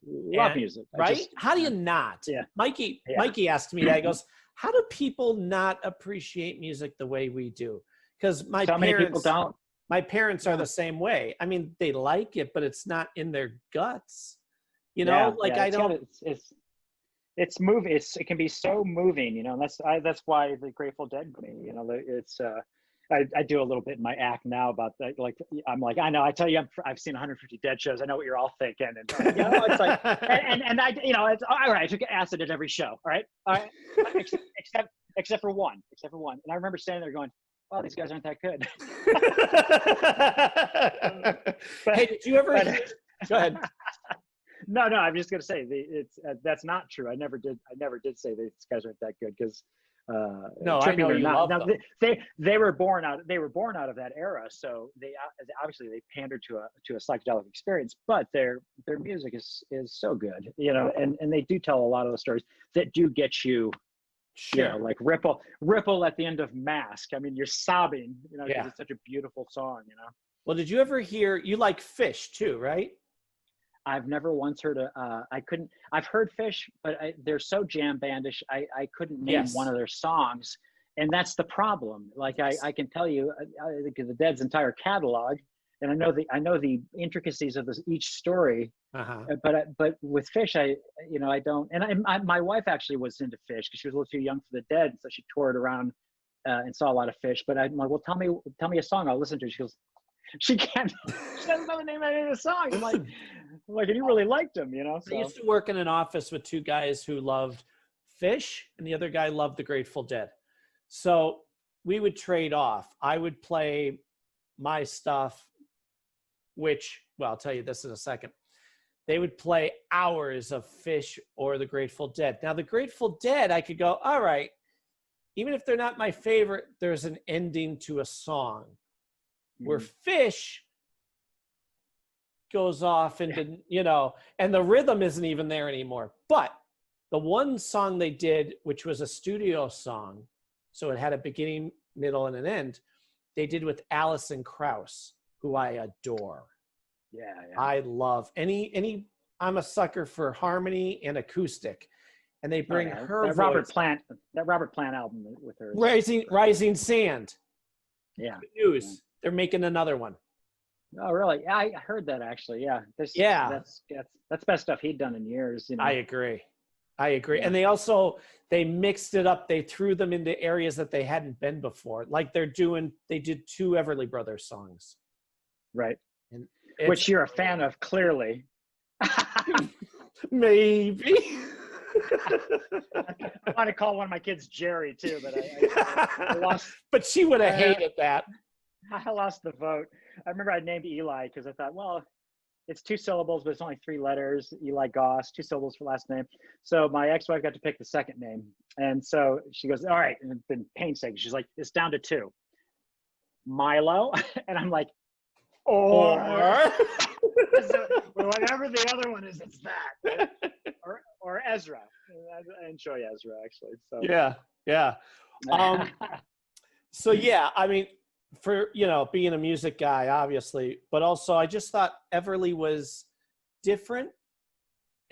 Right? How do you not? Yeah. Mikey asked me that. He goes, how do people not appreciate music the way we do? Because many people don't. My parents are the same way. I mean, they like it, but it's not in their guts. You know, I don't. It's moving. It can be so moving. You know, and that's why the Grateful Dead to me. You know, it's. I do a little bit in my act now about that. Like, I'm like, I know. I tell you, I've seen 150 Dead shows. I know what you're all thinking, and you know, it's like, and I, you know, it's all right. I took acid at every show. All right, except for one. And I remember standing there going, wow, these guys aren't that good. Hey, did you ever? Go ahead. No, I'm just gonna say that's not true. I never did say these guys aren't that good, because no, I know you love them. They were born out of that era, so they obviously pandered to a psychedelic experience, but their music is so good, you know, and they do tell a lot of the stories that do get you. Sure. You know, like Ripple at the end of Mask. I mean, you're sobbing, you know, because it's such a beautiful song, you know. Well, did you ever hear, you like Fish too, right? I've never once heard I've heard Fish, but they're so jam bandish. I couldn't name one of their songs. And that's the problem. Like I can tell you the Dead's entire catalog, and I know the intricacies of each story. But with Fish, I don't. And my wife actually was into Fish because she was a little too young for the Dead, so she toured around and saw a lot of Fish. But I'm like, well, tell me a song, I'll listen to it. She goes, she doesn't know the name of any of the songs. I'm like, and you really liked them, So. I used to work in an office with two guys who loved Fish, and the other guy loved the Grateful Dead. So we would trade off. I would play my stuff, which, well, I'll tell you this in a second. They would play hours of Fish or the Grateful Dead. Now, the Grateful Dead, I could go, all right, even if they're not my favorite, there's an ending to a song. Where Fish goes off and and the rhythm isn't even there anymore. But the one song they did, which was a studio song, so it had a beginning, middle, and an end, they did with Alison Krauss, who I adore. Yeah. I love I'm a sucker for harmony and acoustic. And they bring her that voice. Robert Plant album with her. Rising Sand. Yeah. Good news. They're making another one. Oh, really? I heard that actually. Yeah. That's best stuff he'd done in years. I agree. Yeah. And they mixed it up. They threw them into areas that they hadn't been before. Like they did 2 Everly Brothers songs. Right. Which you're a fan of, clearly. Maybe. I want to call one of my kids Jerry too, but I lost. But she would have hated that. I lost the vote. I remember I named Eli because I thought, well, it's 2 syllables, but it's only 3 letters. Eli Goss, 2 syllables for last name. So my ex-wife got to pick the second name, and so she goes, "All right," and it's been painstaking. She's like, "It's down to 2, Milo," and I'm like, or so, whatever the other one is, it's that, or Ezra. I enjoy Ezra actually. So yeah. So yeah, I mean, for being a music guy, obviously, but also I just thought Everly was different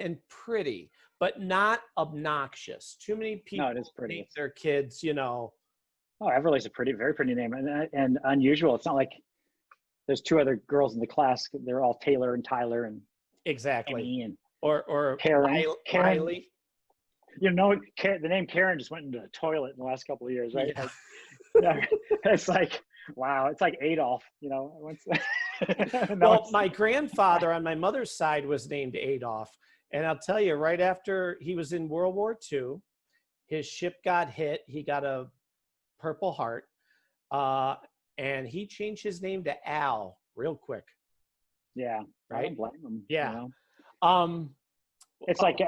and pretty, but not obnoxious. Too many people name their kids, Oh, Everly's a very pretty name, and unusual. It's not like there's 2 other girls in the class. They're all Taylor and Tyler and exactly, and or Karen. Riley. The name Karen just went into the toilet in the last couple of years, right? Yeah. It's like, wow, it's like Adolf, Well, my grandfather on my mother's side was named Adolf. And I'll tell you, right after he was in World War II, his ship got hit. He got a Purple Heart. And he changed his name to Al real quick. Yeah. Right? I don't blame him. Yeah. It's like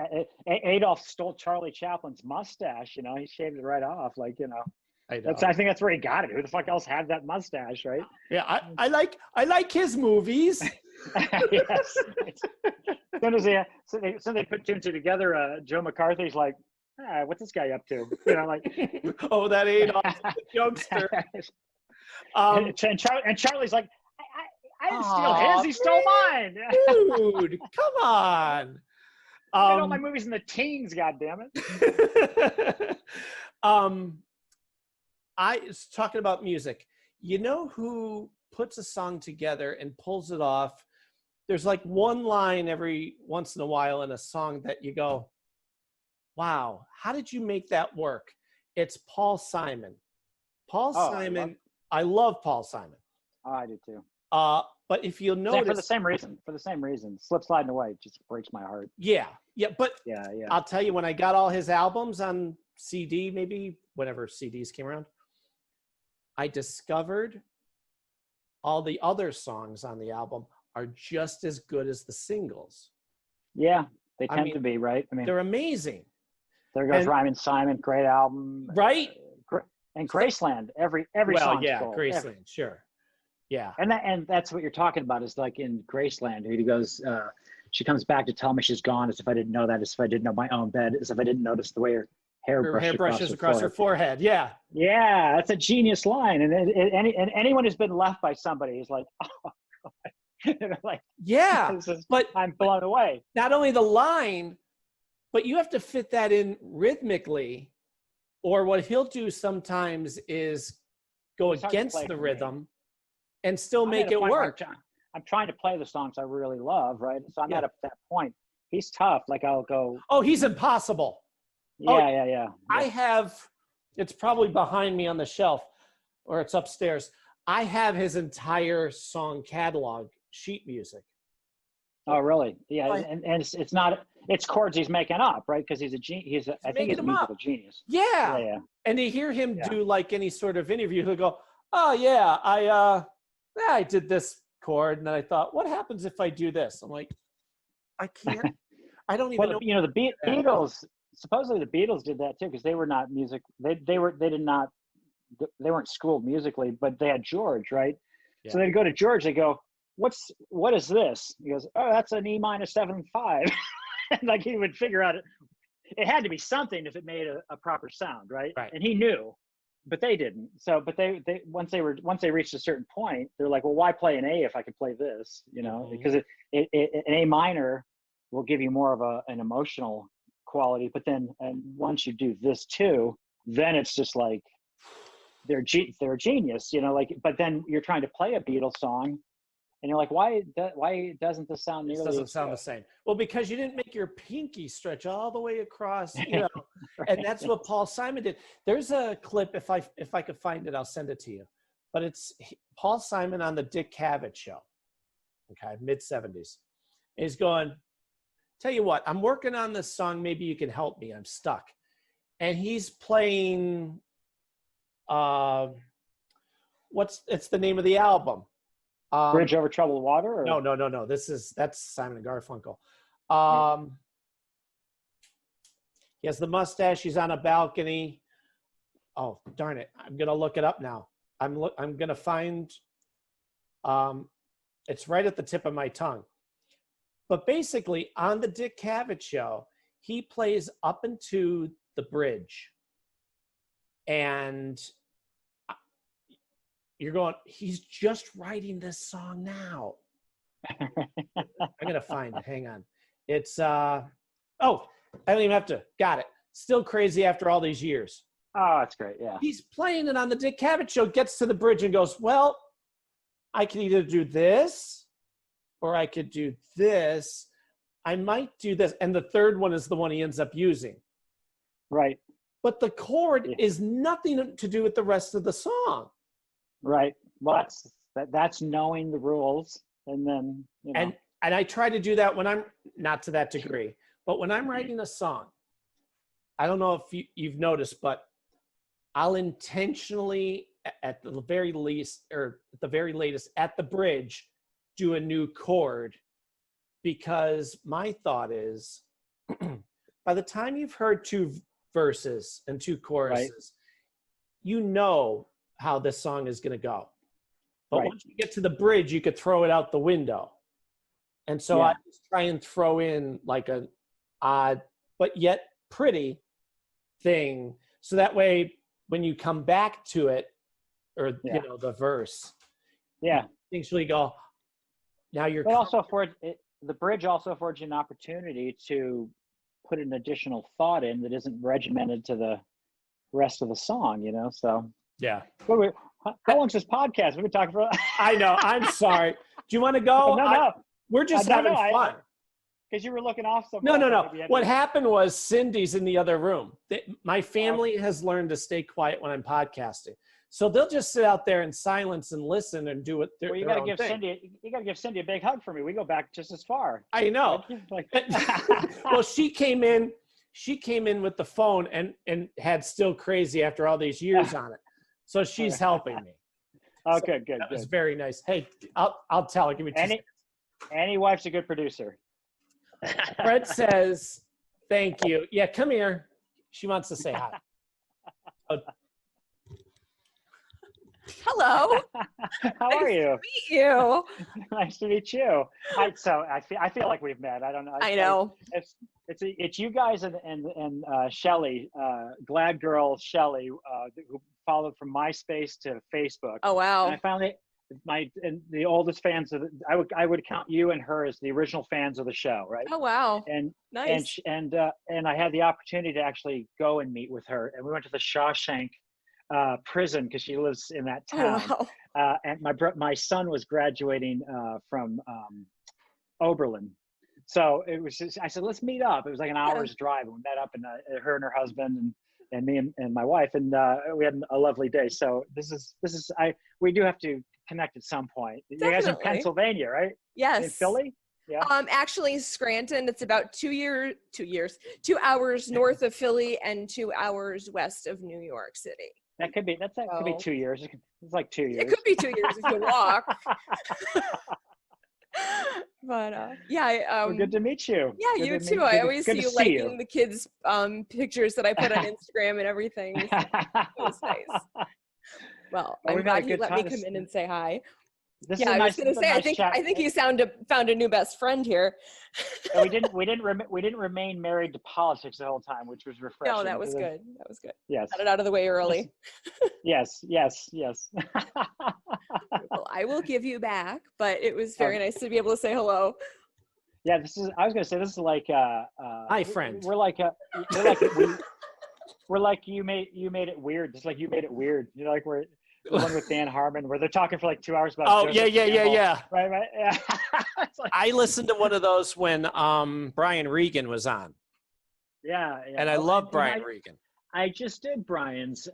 Adolf stole Charlie Chaplin's mustache, he shaved it right off. I think that's where he got it. Who the fuck else had that mustache, right? Yeah, I like his movies. Yes. As soon as they put 2 and 2 together, Joe McCarthy's like, what's this guy up to? Oh, that Adolf youngster. And Charlie's like, I didn't steal his, he stole mine. Dude, come on. I know my movies in the teens, goddammit. I was talking about music. You know who puts a song together and pulls it off? There's like one line every once in a while in a song that you go, wow, how did you make that work? It's Paul Simon. Simon, I love Paul Simon. Oh, I do too. But if you'll notice, for the same reason, Slip Sliding Away just breaks my heart. Yeah, but yeah. I'll tell you, when I got all his albums on CD, maybe whenever CDs came around, I discovered all the other songs on the album are just as good as the singles. Yeah, they tend to be, right? I mean, they're amazing. There goes Ryman Simon, great album, right? And Graceland, every song. Yeah, Graceland, sure. Yeah. And that's what you're talking about, is like in Graceland, he goes, she comes back to tell me she's gone, as if I didn't know that, as if I didn't know my own bed, as if I didn't notice the way Her hairbrushes across her forehead. Yeah. Yeah, that's a genius line. And anyone who's been left by somebody is like, oh, God. Like, yeah, but I'm blown away. Not only the line, but you have to fit that in rhythmically, or what he'll do sometimes is go against the rhythm and still make it work. I'm trying to play the songs I really love, right? So I'm at that point. He's tough. Like I'll go. Oh, he's impossible. Yeah. I have, it's probably behind me on the shelf, or it's upstairs. I have his entire song catalog, sheet music. Oh, really? Yeah, and it's not, it's chords he's making up, right? Because he's a genius. I think he's a musical genius. Yeah. And to hear him do like any sort of interview, he'll go, "Oh yeah, I did this chord, and then I thought, what happens if I do this?" I'm like, I can't. I don't even know. You know, the Beatles. Supposedly the Beatles did that too, because they were not music. They weren't schooled musically, but they had George, right? Yeah. So they'd go to George. They go, what is this? He goes, "Oh, that's an E-7/5." And like he would figure out it had to be something if it made a proper sound, right? And he knew, but they didn't. So, but they once they reached a certain point, they're like, well, why play an A if I could play this? You know, because an A minor will give you more of an emotional quality, but then once you do this too, then it's just like they're a genius, you know. Like, but then you're trying to play a Beatles song, and you're like, why doesn't this sound nearly? It doesn't sound the same. Well, because you didn't make your pinky stretch all the way across, you know. Right. And that's what Paul Simon did. There's a clip, if I could find it, I'll send it to you. But it's Paul Simon on the Dick Cavett show. Okay, mid-70s. He's going, "Tell you what, I'm working on this song. Maybe you can help me. I'm stuck." And he's playing, it's the name of the album? Bridge Over Troubled Water? Or? No. That's Simon and Garfunkel. He has the mustache. He's on a balcony. Oh, darn it. I'm going to look it up now. I'm going to find, it's right at the tip of my tongue. But basically, on the Dick Cavett show, he plays up into the bridge. And you're going, he's just writing this song now. I'm going to find it. Hang on. It's, I don't even have to. Got it. Still Crazy After All These Years. Oh, that's great. Yeah. He's playing it on the Dick Cavett show, gets to the bridge and goes, well, I could either do this or I could do this. I might do this. And the third one is the one he ends up using. Right. But the chord is nothing to do with the rest of the song. Right. Well, that's knowing the rules. And then, you know. And I try to do that when I'm, not to that degree, but when I'm writing a song, I don't know if you've noticed, but I'll intentionally, at the very least, or at the very latest, at the bridge, do a new chord, because my thought is, by the time you've heard two verses and two choruses, you know how this song is going to go. But once you get to the bridge, you could throw it out the window. And so I just try and throw in like an odd, but yet pretty thing. So that way, when you come back to it, or, you know, the verse, you actually go, now you're. But also the bridge also affords you an opportunity to put an additional thought in that isn't regimented to the rest of the song, you know? So. Yeah. How long's this podcast? We've been talking for. I know. I'm sorry. Do you want to go? No. We're just having fun. Because you were looking off so much. No. What happened was Cindy's in the other room. My family has learned to stay quiet when I'm podcasting. So they'll just sit out there in silence and listen and do it. Well, you got to give Cindy a big hug for me. We go back just as far. I know. Well, she came in with the phone and had Still Crazy After All These Years on it. So she's helping me. Oh, so good. That was very nice. Hey, I'll tell her. Give me 2 seconds. Any wife's a good producer. Fred says, thank you. Yeah, come here. She wants to say hi. Hello. How are you? Nice to meet you. Nice to meet you. I feel like we've met. I don't know. I know. It's It's you guys and Shelly, Glad Girl Shelly, who followed from MySpace to Facebook. Oh wow! And I found the oldest fans of I would count you and her as the original fans of the show, right? Oh wow! And nice. And I had the opportunity to actually go and meet with her, and we went to the Shawshank prison because she lives in that town. Oh, wow. And my son was graduating from Oberlin. So it was just, I said, let's meet up. It was like an hour's drive. We met up, and her and her husband and me and my wife, and we had a lovely day. So we do have to connect at some point. Definitely. You guys in Pennsylvania, right? Yes. In Philly? Yeah. Actually Scranton. It's about 2 hours north of Philly and 2 hours west of New York City. That could be 2 years. It's like 2 years. It could be 2 years if you walk. But well, good to meet you. Yeah, you too. I always see you liking the kids' pictures that I put on Instagram and everything. So it was nice. Well, I'm glad you let me come in and say hi. I was going to say, I think you found a new best friend here. we didn't remain married to politics the whole time, which was refreshing. No, that was good. That was good. Yes. Got it out of the way early. Yes. Well, I will give you back, but it was very nice to be able to say hello. Yeah, I was going to say, this is like hi, friend. We're like you made it weird. Just like you made it weird. You know, like we're the one with Dan Harmon where they're talking for like 2 hours about yeah. Right, yeah. I listened to one of those when Brian Regan was on. Yeah. And I love Brian Regan. I just did Brian's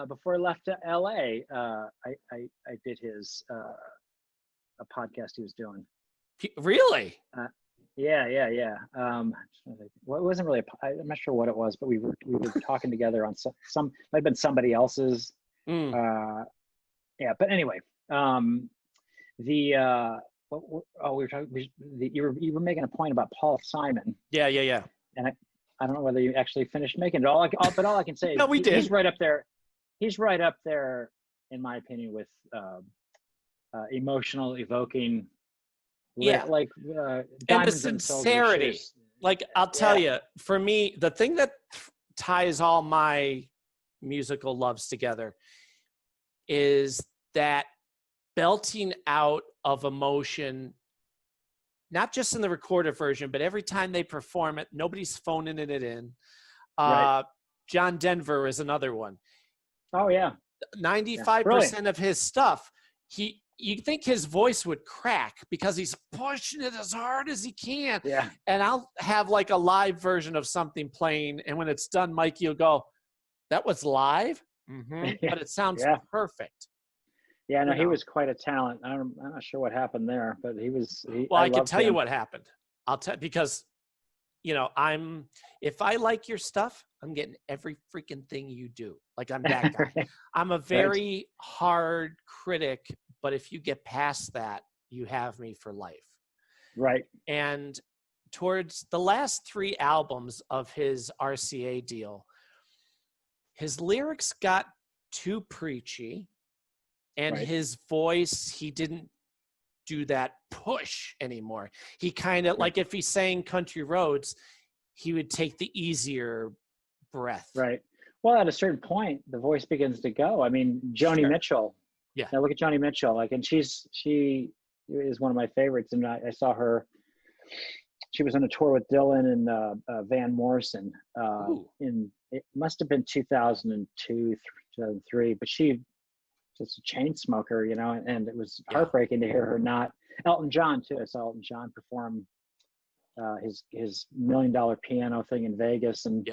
before I left to LA. I did his a podcast he was doing. Really? Yeah. Well, it wasn't really. I'm not sure what it was, but we were talking together on some. Might have been somebody else's. But anyway, we were talking. You were making a point about Paul Simon. Yeah. And I don't know whether you actually finished making it. But all I can say is no, we did. He's right up there. He's right up there, in my opinion, with emotional, evoking. And the sincerity. Like, I'll tell you, for me, the thing that ties all my musical loves together is that belting out of emotion, not just in the recorded version, but every time they perform it, nobody's phoning it in. John Denver is another one. Oh, yeah. 95% of his stuff, you think his voice would crack because he's pushing it as hard as he can. Yeah. And I'll have like a live version of something playing, and when it's done, Mikey will go, "That was live?" Mm-hmm. But it sounds perfect. Yeah, no, he was quite a talent. I'm not sure what happened there, but he was. Well, I can tell you what happened. I'll tell because, if I like your stuff, I'm getting every freaking thing you do. Like, I'm that guy. I'm a very hard critic, but if you get past that, you have me for life. Right. And towards the last 3 albums of his RCA deal, his lyrics got too preachy, and his voice, he didn't do that push anymore. He kind of, like if he sang Country Roads, he would take the easier breath. Right. Well, at a certain point, the voice begins to go. I mean, Joni Mitchell. Yeah. Now look at Joni Mitchell. Like, and she is one of my favorites. And I saw her. She was on a tour with Dylan and Van Morrison. It must have been 2002, 2003. But she just a chain smoker, and it was heartbreaking to hear her not. Elton John too. I saw Elton John perform his $1 million piano thing in Vegas, and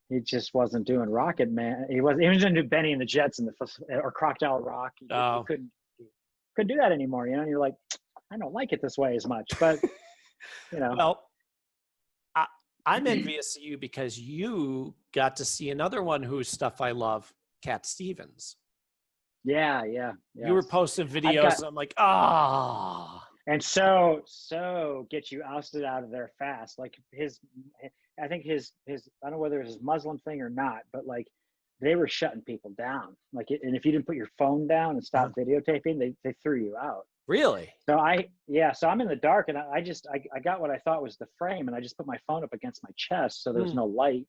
he just wasn't doing Rocket Man. He wasn't even do Benny and the Jets or Crocodile Rock. He couldn't do that anymore. And you're like, I don't like it this way as much, but Well, I'm envious of you because you got to see another one whose stuff I love, Cat Stevens. Yeah. You were posting videos. I'm like, and so get you ousted out of there fast. Like I think his I don't know whether it's his Muslim thing or not, but like they were shutting people down. Like, and if you didn't put your phone down and stop videotaping, they threw you out. Really? So so I'm in the dark, and I got what I thought was the frame, and I just put my phone up against my chest so there's no light.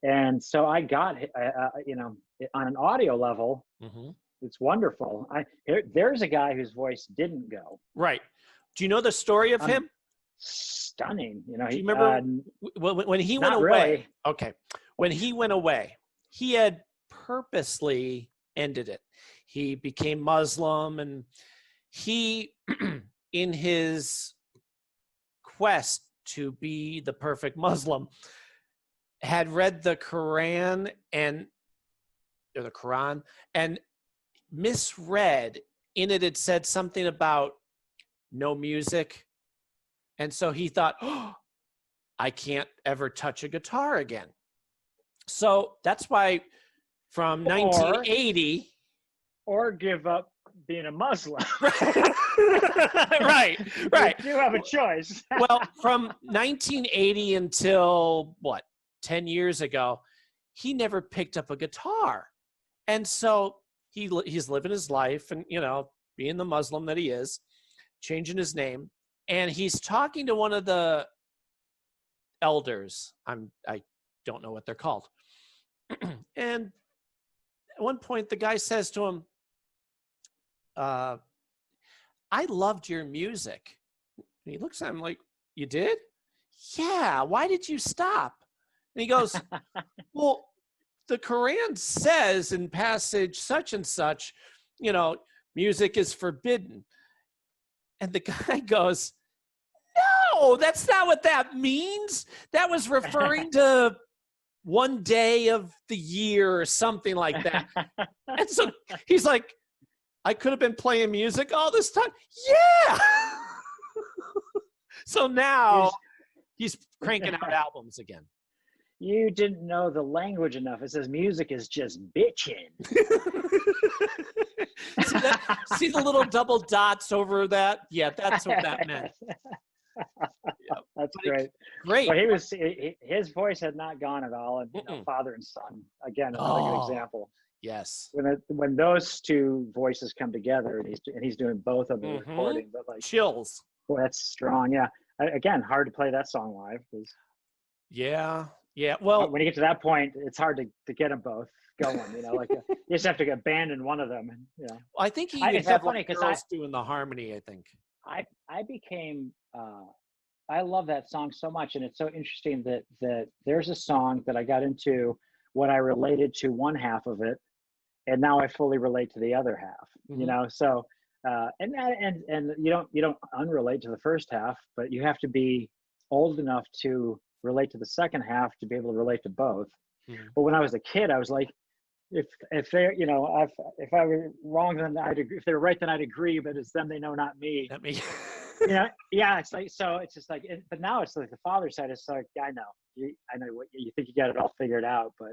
And so I got, you know, on an audio level, it's wonderful. There's a guy whose voice didn't go. Right. Do you know the story of him? Stunning. You know, do you remember when he went away? Really. Okay. When he went away, he had purposely ended it. He became Muslim, and he, in his quest to be the perfect Muslim, had read the Quran and misread. In it, it said something about no music. And so he thought, oh, I can't ever touch a guitar again. So that's why from 1980... Or give up being a Muslim. Right. You have a choice. Well, from 1980 until, 10 years ago, he never picked up a guitar. And so he's living his life and, you know, being the Muslim that he is, changing his name. And he's talking to one of the elders. I don't know what they're called. And at one point, the guy says to him, I loved your music. And he looks at him like, you did? Yeah. Why did you stop? And he goes, well, the Quran says in passage such and such, you know, music is forbidden. And the guy goes, no, that's not what that means. That was referring to one day of the year or something like that. And so he's like, I could have been playing music all this time. Yeah. So now he's cranking out albums again. You didn't know the language enough. It says music is just bitching. See the little double dots over that? Yeah, that's what that meant. Yep. That's great. Great. But his voice had not gone at all. And you know, father and son, again, another good example. Yes. When those two voices come together, and he's doing both of the recording, but like chills. Boy, that's strong. Yeah. Again, hard to play that song live. Yeah. Well, when you get to that point, it's hard to get them both going. You know, like you just have to abandon one of them. And, you know. I think he it's so funny because I doing the harmony. I think I became. I love that song so much, and it's so interesting that there's a song that I got into when I related to one half of it, and now I fully relate to the other half. You know, so and you don't unrelate to the first half, but you have to be old enough to relate to the second half to be able to relate to both. But when I was a kid, I was like, if they're, you know, if I were wrong, then I'd agree. If they're right, then I'd agree. But it's them, they know, not me. Not me. You know, yeah. It's like, so it's just like, but now it's like the father side is like, I know, I know what you think you got it all figured out, but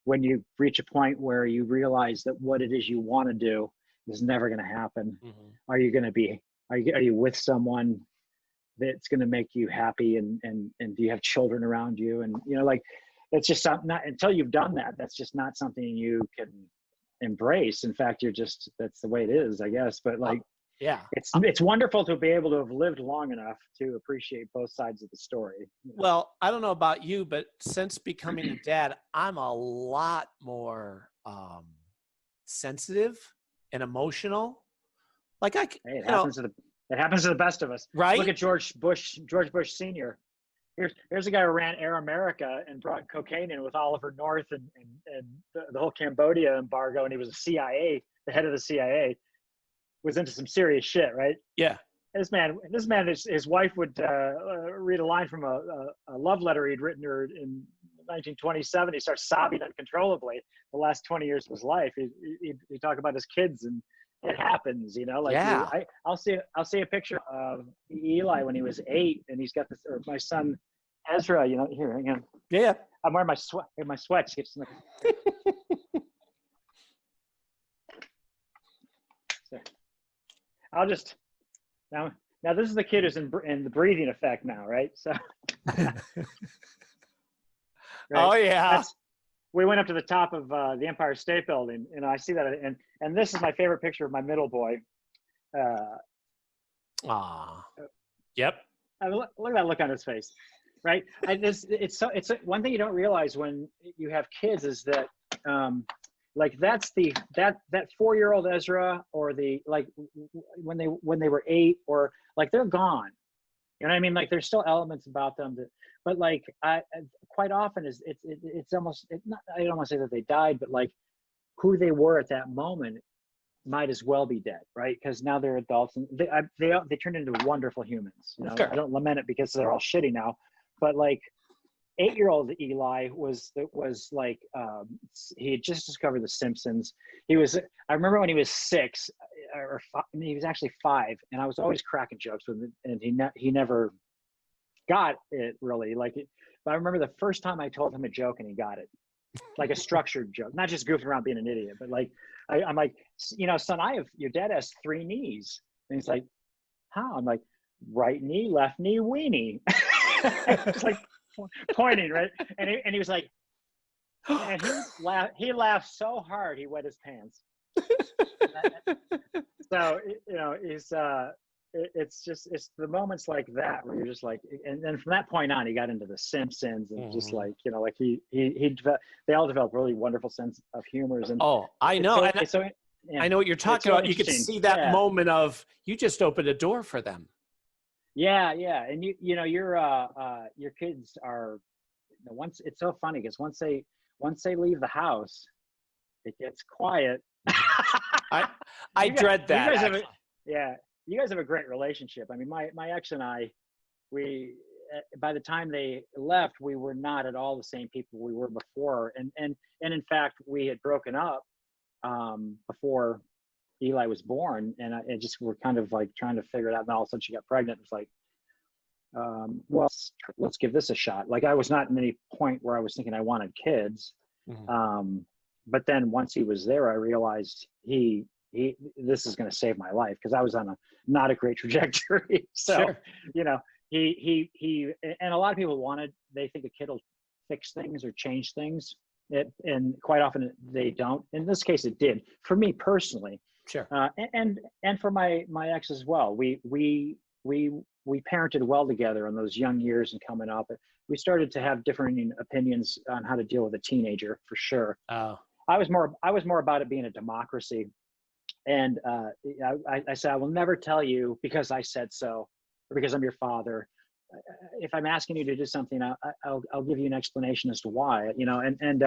when you reach a point where you realize that what it is you want to do is never going to happen, are you going to be? Are you with someone that's going to make you happy, and do you have children around you? And you know, like, it's just not until you've done that, that's just not something you can embrace. In fact, that's the way it is, I guess. But like, yeah, it's wonderful to be able to have lived long enough to appreciate both sides of the story. You know? Well, I don't know about you, but since becoming a dad, I'm a lot more sensitive and emotional. Like it happens to the best of us. Right? Look at George Bush Sr. Here's a guy who ran Air America and brought cocaine in with Oliver North and the whole Cambodia embargo, and he was the head of the CIA, was into some serious shit, right? Yeah. This man, his wife would read a line from a love letter he'd written her in 1927. He starts sobbing uncontrollably. The last 20 years of his life, he talk about his kids, and it happens, you know. Like, yeah. I'll see a picture of Eli when he was 8, and he's got this, or my son Ezra. You know, here, hang on. Yeah. I'm wearing my sweats. I'll just now this is the kid who's in the breathing effect now, right? So. Right? Oh yeah. we went up to the top of the Empire State Building, and I see that, and this is my favorite picture of my middle boy. Yep. Look at that look on his face, right? It's one thing you don't realize when you have kids is that like that 4-year-old Ezra, or when they were 8, or like they're gone. You know what I mean? Like there's still elements about them but like quite often it's almost not, I don't want to say that they died, but like who they were at that moment might as well be dead, right? Because now they're adults and they turn into wonderful humans. You know, Sure. I don't lament it because they're all shitty now, but like 8-year-old Eli was like he had just discovered The Simpsons. I remember when he was 6 or 5, he was actually 5, and I was always cracking jokes with him, and he never got it really like it. But I remember the first time I told him a joke and he got it, like a structured joke, not just goofing around being an idiot, but like I'm like, you know, son, your dad has 3 knees, and he's like, how? I'm like, right knee, left knee, weenie. It's like pointing, right? And he was like, and he laughed so hard he wet his pants. So you know, it's the moments like that where you're just like, and then from that point on, he got into The Simpsons, and just like, you know, like they all developed really wonderful sense of humors. And I know, I know what you're talking about. You could see that moment of you just opened a door for them. Yeah, and you know your kids are, you know, once it's so funny because once they leave the house, it gets quiet. I dread that. You guys have a great relationship. I mean, my ex and I, we by the time they left, we were not at all the same people we were before, and in fact, we had broken up before Eli was born, and I just were kind of like trying to figure it out. And all of a sudden, she got pregnant. It was like, well, let's give this a shot. Like I was not in any point where I was thinking I wanted kids, but then once he was there, I realized this is going to save my life, because I was on not a great trajectory. So, sure. You know, he and a lot of people they think a kid will fix things or change things. And quite often they don't. In this case, it did for me personally. Sure. And for my ex as well. We parented well together in those young years and coming up. We started to have differing opinions on how to deal with a teenager, for sure. Oh. I was more about it being a democracy. And I said, I will never tell you because I said so, or because I'm your father. If I'm asking you to do something, I'll give you an explanation as to why, you know, and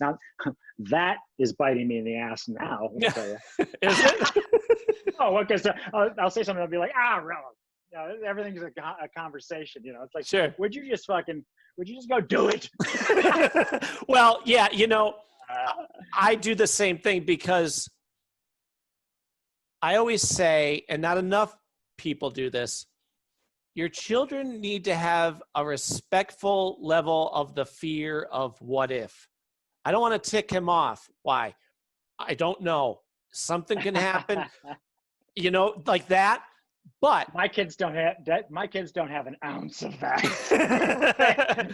now that is biting me in the ass now. I'll tell you. Is it? Oh, because I'll say something, I'll be like, really? You know, everything's a conversation, you know. It's like, sure. Would you just go do it? Well, yeah, you know, I do the same thing, because I always say, and not enough people do this, your children need to have a respectful level of the fear of what if. I don't want to tick him off. Why? I don't know. Something can happen, you know, like that. But my kids don't have an ounce of that.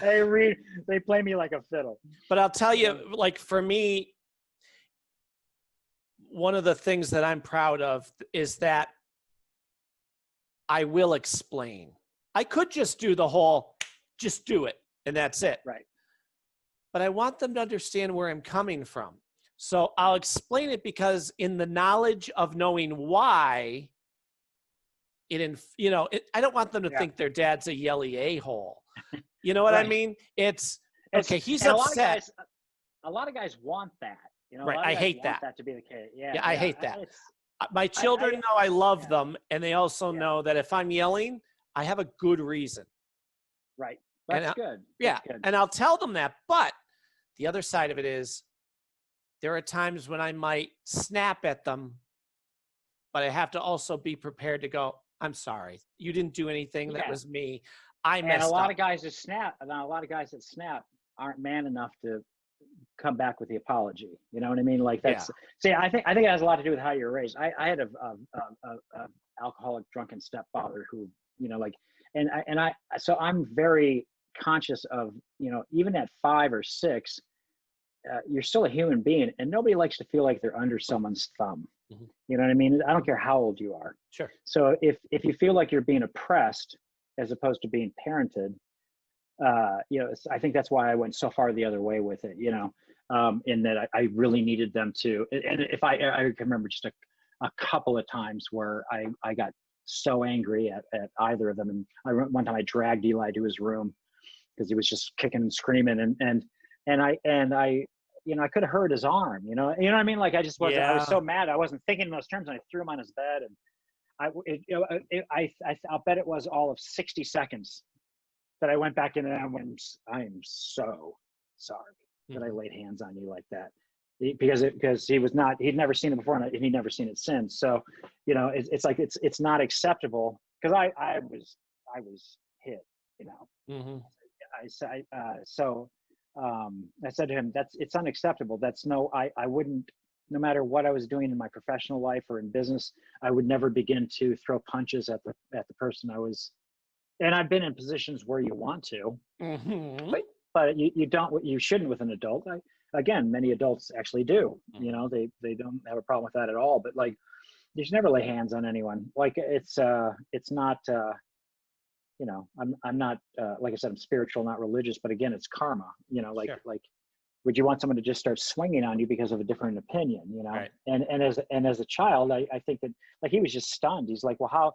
They play me like a fiddle. But I'll tell you, like for me, one of the things that I'm proud of is that I will explain. I could just do the whole, just do it, and that's it. Right. But I want them to understand where I'm coming from. So I'll explain it, because in the knowledge of knowing why, I don't want them to think their dad's a yelly a-hole. You know what I mean? It's okay, he's upset. A lot of guys want that. You know, right. I hate that. That to be the case. Yeah, I hate that. My children know I love them, and they also know that if I'm yelling, I have a good reason. Right. That's good. Yeah. That's good. And I'll tell them that. But the other side of it is there are times when I might snap at them, but I have to also be prepared to go, I'm sorry. You didn't do anything. That was me. I messed up. And a lot of guys that snap aren't man enough to come back with the apology. You know what I mean? Like that's, see, I think it has a lot to do with how you're raised. I had a alcoholic, drunken stepfather who, you know, like, so I'm very conscious of, you know, even at 5 or 6, you're still a human being, and nobody likes to feel like they're under someone's thumb. You know what I mean? I don't care how old you are. Sure. So if you feel like you're being oppressed as opposed to being parented, you know, I think that's why I went so far the other way with it, you know, in that I really needed them to, and if I can remember just a couple of times where I got so angry at either of them. And one time I dragged Eli to his room because he was just kicking and screaming, and I you know, I could have hurt his arm, you know what I mean? Like I just wasn't, I was so mad. I wasn't thinking in those terms, and I threw him on his bed, and I'll bet it was all of 60 seconds that I went back in and I went, I am so sorry that I laid hands on you like that, because he'd never seen it before, and he'd never seen it since. So, you know, it's like, it's not acceptable, because I was hit, you know. I said to him, it's unacceptable. I wouldn't, no matter what I was doing in my professional life or in business, I would never begin to throw punches at the person I was. And I've been in positions where you want to, but you shouldn't with an adult. Again, many adults actually do, you know, they don't have a problem with that at all, but like, you should never lay hands on anyone. Like it's not, you know, I'm not, like I said, I'm spiritual, not religious, but again, it's karma, you know, like, like, would you want someone to just start swinging on you because of a different opinion, you know? Right. And as a child, I think that, like, he was just stunned. He's like, well, how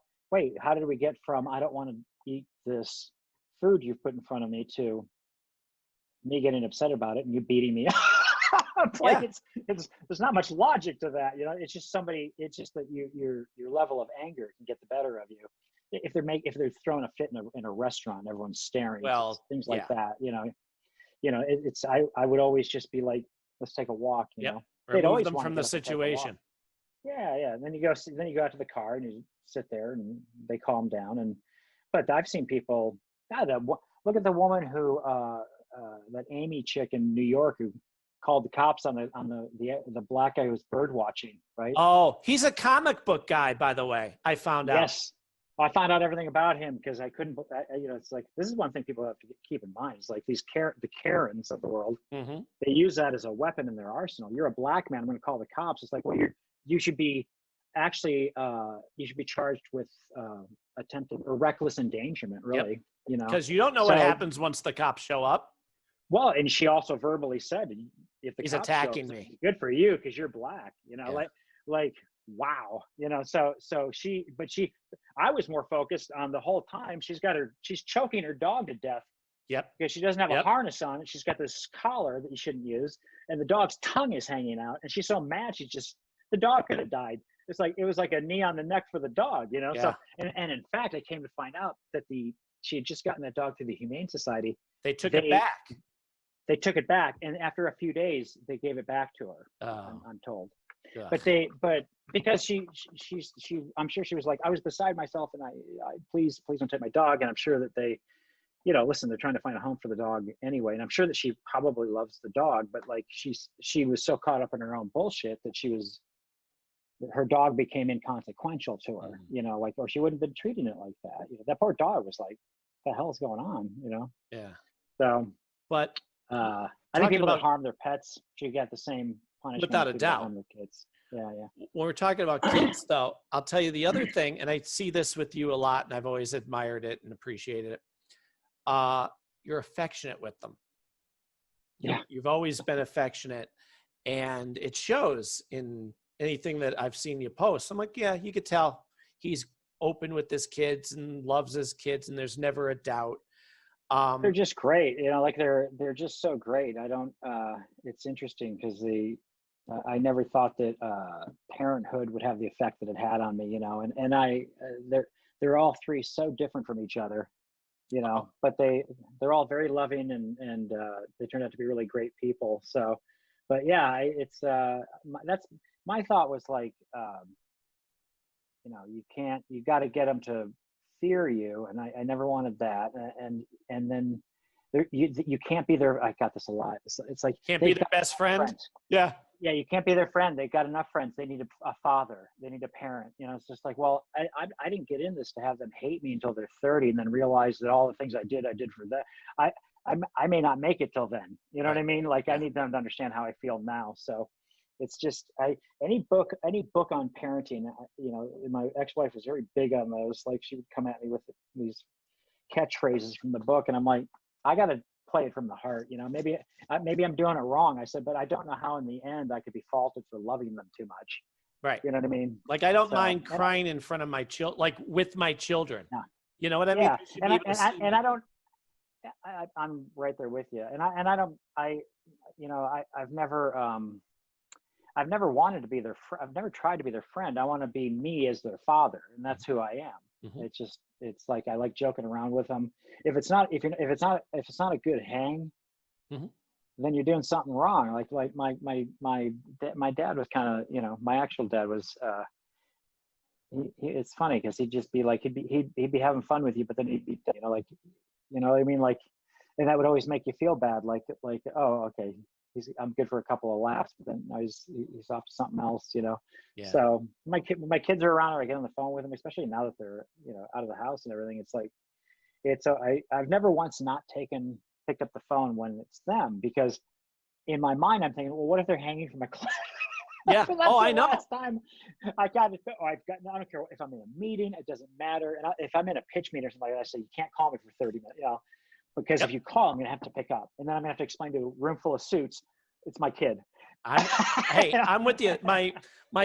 did we get from, I don't want to eat this food you've put in front of me, to me getting upset about it and you beating me up? Like it's there's not much logic to that, you know. It's just that your level of anger can get the better of you. If they're throwing a fit in a restaurant, everyone's staring, things like that, you know. I would always just be like, let's take a walk, you know. They'd always them from the situation. Yeah. And then you go out to the car and you sit there and they calm down. But I've seen people, look at the woman who, that Amy chick in New York who called the cops on the black guy who was bird watching, right? Oh, he's a comic book guy, by the way. I found out. Yes. I found out everything about him because I couldn't, you know, it's like, this is one thing people have to keep in mind. It's like the Karens of the world, they use that as a weapon in their arsenal. You're a black man, I'm going to call the cops. It's like, well, you should be charged with attempted or reckless endangerment, really, you know. Because you don't know what happens once the cops show up. Well, and she also verbally said, if the he's cops attacking show up, me, good for you because you're black, you know, like wow, you know. So I was more focused on the whole time she's choking her dog to death. Because she doesn't have a harness on it. She's got this collar that you shouldn't use, and the dog's tongue is hanging out, and she's so mad the dog could have died. It was like a knee on the neck for the dog, you know. So and in fact, I came to find out that she had just gotten that dog through the Humane Society. They took it back. They took it back, and after a few days, they gave it back to her. I'm told. But because she I'm sure she was like, I was beside myself, and I please don't take my dog. And I'm sure that they, you know, listen, they're trying to find a home for the dog anyway. And I'm sure that she probably loves the dog, but like she was so caught up in her own bullshit that her dog became inconsequential to her, you know, like, or she wouldn't have been treating it like that. You know, that poor dog was like, what the hell's going on, you know? Yeah. So, but I think people that harm their pets should get the same punishment. Without a doubt. Harm their kids. Yeah. When we're talking about kids, though, I'll tell you the other thing, and I see this with you a lot, and I've always admired it and appreciated it. You're affectionate with them. Yeah. You've always been affectionate, and it shows in anything that I've seen you post. I'm like, yeah, you could tell he's open with his kids and loves his kids, and there's never a doubt. They're just great, you know, like they're just so great. I don't, it's interesting because I never thought that parenthood would have the effect that it had on me, you know, and they're all three so different from each other, you know, but they're all very loving and they turned out to be really great people. So, but yeah, that's my thought was like, you know, you got to get them to fear you, and I never wanted that, and then you can't be their, I got this a lot, it's like can't be their best friend. Yeah, you can't be their friend. They've got enough friends. They need a father, they need a parent, you know. It's just like, well, I didn't get in this to have them hate me until they're 30 and then realize that all the things I did for that. I may not make it till then. You know Right. what I mean? Like Yeah. I need them to understand how I feel now. So it's just any book on parenting. You know, my ex-wife was very big on those. Like she would come at me with these catchphrases from the book, and I'm like, I got to play it from the heart. You know, maybe I'm doing it wrong. I said, but I don't know how in the end I could be faulted for loving them too much. Right. You know what I mean? Like I don't mind crying in front of my children, like with my children. Yeah. You know what I mean? Yeah, They should be able to see me. I don't. I'm right there with you, and I don't. You know, I've never wanted to be their. I've never tried to be their friend. I want to be me as their father, and that's who I am. Mhm. It's like I like joking around with them. If it's not a good hang, Mhm. then you're doing something wrong. Like my dad was kind of, you know, my actual dad was. It's funny because he'd just be like he'd be having fun with you, but then he'd be, you know, like, you know what I mean, like, and that would always make you feel bad, like oh, okay, I'm good for a couple of laughs, but then he's off to something else, you know. Yeah. So my kids are around, or I get on the phone with them, especially now that they're, you know, out of the house and everything. It's like I've never once not picked up the phone when it's them, because in my mind I'm thinking, well, what if they're hanging from a cliff? Yeah. Oh, I know. Last time I don't care if I'm in a meeting, it doesn't matter. And if I'm in a pitch meeting or something like that, I say, you can't call me for 30 minutes, you know, because if you call, I'm going to have to pick up. And then I'm going to have to explain to a room full of suits, it's my kid. Hey, I'm with you. My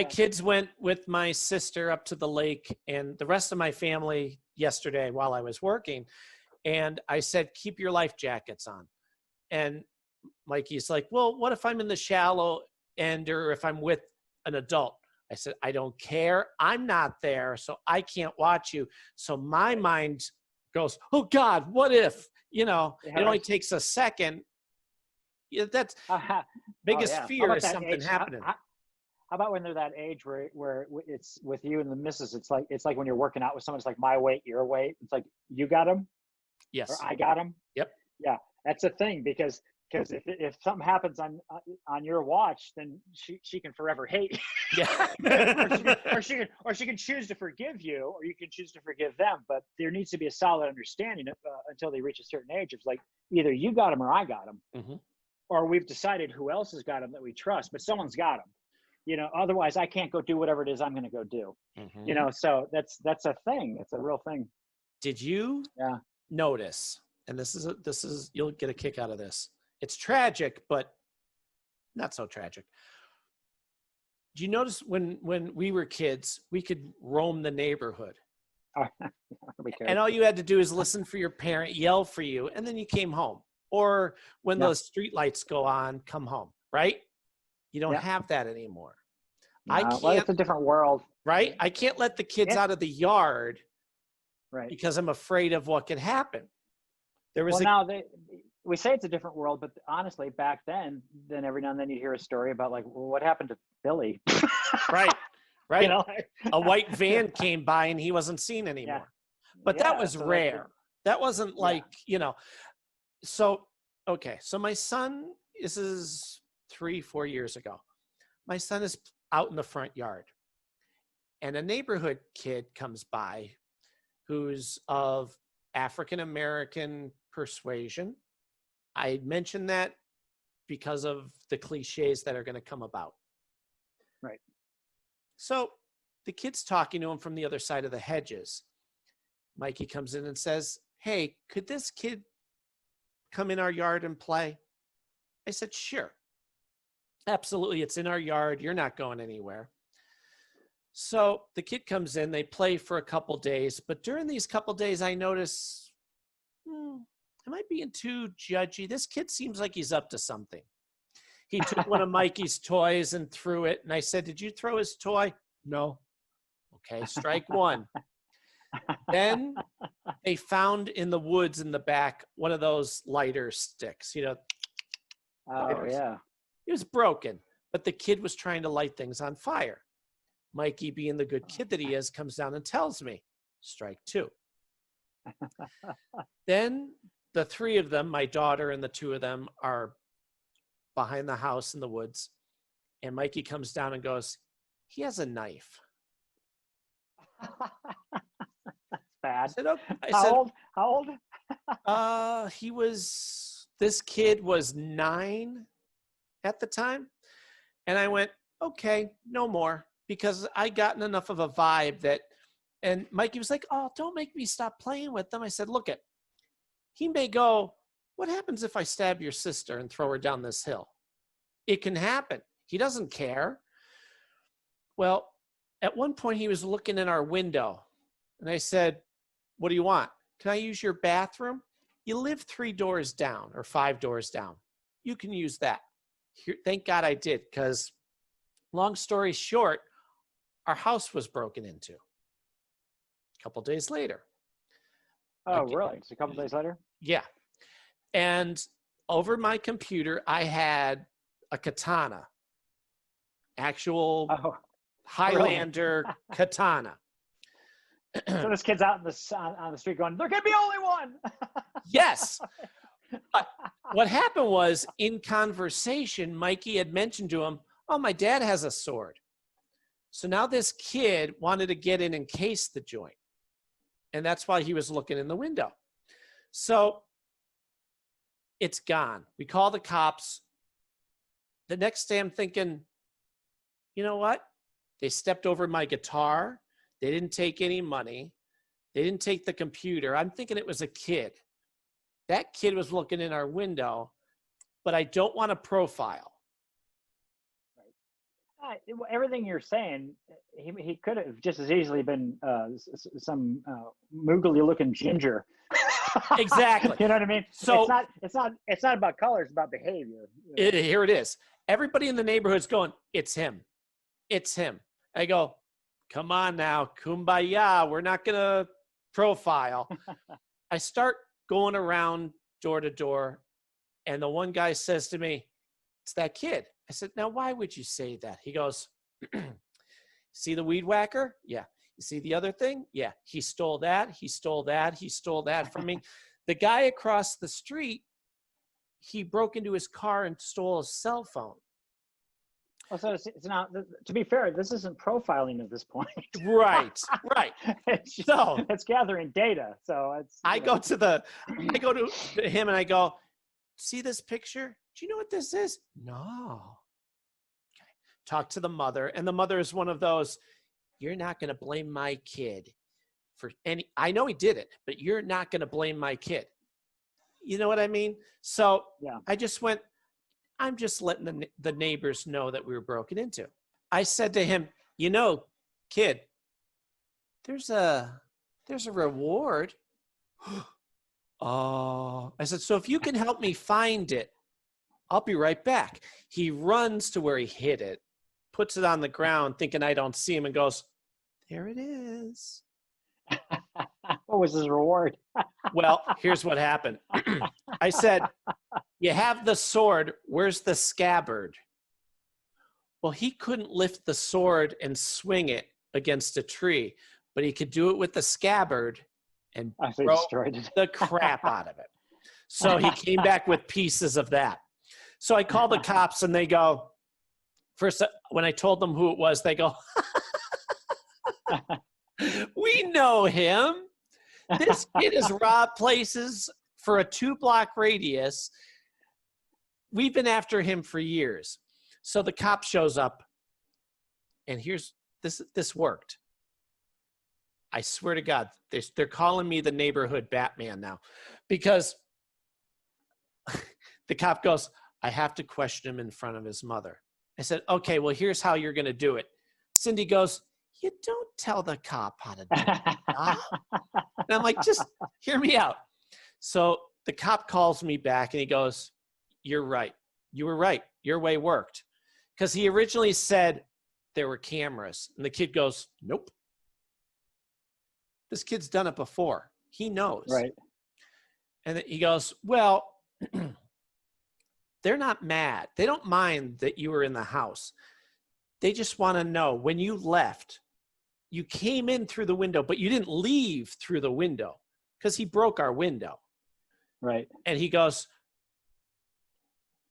kids went with my sister up to the lake and the rest of my family yesterday while I was working. And I said, keep your life jackets on. And Mikey's like, well, what if I'm in the shallow end or if I'm with an adult? I said, I don't care. I'm not there, so I can't watch you. So my mind goes, oh God, what if? You know, it only takes a second. Yeah, that's biggest fear is something happening. How about when they're that age where it's with you and the missus? It's like when you're working out with someone. It's like my weight, your weight. It's like you got them, yes, or I got them. Yep. Yeah, that's a thing, because if something happens on your watch, then she can forever hate. Yeah. or she can choose to forgive you, or you can choose to forgive them. But there needs to be a solid understanding until they reach a certain age. It's like either you got them or I got them. Mm-hmm. Or we've decided who else has got them that we trust, but someone's got them, you know, otherwise I can't go do whatever it is I'm going to go do, you know? So that's a thing. It's a real thing. Did you notice, and this is, you'll get a kick out of this. It's tragic, but not so tragic. Did you notice when we were kids, we could roam the neighborhood and all you had to do is listen for your parent, yell for you, and then you came home. Or when those street lights go on, come home, right? You don't have that anymore. I can't. Well, it's a different world. Right? I can't let the kids out of the yard, right? Because I'm afraid of what could happen. There was we say it's a different world, but honestly, back then every now and then you'd hear a story about like, well, what happened to Billy? Right. You know? A white van came by and he wasn't seen anymore. But that was rare. That wasn't like, you know. So, okay. So my son, this is 3-4 years ago. My son is out in the front yard and a neighborhood kid comes by who's of African-American persuasion. I mentioned that because of the cliches that are going to come about. Right. So the kid's talking to him from the other side of the hedges. Mikey comes in and says, hey, could this kid come in our yard and play? I said, sure. Absolutely. It's in our yard. You're not going anywhere. So the kid comes in, they play for a couple days, but during these couple days, I notice, am I being too judgy? This kid seems like he's up to something. He took one of Mikey's toys and threw it. And I said, did you throw his toy? No. Okay, strike one. Then they found in the woods in the back one of those lighter sticks, you know. Oh, yeah. It was broken, but the kid was trying to light things on fire. Mikey, being the good kid that he is, comes down and tells me, strike two. Then the three of them, my daughter and the two of them, are behind the house in the woods. And Mikey comes down and goes, he has a knife. bad. I said, okay. How old? This kid was 9 at the time. And I went, okay, no more, because I gotten enough of a vibe that, and Mikey was like, oh, don't make me stop playing with them. I said, look it, he may go, what happens if I stab your sister and throw her down this hill? It can happen. He doesn't care. Well, at one point he was looking in our window and I said, what do you want? Can I use your bathroom? You live 3 doors down or 5 doors down. You can use that. Here, thank God I did, because long story short, our house was broken into a couple days later. Oh, really? It's a couple days later? Yeah. And over my computer, I had a katana, actual Highlander katana. So this kid's out on the street going, there can be only one. Yes. But what happened was, in conversation, Mikey had mentioned to him, oh, my dad has a sword. So now this kid wanted to get in and case the joint. And that's why he was looking in the window. So it's gone. We call the cops. The next day I'm thinking, you know what? They stepped over my guitar. They didn't take any money. They didn't take the computer. I'm thinking it was a kid. That kid was looking in our window, but I don't want to profile. Right. Everything you're saying, he could have just as easily been some moogly-looking ginger. Exactly. You know what I mean? So it's not about color. It's about behavior. Here it is. Everybody in the neighborhood's going, it's him. It's him. I go, come on now, kumbaya. We're not going to profile. I start going around door to door, and the one guy says to me, it's that kid. I said, now, why would you say that? He goes, see the weed whacker? Yeah. You see the other thing? Yeah. He stole that. He stole that. He stole that from me. The guy across the street, he broke into his car and stole his cell phone. Well, so it's now, to be fair, this isn't profiling at this point. Right, right. So it's gathering data. So it's. I go to him and I go, see this picture? Do you know what this is? No. Okay. Talk to the mother, and the mother is one of those, you're not going to blame my kid for any, I know he did it, but you're not going to blame my kid. You know what I mean? So yeah. I just went, I'm just letting the neighbors know that we were broken into. I said to him, you know, kid, there's a reward. Oh, I said, so if you can help me find it, I'll be right back. He runs to where he hid it, puts it on the ground, thinking I don't see him, and goes, there it is. What was his reward? Well, here's what happened. I said, you have the sword. Where's the scabbard? Well, he couldn't lift the sword and swing it against a tree, but he could do it with the scabbard and broke the crap out of it. So he came back with pieces of that. So I called the cops and they go, first, when I told them who it was, they go, we know him. This kid has robbed places for a 2-block radius. We've been after him for years. So the cop shows up, and here's this worked. I swear to God, they're calling me the neighborhood Batman now, because the cop goes, I have to question him in front of his mother. I said, okay, well, here's how you're going to do it. Cindy goes, you don't tell the cop how to do it. And I'm like, just hear me out. So the cop calls me back and he goes, you're right. You were right. Your way worked. Because he originally said there were cameras. And the kid goes, nope. This kid's done it before. He knows. Right. And he goes, well, they're not mad. They don't mind that you were in the house. They just want to know, when you left, you came in through the window, but you didn't leave through the window, because he broke our window. Right. And he goes,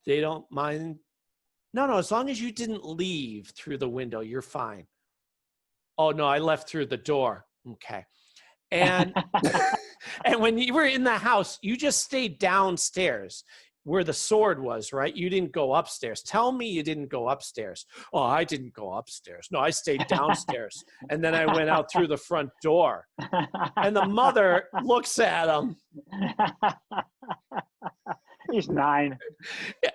they don't mind. No, as long as you didn't leave through the window, you're fine. Oh, no, I left through the door. Okay. And and when you were in the house, you just stayed downstairs where the sword was, right? You didn't go upstairs. Tell me you didn't go upstairs. Oh, I didn't go upstairs. No, I stayed downstairs. And then I went out through the front door. And the mother looks at him. He's 9.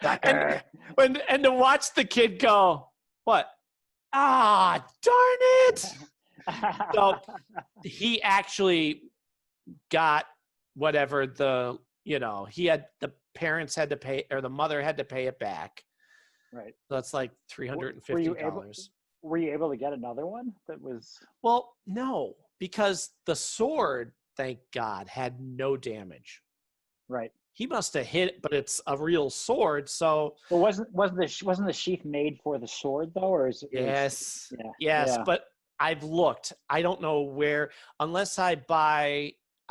And to watch the kid go, what? Ah, darn it. So he actually got whatever the parents had to pay, or the mother had to pay it back. Right. So that's like $350. Were you able to get another one that was? Well, no, because the sword, thank God, had no damage. Right. He must have hit it, but it's a real sword, so. But wasn't the sheath made for the sword though, or is it? Yes. Yeah. Yes, yeah. but I've looked. I don't know where, unless I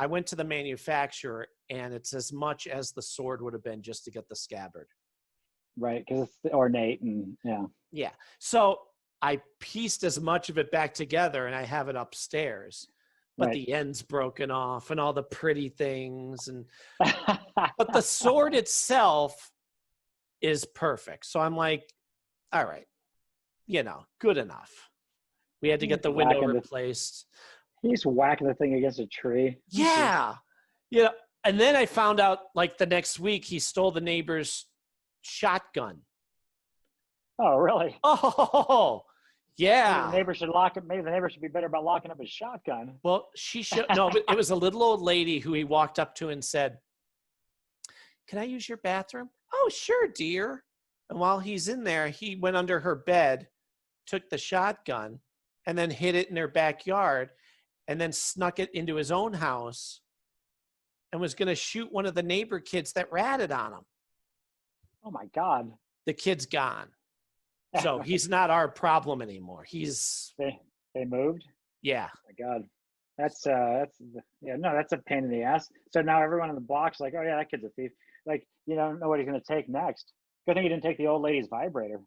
went to the manufacturer, and it's as much as the sword would have been just to get the scabbard. Right, because it's ornate and yeah. Yeah. So I pieced as much of it back together, and I have it upstairs. But Right. the end's broken off and all the pretty things. But the sword itself is perfect. So I'm like, all right, good enough. We had to get the window replaced. He's whacking the thing against a tree. Yeah. Yeah. And then I found out like the next week he stole the neighbor's shotgun. Oh, really? Oh, yeah. Maybe the neighbor should lock it. Maybe the neighbor should be better about locking up his shotgun. Well, but it was a little old lady who he walked up to and said, "Can I use your bathroom?" "Oh, sure, dear." And while he's in there, he went under her bed, took the shotgun, and then hid it in their backyard, and then snuck it into his own house and was going to shoot one of the neighbor kids that ratted on him. Oh, my God. The kid's gone. So he's not our problem anymore. They moved? Yeah. Oh, my God. That's a pain in the ass. So now everyone in the block's like, oh, yeah, that kid's a thief. Like, you don't know what he's going to take next. Good thing he didn't take the old lady's vibrator.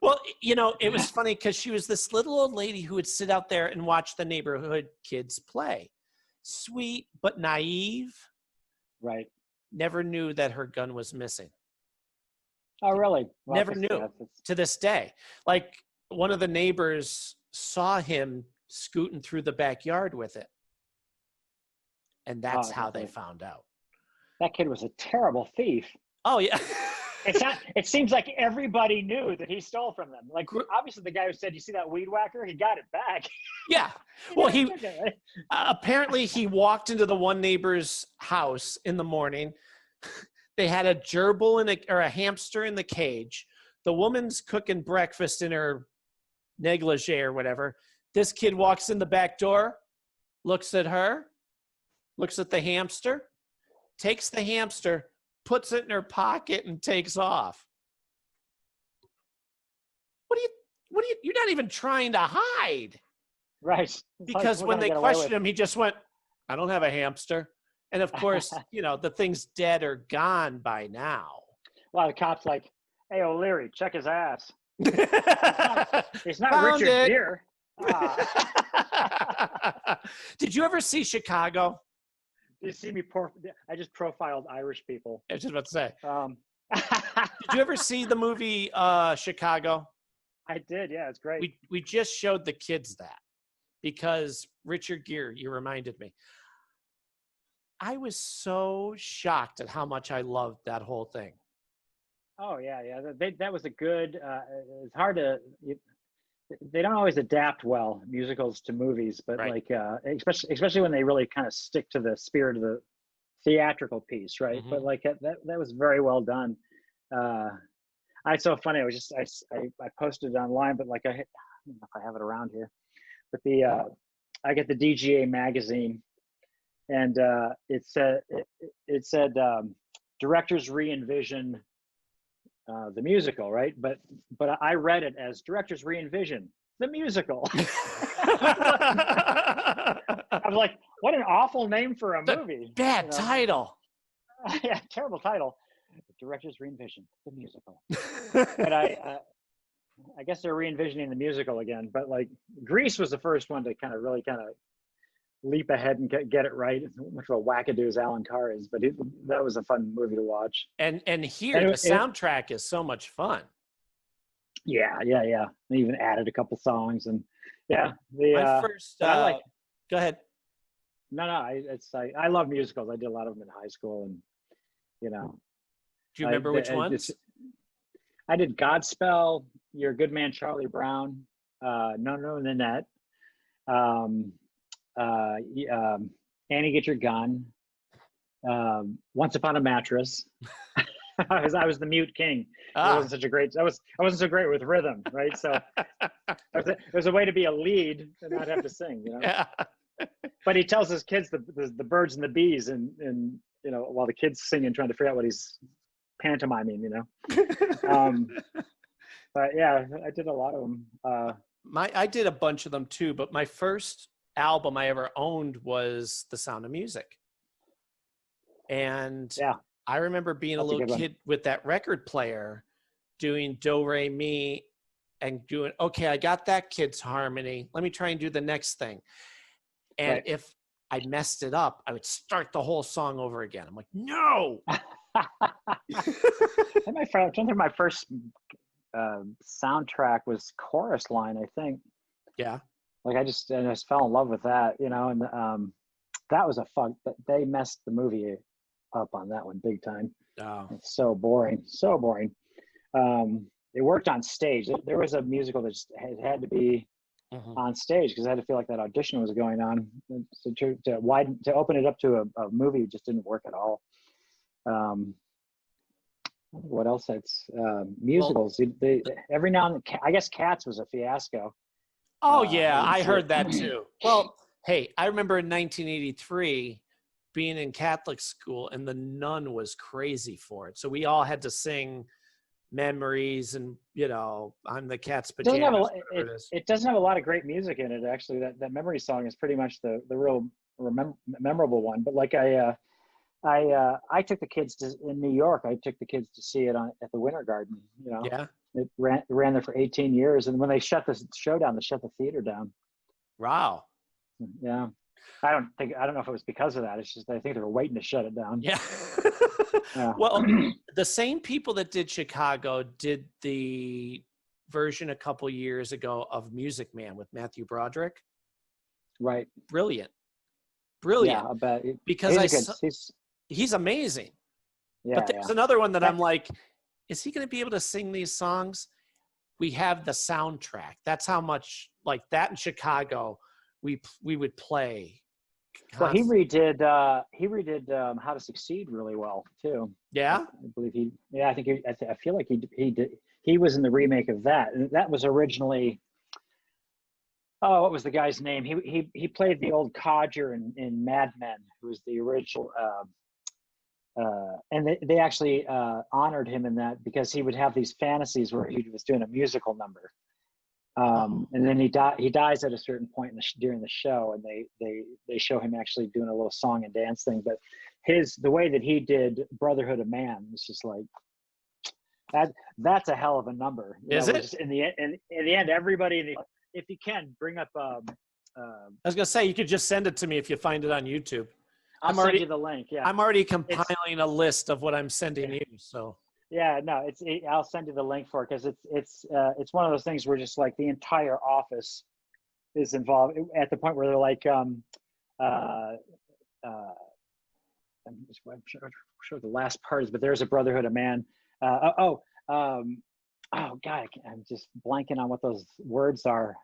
Well, it was funny because she was this little old lady who would sit out there and watch the neighborhood kids play. Sweet, but naive. Right. Never knew that her gun was missing. Oh, really? Well, Never knew to this day. Like one of the neighbors saw him scooting through the backyard with it. And that's how they found out. That kid was a terrible thief. Oh, yeah. It seems like everybody knew that he stole from them. Like, obviously, the guy who said, "You see that weed whacker?" He got it back. Yeah. Well, apparently he walked into the one neighbor's house in the morning. They had a gerbil or a hamster in the cage. The woman's cooking breakfast in her negligee or whatever. This kid walks in the back door, looks at her, looks at the hamster, takes the hamster, puts it in her pocket, and takes off. You're not even trying to hide. Right. Because when they questioned him, he just went, "I don't have a hamster." And of course, the thing's dead or gone by now. Well, the cop's like, "Hey, O'Leary, check his ass." It's not Richard Gere. Did you ever see Chicago? You see me I just profiled Irish people. I was just about to say. Did you ever see the movie Chicago? I did, yeah, it's great. We just showed the kids that because Richard Gere, you reminded me. I was so shocked at how much I loved that whole thing. Oh, yeah. That was a good, it's hard to, they don't always adapt well, musicals to movies, but right. especially when they really kind of stick to the spirit of the theatrical piece, right? Mm-hmm. But that was very well done. It's so funny. I posted it online, but I don't know if I have it around here, but I get the DGA magazine, and it said directors re-envision the musical, right? But I read it as directors re-envision the musical. I was like, what an awful name for a movie. Bad title. Yeah, terrible title. Directors re-envision the musical. But I guess they're re-envisioning the musical again, but like Grease was the first one to kind of leap ahead and get it right. Much of a wackadoo as Alan Carr is, but that was a fun movie to watch. And here the soundtrack is so much fun. Yeah. They even added a couple songs, and yeah. My first. Go ahead. No. I love musicals. I did a lot of them in high school, and you know. Do you remember which ones? I did Godspell, You're a Good Man, Charlie Brown, No, Nanette, Annie, Get Your Gun, Once Upon a Mattress. I was the mute king. I wasn't so great with rhythm, right? So there's a way to be a lead and not have to sing, you know. Yeah. But he tells his kids the birds and the bees, and you know, while the kids singing, trying to figure out what he's pantomiming, you know. But yeah, I did a lot of them. I did a bunch of them too, but my first album I ever owned was The Sound of Music. And yeah, I remember being a little kid with that record player doing Do, Re, Mi, and doing, okay, I got that kid's harmony. Let me try and do the next thing. And if I messed it up, I would start the whole song over again. I'm like, no. My first soundtrack was Chorus Line, I think. Yeah. Like I just fell in love with that, you know, and that was they messed the movie up on that one big time. Oh. It's so boring. It worked on stage. There was a musical that just had to be on stage because I had to feel like that audition was going on. So to open it up to a movie just didn't work at all. What else? It's musicals. They every now and then, I guess Cats was a fiasco. Oh yeah, I heard that too. Well, hey, I remember in 1983 being in Catholic school, and the nun was crazy for it. So we all had to sing Memories, and you know, I'm the Cat's pajamas. It doesn't have a lot of great music in it. Actually, that Memory song is pretty much the real memorable one. But like I took the kids in New York. I took the kids to see it at the Winter Garden. You know, yeah, it ran there for 18 years, and when they shut the show down, they shut the theater down. Wow. Yeah, I don't know if it was because of that. It's just I think they were waiting to shut it down. Yeah. Yeah. Well, the same people that did Chicago did the version a couple years ago of Music Man with Matthew Broderick. Right. Brilliant. Yeah, I bet. Because he's amazing. Yeah, but there's another one that I'm like, is he going to be able to sing these songs? We have the soundtrack. That's how much, like that in Chicago, we would play. Well, he redid How to Succeed really well too. Yeah, I believe I feel like he was in the remake of that, and that was originally. Oh, what was the guy's name? He played the old codger in Mad Men, who was the original. And they actually honored him in that because he would have these fantasies where he was doing a musical number. And then he dies at a certain point during the show, and they show him actually doing a little song and dance thing. But the way that he did Brotherhood of Man was just like that's a hell of a number. Is it? Just in the end, everybody, if you can bring up. I was gonna say you could just send it to me if you find it on YouTube. I'll send you the link. Yeah, I'm already compiling a list of what I'm sending you. So. Yeah, no, I'll send you the link for it because it's one of those things where just like the entire office is involved at the point where they're like, I'm sure the last part is, but there's a Brotherhood of Man. Oh God, I'm just blanking on what those words are.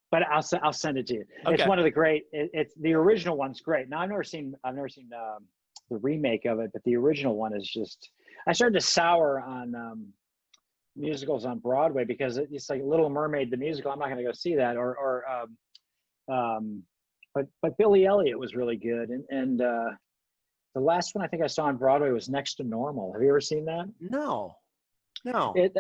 But I'll send it to you. Okay. It's one of the great. It's the original one's great. Now I've never seen the remake of it, but the original one is just. I started to sour on musicals on Broadway because it's like Little Mermaid the musical. I'm not going to go see that. But Billy Elliot was really good, and the last one I think I saw on Broadway was Next to Normal. Have you ever seen that? No.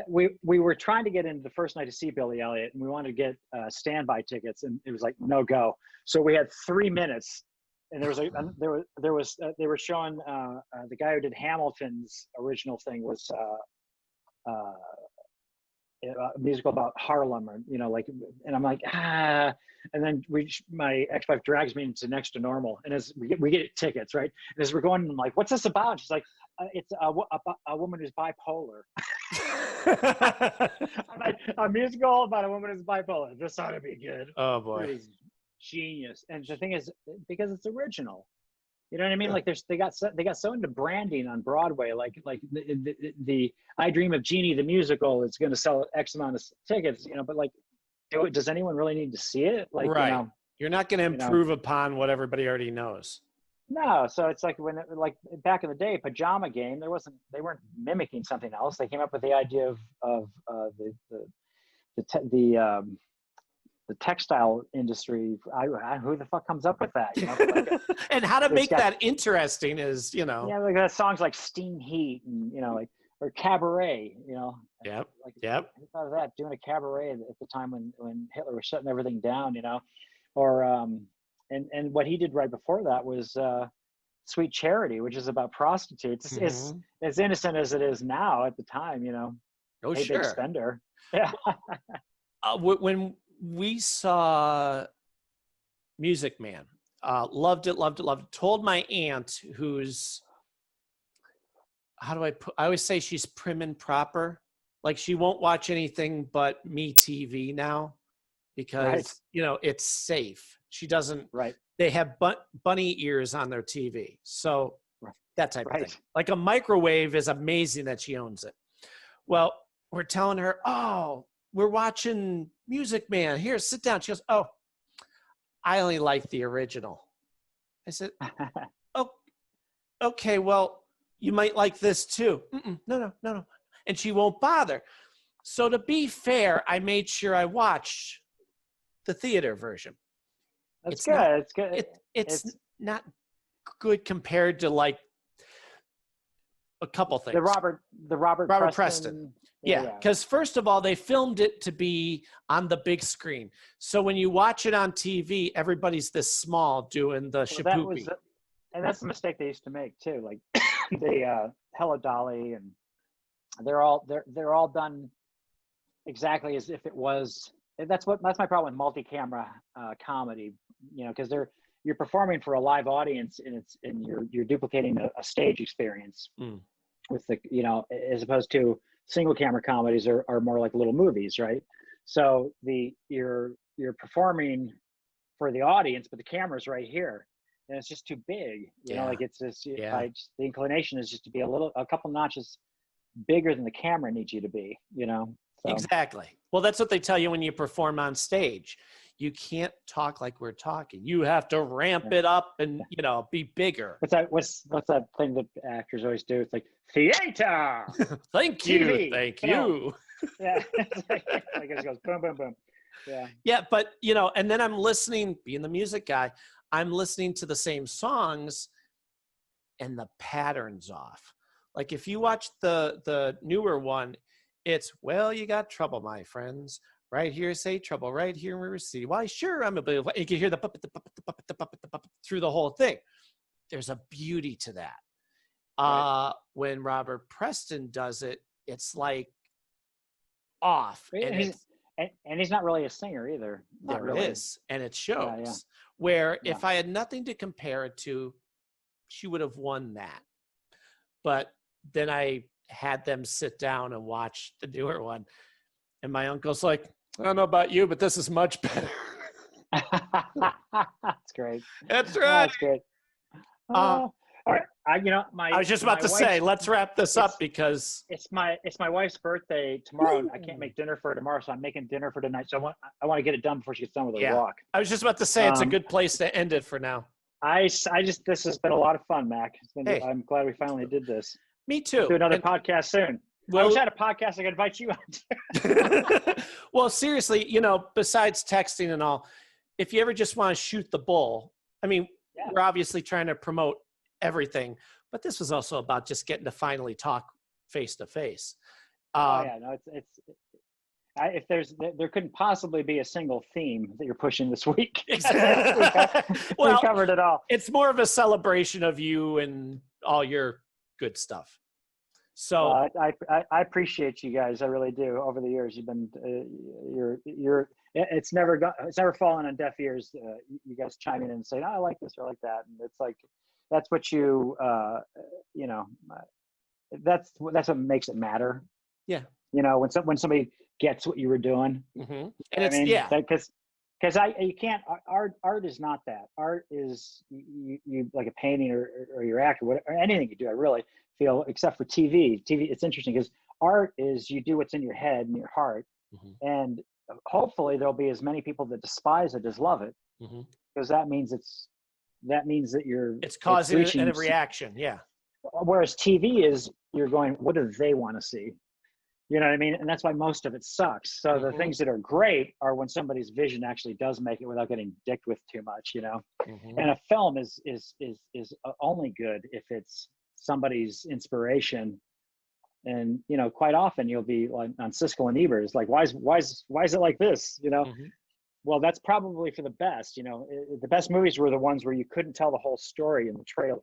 We were trying to get into the first night to see Billy Elliot, and we wanted to get standby tickets, and it was like no go. So we had 3 minutes, and they were showing the guy who did Hamilton's original thing was a musical about Harlem, or and I'm like, and then my ex-wife drags me into Next to Normal, and as we get tickets, right, and as we're going, I'm like, what's this about? And she's like, it's a woman who's bipolar. I'm like, a musical about a woman who's bipolar. This ought to be good. Oh boy, it is genius. And the thing is, because it's original, you know what I mean? Like they got so into branding on Broadway, like the I Dream of Jeannie the musical is going to sell X amount of tickets, but like, does anyone really need to see it? Like, right. You're not going to improve upon what everybody already knows. No, so it's like like back in the day, Pajama Game. They weren't mimicking something else. They came up with the idea of the textile industry. Who the fuck comes up with that? And how to make that interesting is, Yeah, like that songs like Steam Heat and or Cabaret. Yep. Yep. Who thought of that? Doing a cabaret at the time when Hitler was shutting everything down. Or and what he did right before that was Sweet Charity, which is about prostitutes. It's as innocent as it is now at the time. Oh, hey, sure. Big spender. Yeah. When we saw Music Man, loved it. Told my aunt, who's, I always say she's prim and proper. Like, she won't watch anything but Me TV now because, it's safe. She doesn't, they have bunny ears on their TV. So that type of thing. Like, a microwave is amazing that she owns it. Well, we're telling her, oh, we're watching Music Man. Here, sit down. She goes, oh, I only like the original. I said, oh, okay, well, you might like this too. No. And she won't bother. So to be fair, I made sure I watched the theater version. It's good. It's good. It's not good compared to like a couple things. The Robert Preston. Yeah, because first of all, they filmed it to be on the big screen. So when you watch it on TV, everybody's this small doing the shapoopy. And that's the mistake they used to make too. Like the Hello Dolly, and they're all done exactly as if it was. That's my problem with multi-camera comedy. Because you're performing for a live audience, and you're duplicating a stage experience with as opposed to single camera comedies are more like little movies, right? So you're performing for the audience, but the camera's right here, and it's just too big. Like it's just the inclination is just to be a couple notches bigger than the camera needs you to be. So. Exactly. Well, that's what they tell you when you perform on stage. You can't talk like we're talking. You have to ramp it up and be bigger. What's that thing that actors always do? It's like theater. Thank you. Thank you. Yeah. Like it just goes boom, boom, boom. Yeah. Yeah, but and then I'm listening, being the music guy, I'm listening to the same songs, and the pattern's off. Like if you watch the newer one, it's, well, you got trouble, my friends. Right here, say trouble. Right here, we receive. Why, sure, I'm a bit. You can hear the through the whole thing. There's a beauty to that. When Robert Preston does it, it's like off, and he's not really a singer either. There it is, and it shows. Where if I had nothing to compare it to, she would have won that. But then I had them sit down and watch the newer one, and my uncle's like, I don't know about you, but this is much better. That's great. That's right. That's great. All right. I was just about to say, let's wrap this up because it's my wife's birthday tomorrow. And I can't make dinner for her tomorrow, so I'm making dinner for tonight. So I want to get it done before she gets done with her walk. I was just about to say it's a good place to end it for now. This has been a lot of fun, Mac. I'm glad we finally did this. Me too. Do another podcast soon. I wish I had a podcast I could invite you on. Well, seriously, besides texting and all, if you ever just want to shoot the bull, I mean, we're obviously trying to promote everything, but this was also about just getting to finally talk face to face. If there couldn't possibly be a single theme that you're pushing this week. Exactly. We covered it all. It's more of a celebration of you and all your good stuff. So I appreciate you guys. I really do. Over the years, you've been it's never fallen on deaf ears. You guys chiming in and saying, oh, I like this or I like that, and it's like that's what you that's what makes it matter. Yeah. When somebody gets what you were doing. Mm-hmm. And because you can't. Art is not that. Art is you like a painting or your act or anything you do. I really feel, except for TV. It's interesting because art is you do what's in your head and your heart, and hopefully there'll be as many people that despise it as love it, because that means that it's causing a reaction. Yeah. Whereas TV is you're going, what do they want to see? You know what I mean? And that's why most of it sucks. So the things that are great are when somebody's vision actually does make it without getting dicked with too much, And a film is only good if it's somebody's inspiration. And, quite often you'll be like on Siskel and Ebert. It's like, why is it like this? Well, that's probably for the best. The best movies were the ones where you couldn't tell the whole story in the trailer.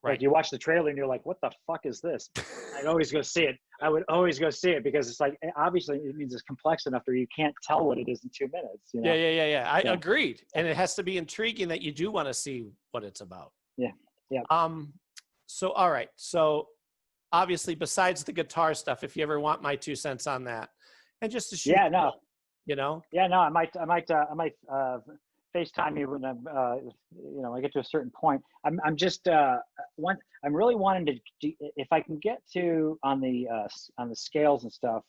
Right. Like you watch the trailer and you're like, what the fuck is this? I'd always go see it. I would always go see it because it's like, obviously it means it's complex enough where you can't tell what it is in 2 minutes. Yeah. I agreed. And it has to be intriguing that you do want to see what it's about. Yeah. So, all right. So obviously besides the guitar stuff, if you ever want my 2 cents on that and just to shoot. Yeah, no. I might FaceTime you when I get to a certain point. I'm just I'm really wanting to, if I can get to on the scales and stuff,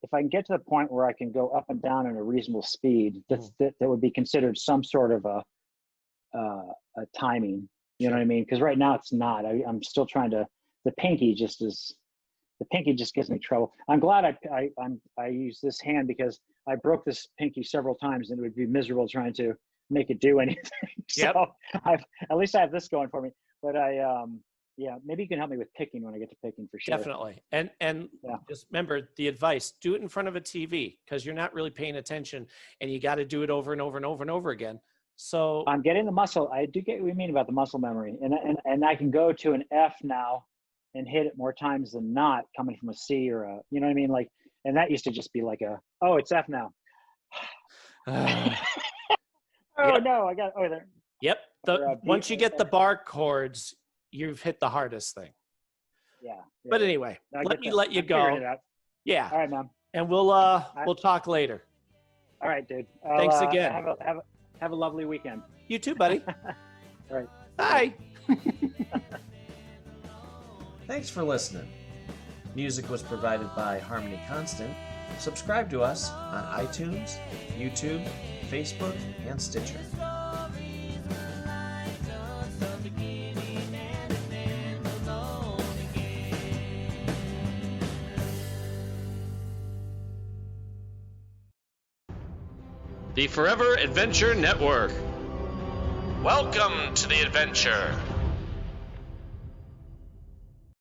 if I can get to the point where I can go up and down at a reasonable speed, that would be considered some sort of a timing. You know what I mean? Because right now it's not. I'm still trying to. The pinky just gives me trouble. I'm glad I use this hand because I broke this pinky several times and it would be miserable trying to make it do anything. So at least I have this going for me. But maybe you can help me with picking when I get to picking for sure. Definitely. And just remember the advice, do it in front of a TV because you're not really paying attention and you got to do it over and over and over and over again. So I'm getting the muscle. I do get what you mean about the muscle memory. And I can go to an F now and hit it more times than not coming from a C or a, you know what I mean? Like, and that used to just be like it's F now. No, I got there. Yep. Once you get the bar chords, you've hit the hardest thing. Yeah. But anyway, let you go. Yeah. All right, man. And we'll talk later. All right, dude. Thanks again. Have a lovely weekend. You too, buddy. All right. Bye. Thanks for listening. Music was provided by Harmony Constant. Subscribe to us on iTunes, YouTube, Facebook, and Stitcher. The Forever Adventure Network. Welcome to the adventure.